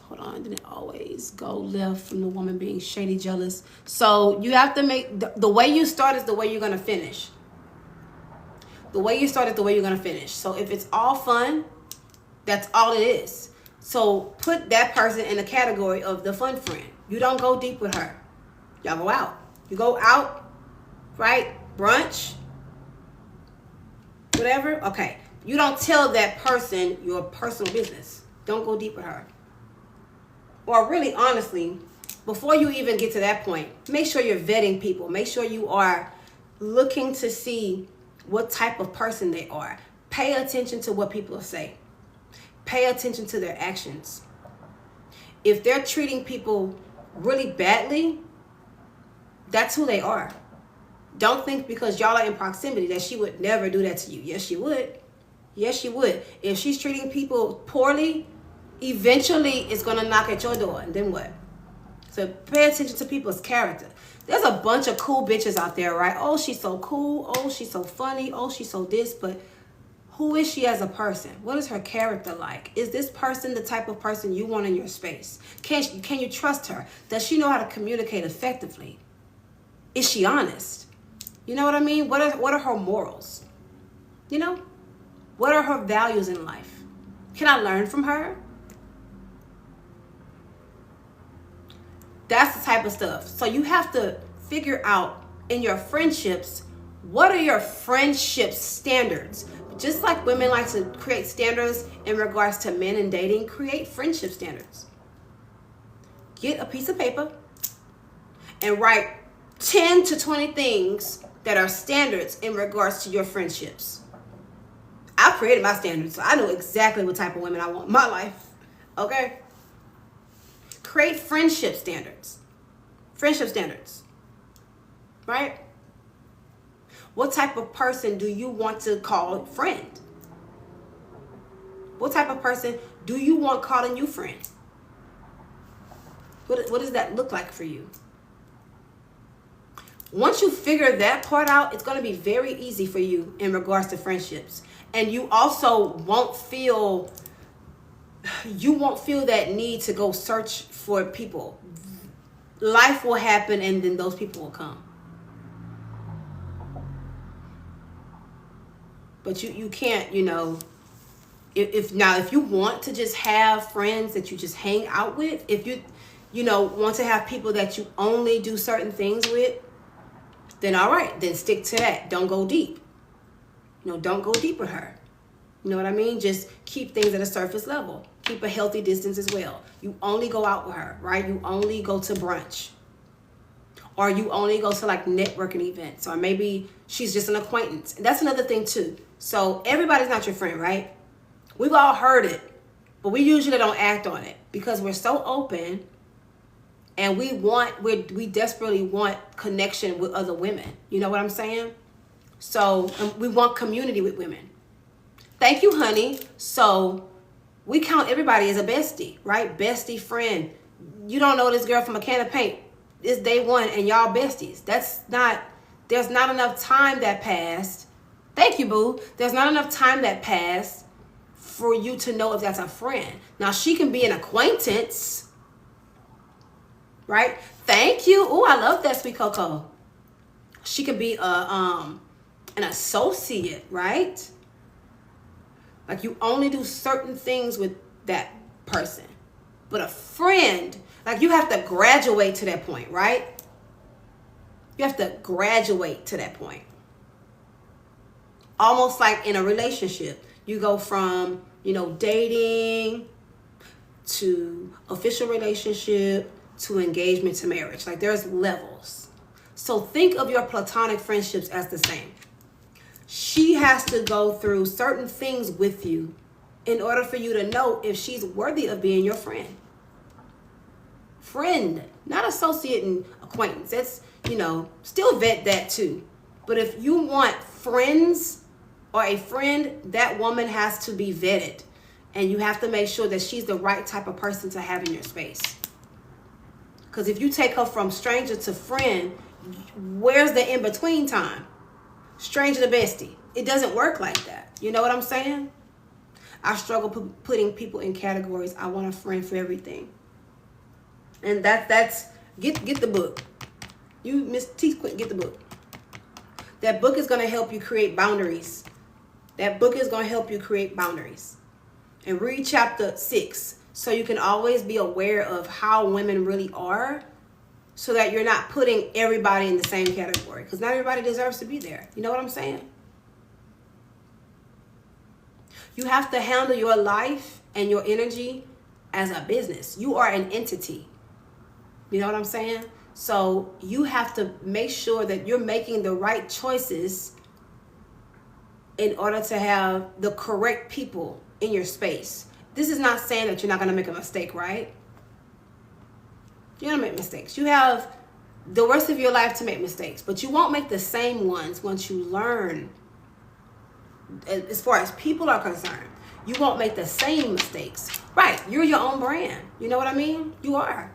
go left from the woman being shady, jealous. So you have to make, the way you start is the way you're going to finish. The way you start is the way you're going to finish. So if it's all fun, that's all it is. So put that person in the category of the fun friend. You don't go deep with her. Y'all go out. You go out, right? Brunch. whatever. Okay. You don't tell that person your personal business. Don't go deep with her. Or really, honestly, before you even get to that point, make sure you're vetting people. Make sure you are looking to see what type of person they are. Pay attention to what people say. Pay attention to their actions. If they're treating people really badly, that's who they are. Don't think because y'all are in proximity that she would never do that to you. Yes, she would. Yes, she would. If she's treating people poorly, eventually it's going to knock at your door. And then what? So pay attention to people's character. There's a bunch of cool bitches out there, right? Oh, she's so cool. Oh, she's so funny. Oh, she's so this. But who is she as a person? What is her character like? Is this person the type of person you want in your space? Can you trust her? Does she know how to communicate effectively? Is she honest? You know what I mean? What are her morals? You know? What are her values in life? Can I learn from her? That's the type of stuff. So you have to figure out in your friendships, what are your friendship standards? Just like women like to create standards in regards to men and dating, create friendship standards. Get a piece of paper and write 10 to 20 things that are standards in regards to your friendships. I created my standards, so I know exactly what type of women I want in my life. Okay? Create friendship standards. Friendship standards. Right? What type of person do you want to call friend? What type of person do you want calling you friend? What does that look like for you? Once you figure that part out, it's going to be very easy for you in regards to friendships. And you also won't feel that need to go search for people. Life will happen and then those people will come. But you can't, if you want to just have friends that you just hang out with, if you want to have people that you only do certain things with, then all right, then stick to that. Don't go deep. Don't go deep with her. You know what I mean? Just keep things at a surface level. Keep a healthy distance as well. You only go out with her, right? You only go to brunch. Or you only go to like networking events. Or maybe she's just an acquaintance. And that's another thing too. So everybody's not your friend, right? We've all heard it. But we usually don't act on it. Because we're so open. And we desperately want connection with other women. You know what I'm saying? So we want community with women. Thank you, honey. So we count everybody as a bestie, right? Bestie friend. You don't know this girl from a can of paint. It's day one and y'all besties. There's not enough time that passed. Thank you, boo. There's not enough time that passed for you to know if that's a friend. Now, she can be an acquaintance, right? Thank you. Oh, I love that, sweet Coco. She could be an associate, right? Like you only do certain things with that person. But a friend, like you have to graduate to that point, right? You have to graduate to that point. Almost like in a relationship. You go from, dating to official relationship to engagement to marriage. Like there's levels. So think of your platonic friendships as the same. She has to go through certain things with you in order for you to know if she's worthy of being your friend. Friend, not associate and acquaintance. That's, still vet that too. But if you want friends or a friend, that woman has to be vetted. And you have to make sure that she's the right type of person to have in your space. Because if you take her from stranger to friend, where's the in-between time? Stranger to bestie. It doesn't work like that. You know what I'm saying? I struggle putting people in categories. I want a friend for everything. And that's get the book. You Miss T Quit, get the book. That book is going to help you create boundaries. That book is going to help you create boundaries. And read chapter 6 so you can always be aware of how women really are, so that you're not putting everybody in the same category, because not everybody deserves to be there. You know what I'm saying? You have to handle your life and your energy as a business. You are an entity. You know what I'm saying? So you have to make sure that you're making the right choices in order to have the correct people in your space. This is not saying that you're not going to make a mistake, right? You're going to make mistakes. You have the rest of your life to make mistakes, but you won't make the same ones once you learn. As far as people are concerned, you won't make the same mistakes. Right, you're your own brand. You know what I mean? You are.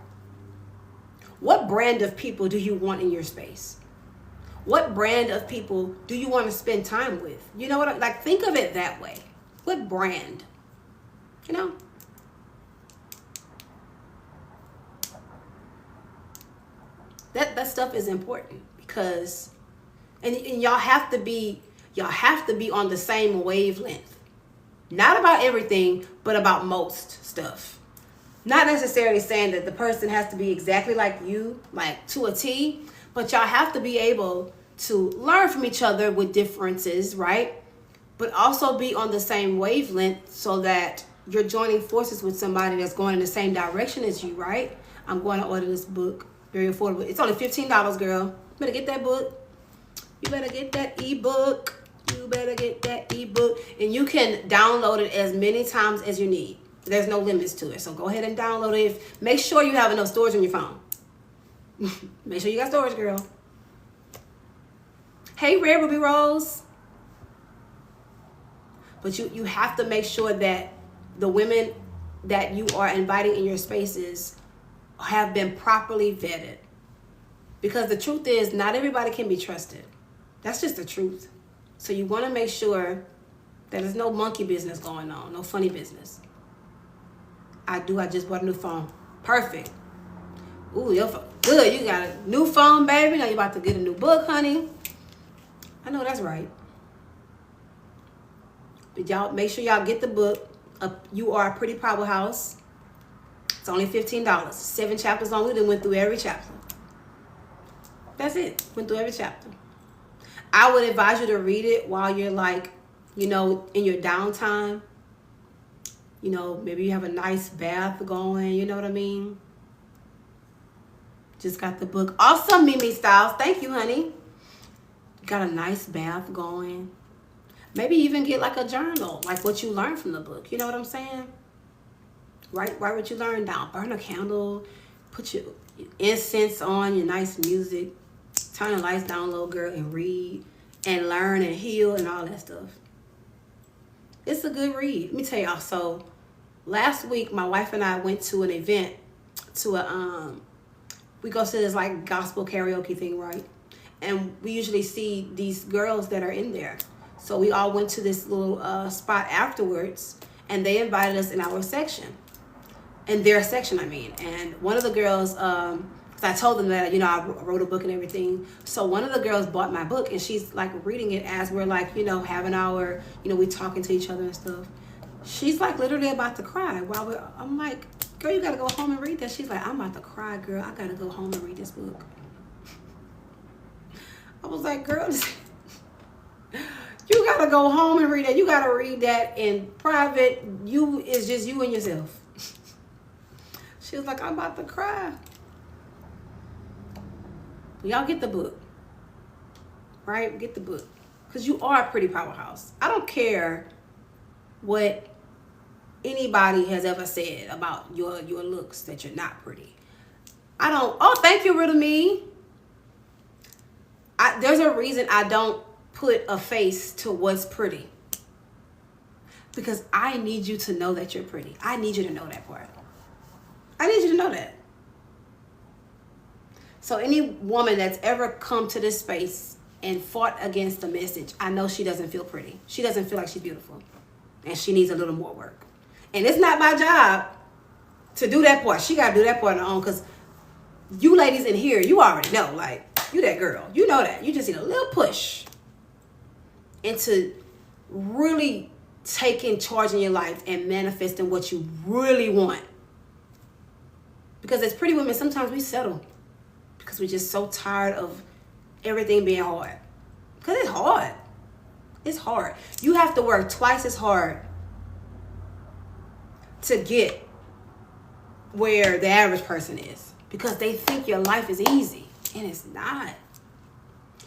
What brand of people do you want in your space? What brand of people do you want to spend time with? You know what? Like, think of it that way. What brand? You know? That stuff is important because, and y'all have to be on the same wavelength. Not about everything, but about most stuff. Not necessarily saying that the person has to be exactly like you, like to a T, but y'all have to be able to learn from each other with differences, right? But also be on the same wavelength so that you're joining forces with somebody that's going in the same direction as you, right? I'm going to order this book. Very affordable. It's only $15, girl. You better get that book. You better get that ebook. You better get that ebook. And you can download it as many times as you need. There's no limits to it. So go ahead and download it. Make sure you have enough storage on your phone. Make sure you got storage, girl. Hey, Red Ruby Rose. But you have to make sure that the women that you are inviting in your spaces have been properly vetted. Because the truth is, not everybody can be trusted. That's just the truth. So you want to make sure that there's no monkey business going on, no funny business. I just bought a new phone. Perfect. Ooh, your phone. Good, you got a new phone, baby. Now you're about to get a new book, honey. I know that's right. But y'all, make sure y'all get the book. You Are a Pretty Powerhouse. It's only $15. 7 chapters long. We done went through every chapter. That's it. Went through every chapter. I would advise you to read it while you're like, in your downtime. Maybe you have a nice bath going. You know what I mean? Just got the book. Awesome, Mimi Styles. Thank you, honey. Got a nice bath going. Maybe even get like a journal, like what you learned from the book. You know what I'm saying? Write what you learned down. Burn a candle. Put your incense on, your nice music. Turn the lights down, little girl, and read and learn and heal and all that stuff. It's a good read. Let me tell y'all. So last week, my wife and I went to an event we go to this like gospel karaoke thing, right? And we usually see these girls that are in there. So we all went to this little spot afterwards, and they invited us in our section. In their section, I mean. And one of the girls, because I told them that, I wrote a book and everything. So one of the girls bought my book, and she's like reading it as we're like, having our, we talking to each other and stuff. She's like literally about to cry while I'm like, girl, you got to go home and read that. She's like, I'm about to cry, girl. I got to go home and read this book. I was like, girl, you got to go home and read that. You got to read that in private. It's just you and yourself. She was like, I'm about to cry. Y'all get the book. Right? Get the book. Because you are a pretty powerhouse. I don't care what anybody has ever said about your looks, that you're not pretty. Thank you, Rid of Me. There's a reason I don't put a face to what's pretty. Because I need you to know that you're pretty. I need you to know that part. I need you to know that. So any woman that's ever come to this space and fought against the message, I know she doesn't feel pretty. She doesn't feel like she's beautiful. And she needs a little more work. And it's not my job to do that part. She got to do that part on her own, because you ladies in here, you already know, like, you that girl. You know that. You just need a little push into really taking charge in your life and manifesting what you really want. Because as pretty women, sometimes we settle because we're just so tired of everything being hard. Because it's hard. It's hard. You have to work twice as hard to get where the average person is, because they think your life is easy, and it's not.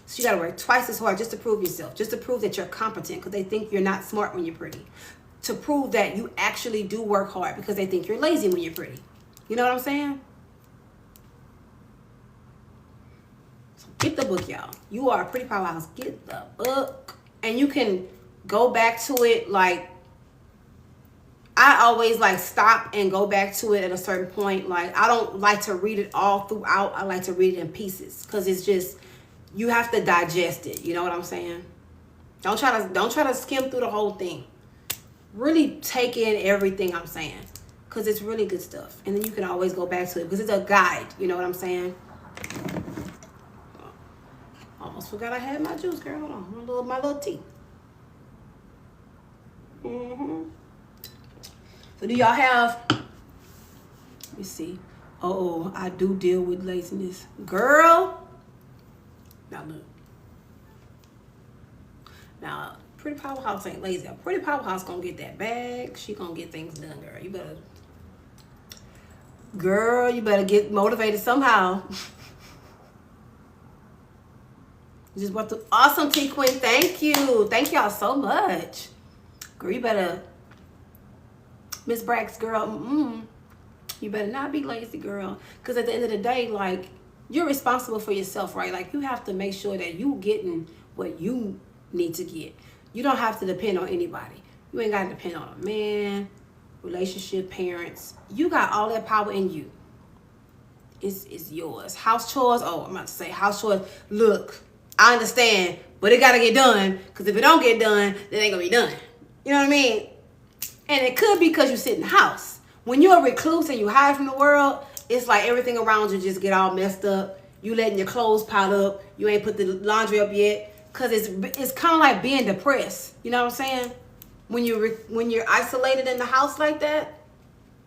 So you gotta work twice as hard just to prove yourself, just to prove that you're competent, because they think you're not smart when you're pretty. To prove that you actually do work hard, because they think you're lazy when you're pretty. You know what I'm saying? So get the book, y'all. You are a pretty powerhouse. Get the book. And you can go back to it. Like, I always like stop and go back to it at a certain point. Like, I don't like to read it all throughout. I like to read it in pieces, because it's just, you have to digest it. You know what I'm saying? Don't try to skim through the whole thing. Really take in everything I'm saying, because it's really good stuff. And then you can always go back to it, because it's a guide. You know what I'm saying? Almost forgot I had my juice, girl. Hold on. My little tea. So do y'all have, let me see. Oh, I do deal with laziness. Girl. Now look. Now, Pretty Powerhouse ain't lazy. A Pretty Powerhouse gonna get that bag. She gonna get things done, girl. You better get motivated somehow. You just brought the awesome tea, Queen. Thank you. Thank y'all so much. Girl, you better, Miss Brax, girl, you better not be lazy, girl. Because at the end of the day, like, you're responsible for yourself, right? Like, you have to make sure that you getting what you need to get. You don't have to depend on anybody. You ain't got to depend on a man, relationship, parents. You got all that power in you. It's yours. House chores. Oh, I'm about to say house chores. Look, I understand, but it got to get done. Because if it don't get done, then it ain't going to be done. You know what I mean? And it could be because you sit in the house. When you're a recluse and you hide from the world, it's like everything around you just get all messed up. You letting your clothes pile up. You ain't put the laundry up yet. Because it's kind of like being depressed. You know what I'm saying? When you're isolated in the house like that,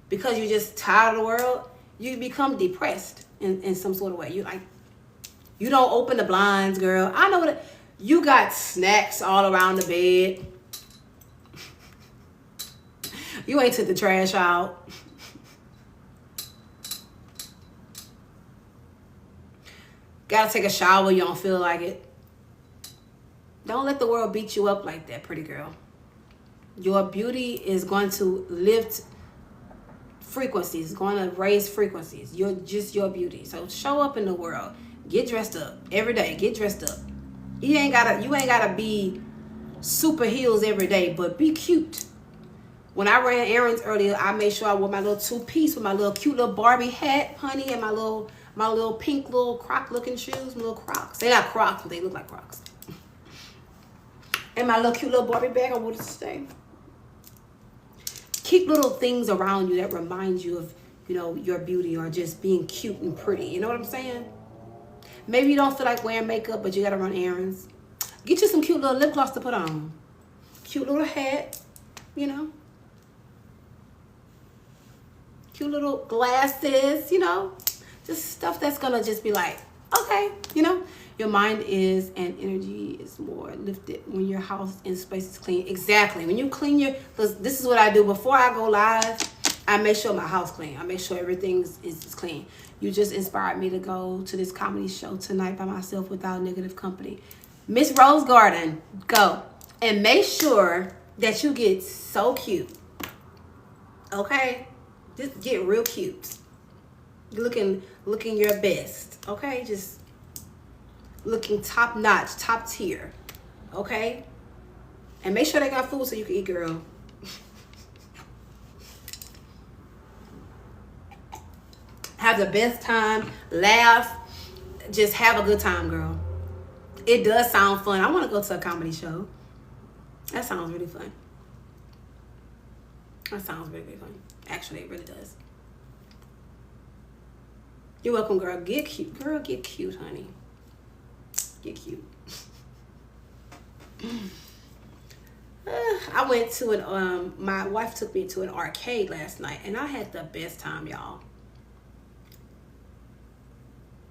because you're just tired of the world, you become depressed in some sort of way. You don't open the blinds, girl. I know that you got snacks all around the bed. You ain't took the trash out. Gotta take a shower, you don't feel like it. Don't let the world beat you up like that, pretty girl. Your beauty is going to lift frequencies, going to raise frequencies. You're just your beauty. So show up in the world. Get dressed up every day. Get dressed up. You ain't gotta be super heels every day, but be cute. When I ran errands earlier, I made sure I wore my little two-piece with my little cute little Barbie hat, honey, and my little pink little Croc looking shoes, my little Crocs. They not Crocs, but they look like Crocs. And my little cute little Barbie bag I wanted to stay. Keep little things around you that remind you of, your beauty, or just being cute and pretty. You know what I'm saying? Maybe you don't feel like wearing makeup, but you gotta run errands. Get you some cute little lip gloss to put on. Cute little hat, Cute little glasses, Just stuff that's gonna just be like, okay, Your mind is and energy is more lifted when your house and space is clean. Exactly. When you clean because this is what I do. Before I go live, I make sure my house clean. I make sure everything is clean. You just inspired me to go to this comedy show tonight by myself without negative company. Miss Rose Garden, go. And make sure that you get so cute. Okay? Just get real cute. Looking your best. Okay? Just looking top notch, top tier. Okay? And make sure they got food so you can eat, girl. Have the best time, laugh, just have a good time, girl. It does sound fun. I want to go to a comedy show. That sounds really fun. That sounds really, really fun. Actually, it really does. You're welcome, girl. Get cute. Girl, get cute, honey. Get cute. I went to my wife took me to an arcade last night, and I had the best time, y'all.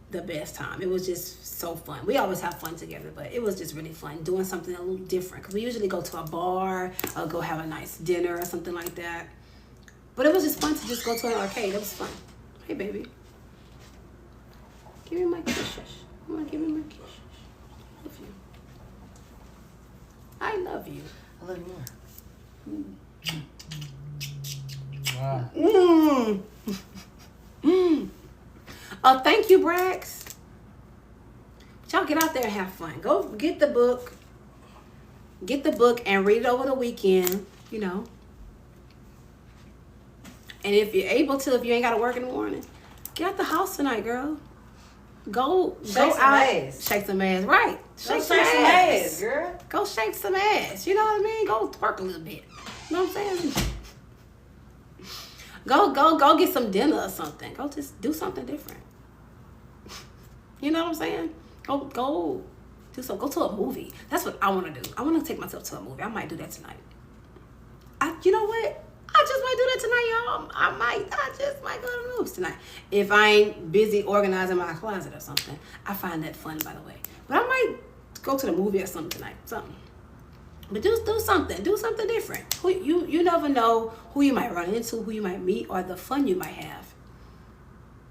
The best time. It was just so fun. We always have fun together, but it was just really fun doing something a little different, because we usually go to a bar or go have a nice dinner or something like that. But it was just fun to just go to an arcade. It was fun. Hey, baby. Give me my kisses. Come on, give me my kisses. I love you. I love you more. Wow. Oh, thank you, Brax. Y'all get out there and have fun. Go get the book. Get the book and read it over the weekend, you know. And if you're able to, if you ain't got to work in the morning, get out the house tonight, girl. Go Shake some out. ass. Shake some ass. Right. Shake some ass, girl. Go shake some ass. You know what I mean? Go twerk a little bit. You know what I'm saying? Go get some dinner or something. Go just do something different. You know what I'm saying? Go do something. Go to a movie. That's what I want to do. I want to take myself to a movie. I might do that tonight. You know what? I just might do that tonight, y'all. I just might go to the movies tonight. If I ain't busy organizing my closet or something. I find that fun, by the way. But I might go to the movie or something tonight. Something. But do something. Do something different. You never know who you might run into, who you might meet, or the fun you might have.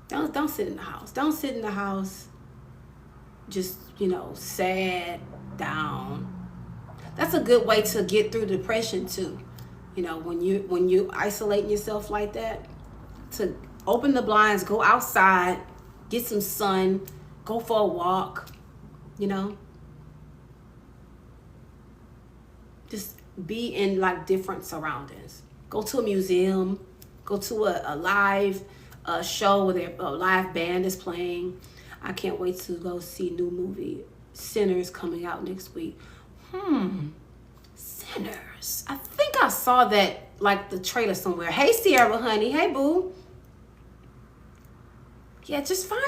Don't sit in the house. Don't sit in the house just, sad, down. That's a good way to get through depression too. When you isolating yourself like that, to open the blinds, go outside, get some sun, go for a walk, just be in like different surroundings. Go to a museum, go to a live show where a live band is playing. I can't wait to go see new movie Sinners coming out next week. Sinners. I think I saw that, like, the trailer somewhere. Hey, Sierra, honey. Hey, boo. Yeah, just find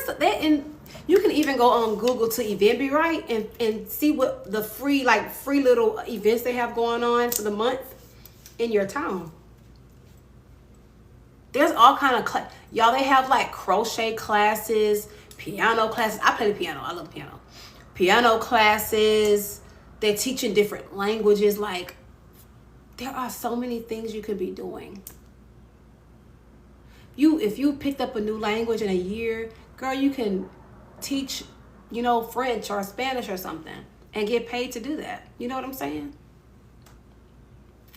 that, and you can even go on Google to Eventbrite and see what the free little events they have going on for the month in your town. There's all kind of y'all. They have like crochet classes, piano classes. I play the piano. I love piano. Piano classes. They're teaching different languages. Like, there are so many things you could be doing. If you picked up a new language in a year, girl, you can teach, French or Spanish or something and get paid to do that. You know what I'm saying?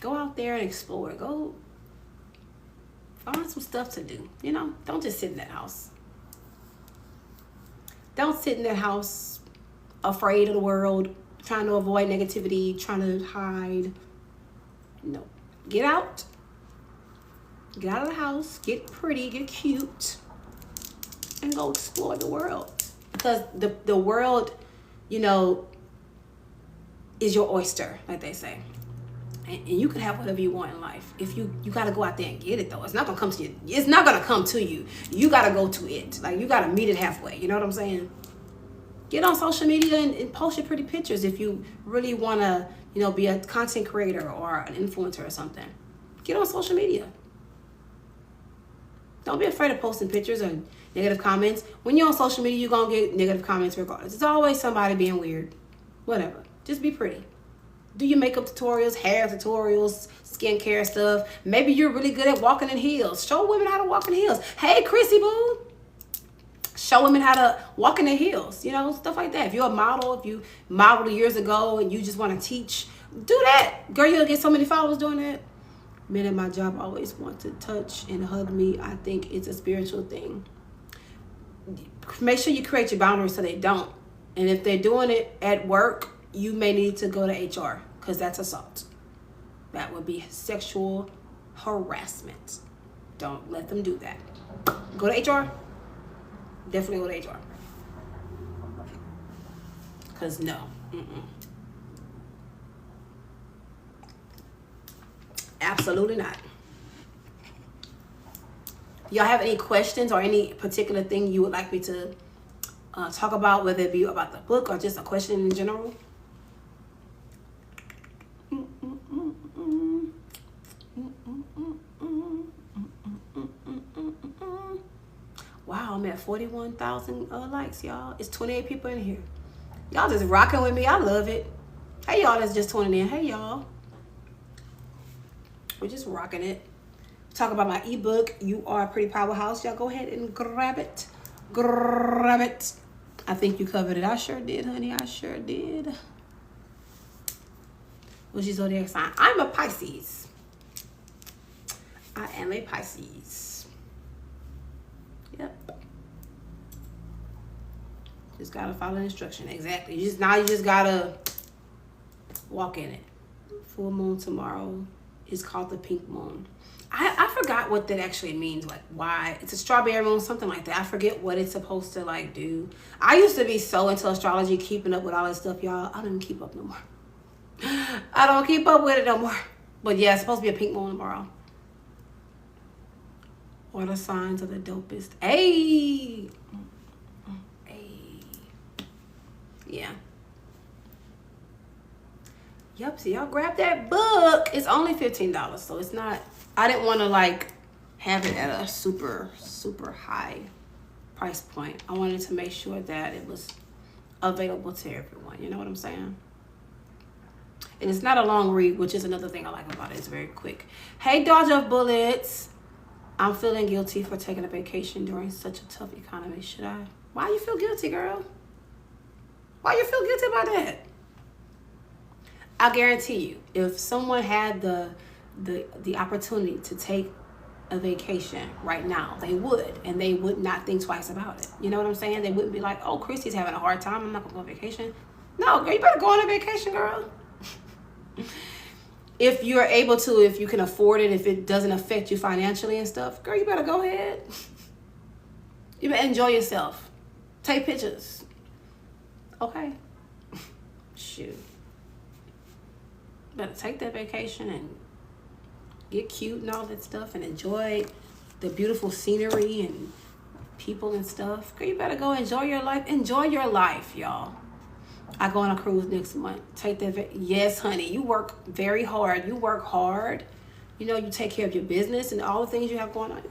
Go out there and explore. Go find some stuff to do. Don't just sit in that house. Don't sit in that house afraid of the world, trying to avoid negativity, trying to hide. No. Get out. Get out of the house. Get pretty. Get cute. And go explore the world. Because the world, is your oyster, like they say. And you can have whatever you want in life. If you got to go out there and get it, though. It's not going to come to you. It's not going to come to you. You got to go to it. Like, you got to meet it halfway. You know what I'm saying? Get on social media and post your pretty pictures if you really want to, be a content creator or an influencer or something. Get on social media. Don't be afraid of posting pictures or negative comments. When you're on social media, you're going to get negative comments regardless. It's always somebody being weird. Whatever. Just be pretty. Do your makeup tutorials, hair tutorials, skincare stuff. Maybe you're really good at walking in heels. Show women how to walk in heels. Hey, Chrissy boo. Show women how to walk in their heels, stuff like that. If you're a model, if you modeled years ago and you just want to teach, do that. Girl, you'll get so many followers doing that. Men at my job always want to touch and hug me. I think it's a spiritual thing. Make sure you create your boundaries so they don't. And if they're doing it at work, you may need to go to HR because that's assault. That would be sexual harassment. Don't let them do that. Go to HR. Definitely go to HR. Because no. Absolutely not. Y'all have any questions or any particular thing you would like me to talk about, whether it be about the book or just a question in general? Wow, I'm at 41,000 likes, y'all. It's 28 people in here. Y'all just rocking with me. I love it. Hey, y'all that's just tuning in. Hey, y'all. We're just rocking it. talk about my ebook, You Are a Pretty Powerhouse. Y'all go ahead and grab it. Grab it. I think you covered it. I sure did, honey. I sure did. What's your zodiac sign? I'm a Pisces. I am a Pisces. Yep. Just gotta follow the instruction. Exactly. You just gotta walk in it. Full moon tomorrow is called the pink moon. I forgot what that actually means. Like why it's a strawberry moon, something like that. I forget what it's supposed to like do. I used to be so into astrology, keeping up with all that stuff, y'all. I don't even keep up no more. I don't keep up with it no more. But yeah, it's supposed to be a pink moon tomorrow. What are signs of the dopest? Hey. Yeah. Yep, so y'all grab that book. It's only $15, so it's not, I didn't want to like have it at a super, super high price point. I wanted to make sure that it was available to everyone. You know what I'm saying? And it's not a long read, which is another thing I like about it. It's very quick. Hey, Dodge of Bullets. I'm feeling guilty for taking a vacation during such a tough economy. Should I? Why you feel guilty, girl? Why you feel guilty about that? I guarantee you, if someone had the opportunity to take a vacation right now, they would, and they would not think twice about it. You know what I'm saying? They wouldn't be like, oh, Christy's having a hard time, I'm not gonna go on vacation. No, girl, you better go on a vacation, girl. If you're able to, if you can afford it, if it doesn't affect you financially and stuff, girl, you better go ahead. You better enjoy yourself. Take pictures. Okay? Shoot. Better take that vacation and get cute and all that stuff and enjoy the beautiful scenery and people and stuff. Girl, you better go enjoy your life. Enjoy your life, y'all. I go on a cruise next month. Take that. Yes, honey. You work very hard. You work hard. You know, you take care of your business and all the things you have going on.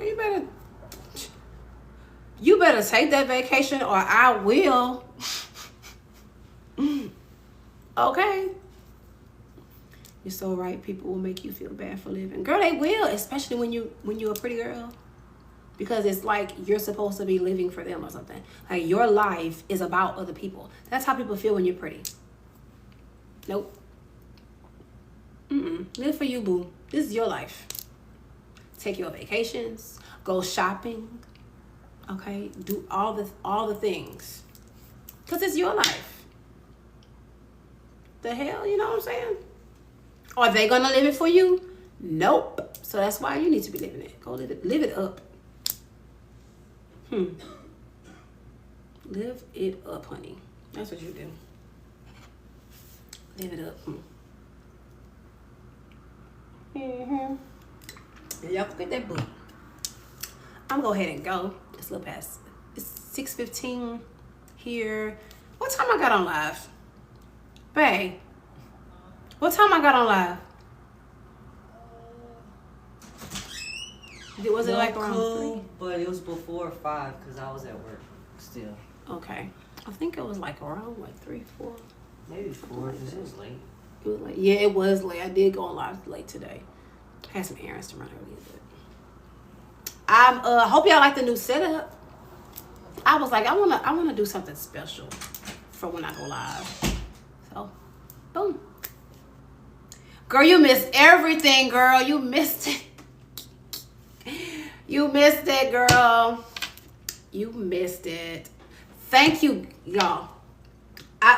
You better take that vacation or I will. Okay. You're so right. People will make you feel bad for living. Girl, they will, especially when you're a pretty girl. Because it's like you're supposed to be living for them or something. Like your life is about other people. That's how people feel when you're pretty. Nope. Live for you, boo. This is your life. Take your vacations. Go shopping. Okay? Do all the things. Because it's your life. The hell? You know what I'm saying? Are they going to live it for you? Nope. So that's why you need to be living it. Go live it up. Live it up, honey. That's what you do. Live it up. Y'all go get that book. I'm gonna go ahead and go. It's a little past. It's 6:15 here. What time I got on live? Bae. What time I got on live? Was it like around 3? But it was before 5 because I was at work still. Okay. I think it was like around like 3, 4. Maybe 4 because it was late. It was late. Yeah, it was late. I did go on live late today. I had some errands to run earlier. I hope y'all like the new setup. I was like, I wanna do something special for when I go live. So, boom. Girl, you missed everything, girl. You missed it. You missed it, girl. You missed it. Thank you, y'all.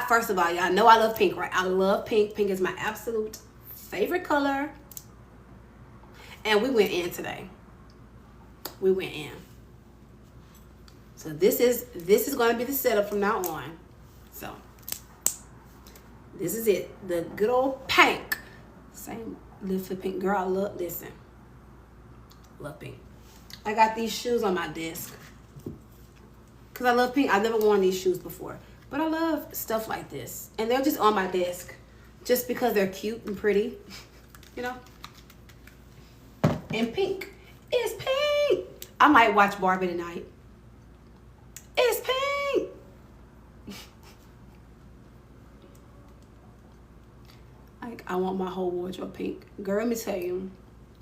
First of all, y'all know I love pink, right? I love pink. Pink is my absolute favorite color. And we went in today. We went in. So this is going to be the setup from now on. So this is it. The good old pink. Same live for pink. Girl, listen. Love pink. I got these shoes on my desk. Because I love pink. I've never worn these shoes before. But I love stuff like this. And they're just on my desk. Just because they're cute and pretty. You know? And pink. It's pink. I might watch Barbie tonight. It's pink. Like, I want my whole wardrobe pink. Girl, let me tell you.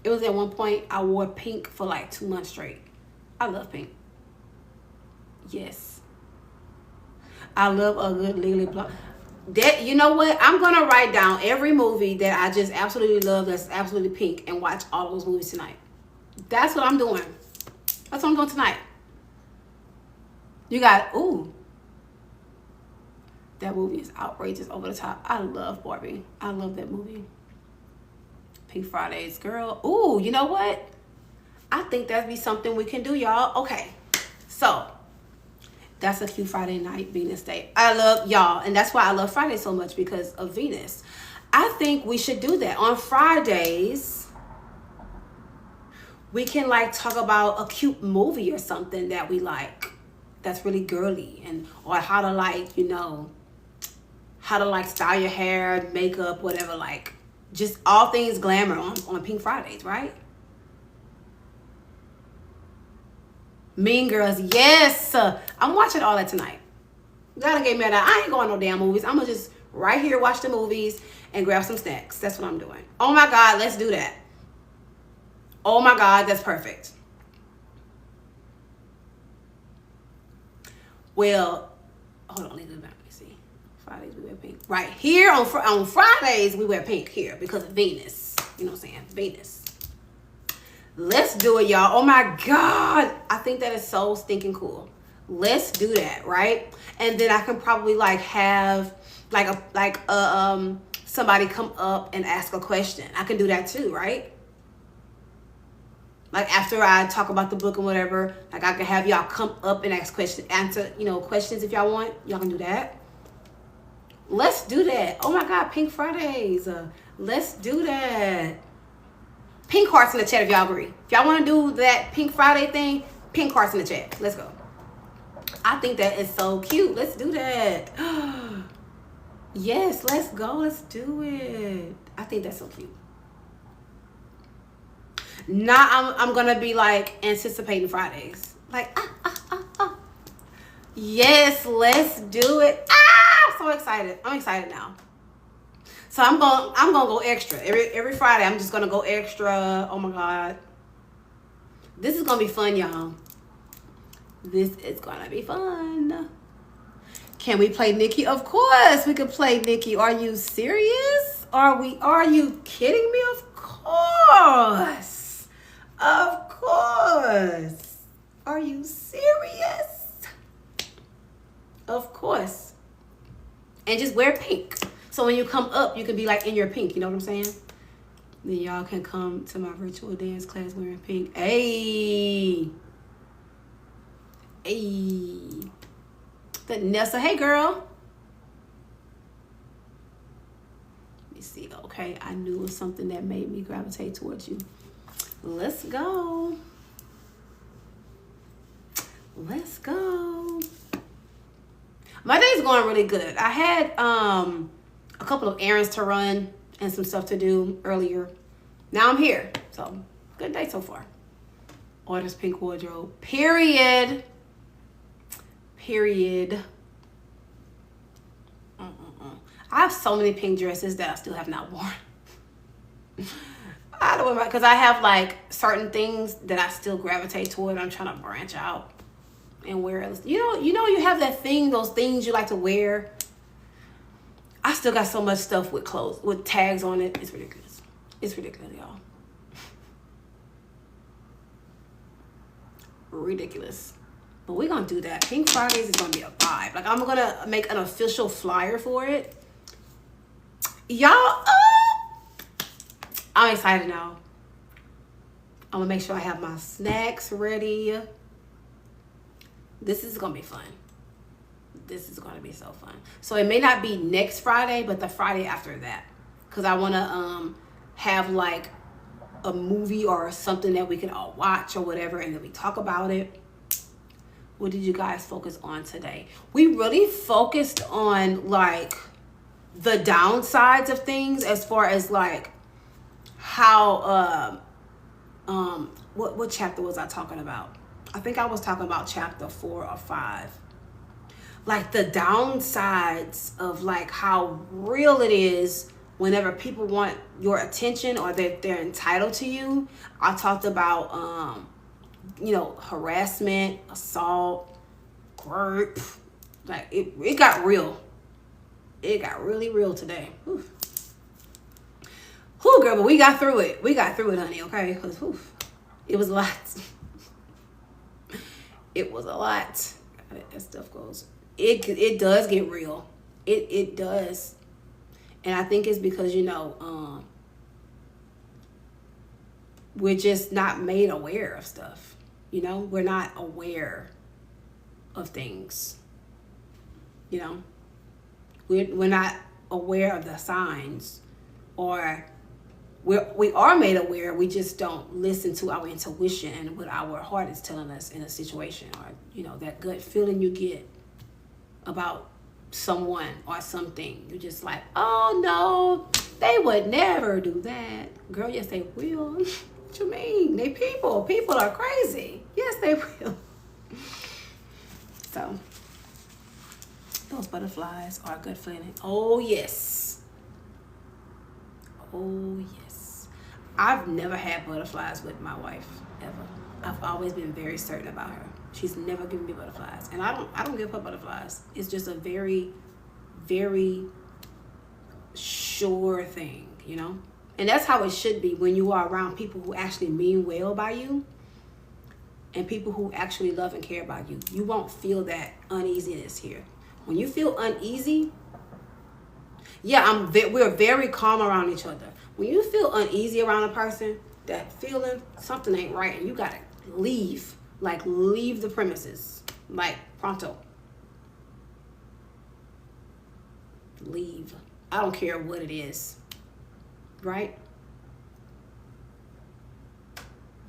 It was at one point I wore pink for like 2 months straight. I love pink. Yes. I love a good legally blonde. That, you know what? I'm gonna write down every movie that I just absolutely love that's absolutely pink and watch all those movies tonight. That's what I'm doing. That's what I'm doing tonight. You got, ooh. That movie is outrageous, over the top. I love Barbie. I love that movie. Pink Fridays, girl. Ooh, you know what? I think that'd be something we can do, y'all. Okay, so that's a cute Friday night, Venus Day. I love y'all, and that's why I love Friday so much, because of Venus. I think we should do that. On Fridays, we can like talk about a cute movie or something that we like, that's really girly, and or how to like, you know, how to like style your hair, makeup, whatever, like just all things glamour on Pink Fridays, right? Mean Girls, yes. I'm watching all that tonight. Gotta get mad at. I ain't going no damn movies. I'm gonna just right here watch the movies and grab some snacks. That's what I'm doing. Oh my God, let's do that. Oh my God, that's perfect. Well, hold on, let me see. Fridays we wear pink. Right here on Fridays we wear pink here because of Venus. You know what I'm saying? Venus. Let's do it, y'all. Oh my God, I think that is so stinking cool. Let's do that, right? And then I can probably like have somebody come up and ask a question. I can do that too, right? Like after I talk about the book and whatever, like I can have y'all come up and ask questions, answer, you know, questions if y'all want. Y'all can do that. Let's do that. Oh my God, Pink Fridays. Let's do that. Pink hearts in the chat if y'all agree. If y'all want to do that Pink Friday thing, pink hearts in the chat. Let's go. I think that is so cute. Let's do that. Yes, let's go. Let's do it. I think that's so cute. Now I'm gonna be like anticipating Fridays. Like yes, let's do it. I'm so excited. I'm excited now. So I'm gonna go extra every Friday. I'm just gonna go extra. Oh my God, this is gonna be fun, y'all. This is gonna be fun. Can we play Nikki? Of course, we can play Nikki. Are you serious? Are you kidding me? Of course, of course. Are you serious? Of course. And just wear pink. So when you come up, you can be like in your pink. You know what I'm saying? Then y'all can come to my virtual dance class wearing pink. Hey. Hey. Vanessa, hey girl. Let me see. Okay, I knew it was something that made me gravitate towards you. Let's go. Let's go. My day's going really good. I had a couple of errands to run and some stuff to do earlier. Now I'm here. So, good day so far. Orders pink wardrobe. Period. Period. I have so many pink dresses that I still have not worn. I don't know, because I have like certain things that I still gravitate toward. I'm trying to branch out and wear it. You know, you have that thing, those things you like to wear. I still got so much stuff with clothes, with tags on it. It's ridiculous. It's ridiculous, y'all. Ridiculous. But we're going to do that. Pink Fridays is going to be a vibe. Like, I'm going to make an official flyer for it. Y'all, I'm excited now. I'm going to make sure I have my snacks ready. This is going to be fun. This is going to be so fun. So it may not be next Friday, but the Friday after that. Because I want to have like a movie or something that we can all watch or whatever, and then we talk about it. What did you guys focus on today? We really focused on like the downsides of things, as far as like how what chapter was I talking about? I think I was talking about chapter 4 or 5. Like the downsides of like how real it is whenever people want your attention or they're entitled to you. I talked about, harassment, assault, rape. Like, it got real. It got really real today. Whew, girl, but we got through it. We got through it, honey, okay? Because, it was a lot. It was a lot. As stuff goes. It does get real. It does. And I think it's because, we're just not made aware of stuff. We're not aware of things. We're not aware of the signs, or we are made aware. We just don't listen to our intuition and what our heart is telling us in a situation, or that gut feeling you get about someone or something. You're just like, oh no, they would never do that. Girl, yes they will. What you mean? They people are crazy. Yes they will. So those butterflies are a good feeling. Oh yes. Oh yes. I've never had butterflies with my wife ever. I've always been very certain about her. She's never given me butterflies, and I don't give her butterflies. It's just a very, very sure thing, and that's how it should be when you are around people who actually mean well by you, and people who actually love and care about you. You won't feel that uneasiness here. When you feel uneasy, we're very calm around each other. When you feel uneasy around a person, that feeling something ain't right, and you gotta leave. Like, leave the premises. Like, pronto. Leave. I don't care what it is. Right?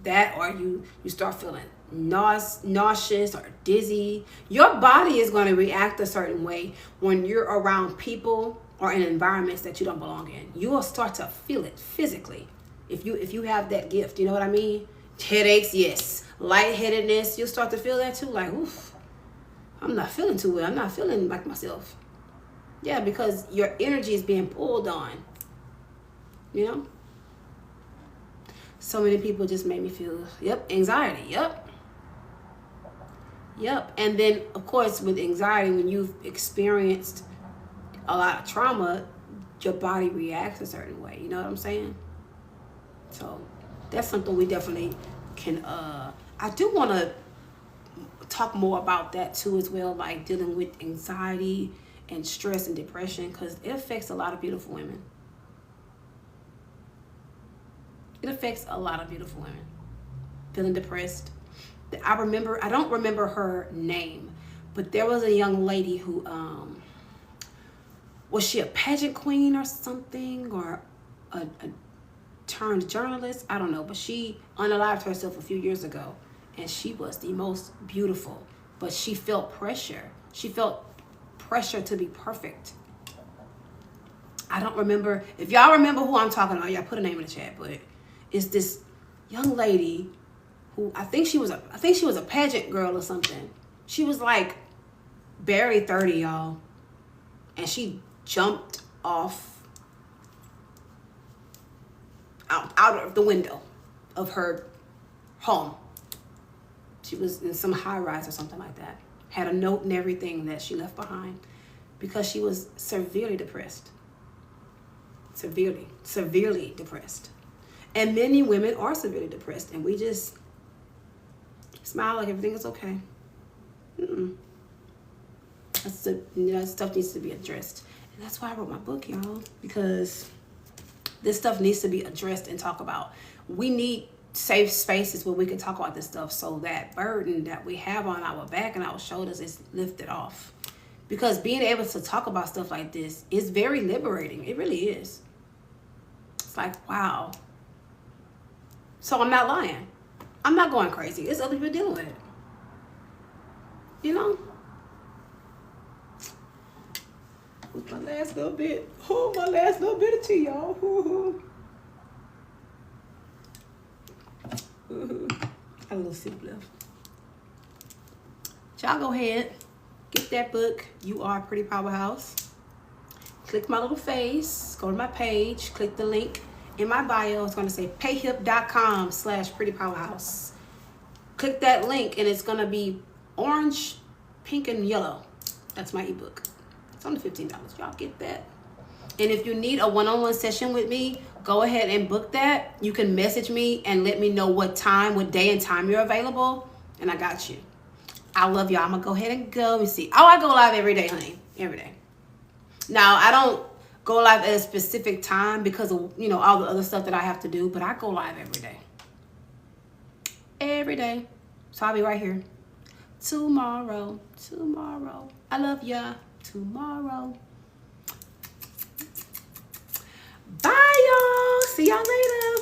That, or you start feeling nauseous or dizzy. Your body is going to react a certain way when you're around people or in environments that you don't belong in. You will start to feel it physically. If you have that gift, you know what I mean? Headaches, yes. Lightheadedness, you'll start to feel that too. Like, oof, I'm not feeling too well. I'm not feeling like myself. Yeah, because your energy is being pulled on. So many people just made me feel, anxiety. Yep. And then, of course, with anxiety, when you've experienced a lot of trauma, your body reacts a certain way. You know what I'm saying? So that's something we definitely can, I do want to talk more about that too as well, like dealing with anxiety and stress and depression, because it affects a lot of beautiful women. It affects a lot of beautiful women. Feeling depressed. I don't remember her name, but there was a young lady who, was she a pageant queen or something, or a turned journalist? I don't know, but she unalived herself a few years ago, and she was the most beautiful, but she felt pressure. She felt pressure to be perfect. I don't remember. If y'all remember who I'm talking about, y'all put a name in the chat, but it's this young lady who I think she was a pageant girl or something. She was like barely 30, y'all, and she jumped off out of the window of her home. She was in some high rise or something like that. Had a note and everything that she left behind because she was severely depressed. Severely depressed. And many women are severely depressed, and we just smile like everything is okay. That stuff needs to be addressed. And that's why I wrote my book, y'all, because this stuff needs to be addressed and talked about. We need safe spaces where we can talk about this stuff, so that burden that we have on our back and our shoulders is lifted off. Because being able to talk about stuff like this is very liberating. It really is. It's like, wow. So I'm not lying. I'm not going crazy. It's other people dealing with it. My last little bit. Oh, my last little bit of tea, y'all. A little sip left. Y'all go ahead. Get that book. You Are Pretty Powerhouse. click my little face, go to my page, click the link in my bio. It's going to say payhip.com/prettypowerhouse. Click that link and it's going to be orange, pink, and yellow. That's my ebook. It's only $15. Y'all get that. And if you need a one-on-one session with me, go ahead and book that. You can message me and let me know what day and time you're available, and I got you. I love y'all. I'm going to go ahead and go. Let me see. Oh, I go live every day, honey. Every day. Now, I don't go live at a specific time because of, all the other stuff that I have to do, but I go live every day. Every day. So I'll be right here. Tomorrow. I love ya. Tomorrow. Bye, y'all. See y'all later.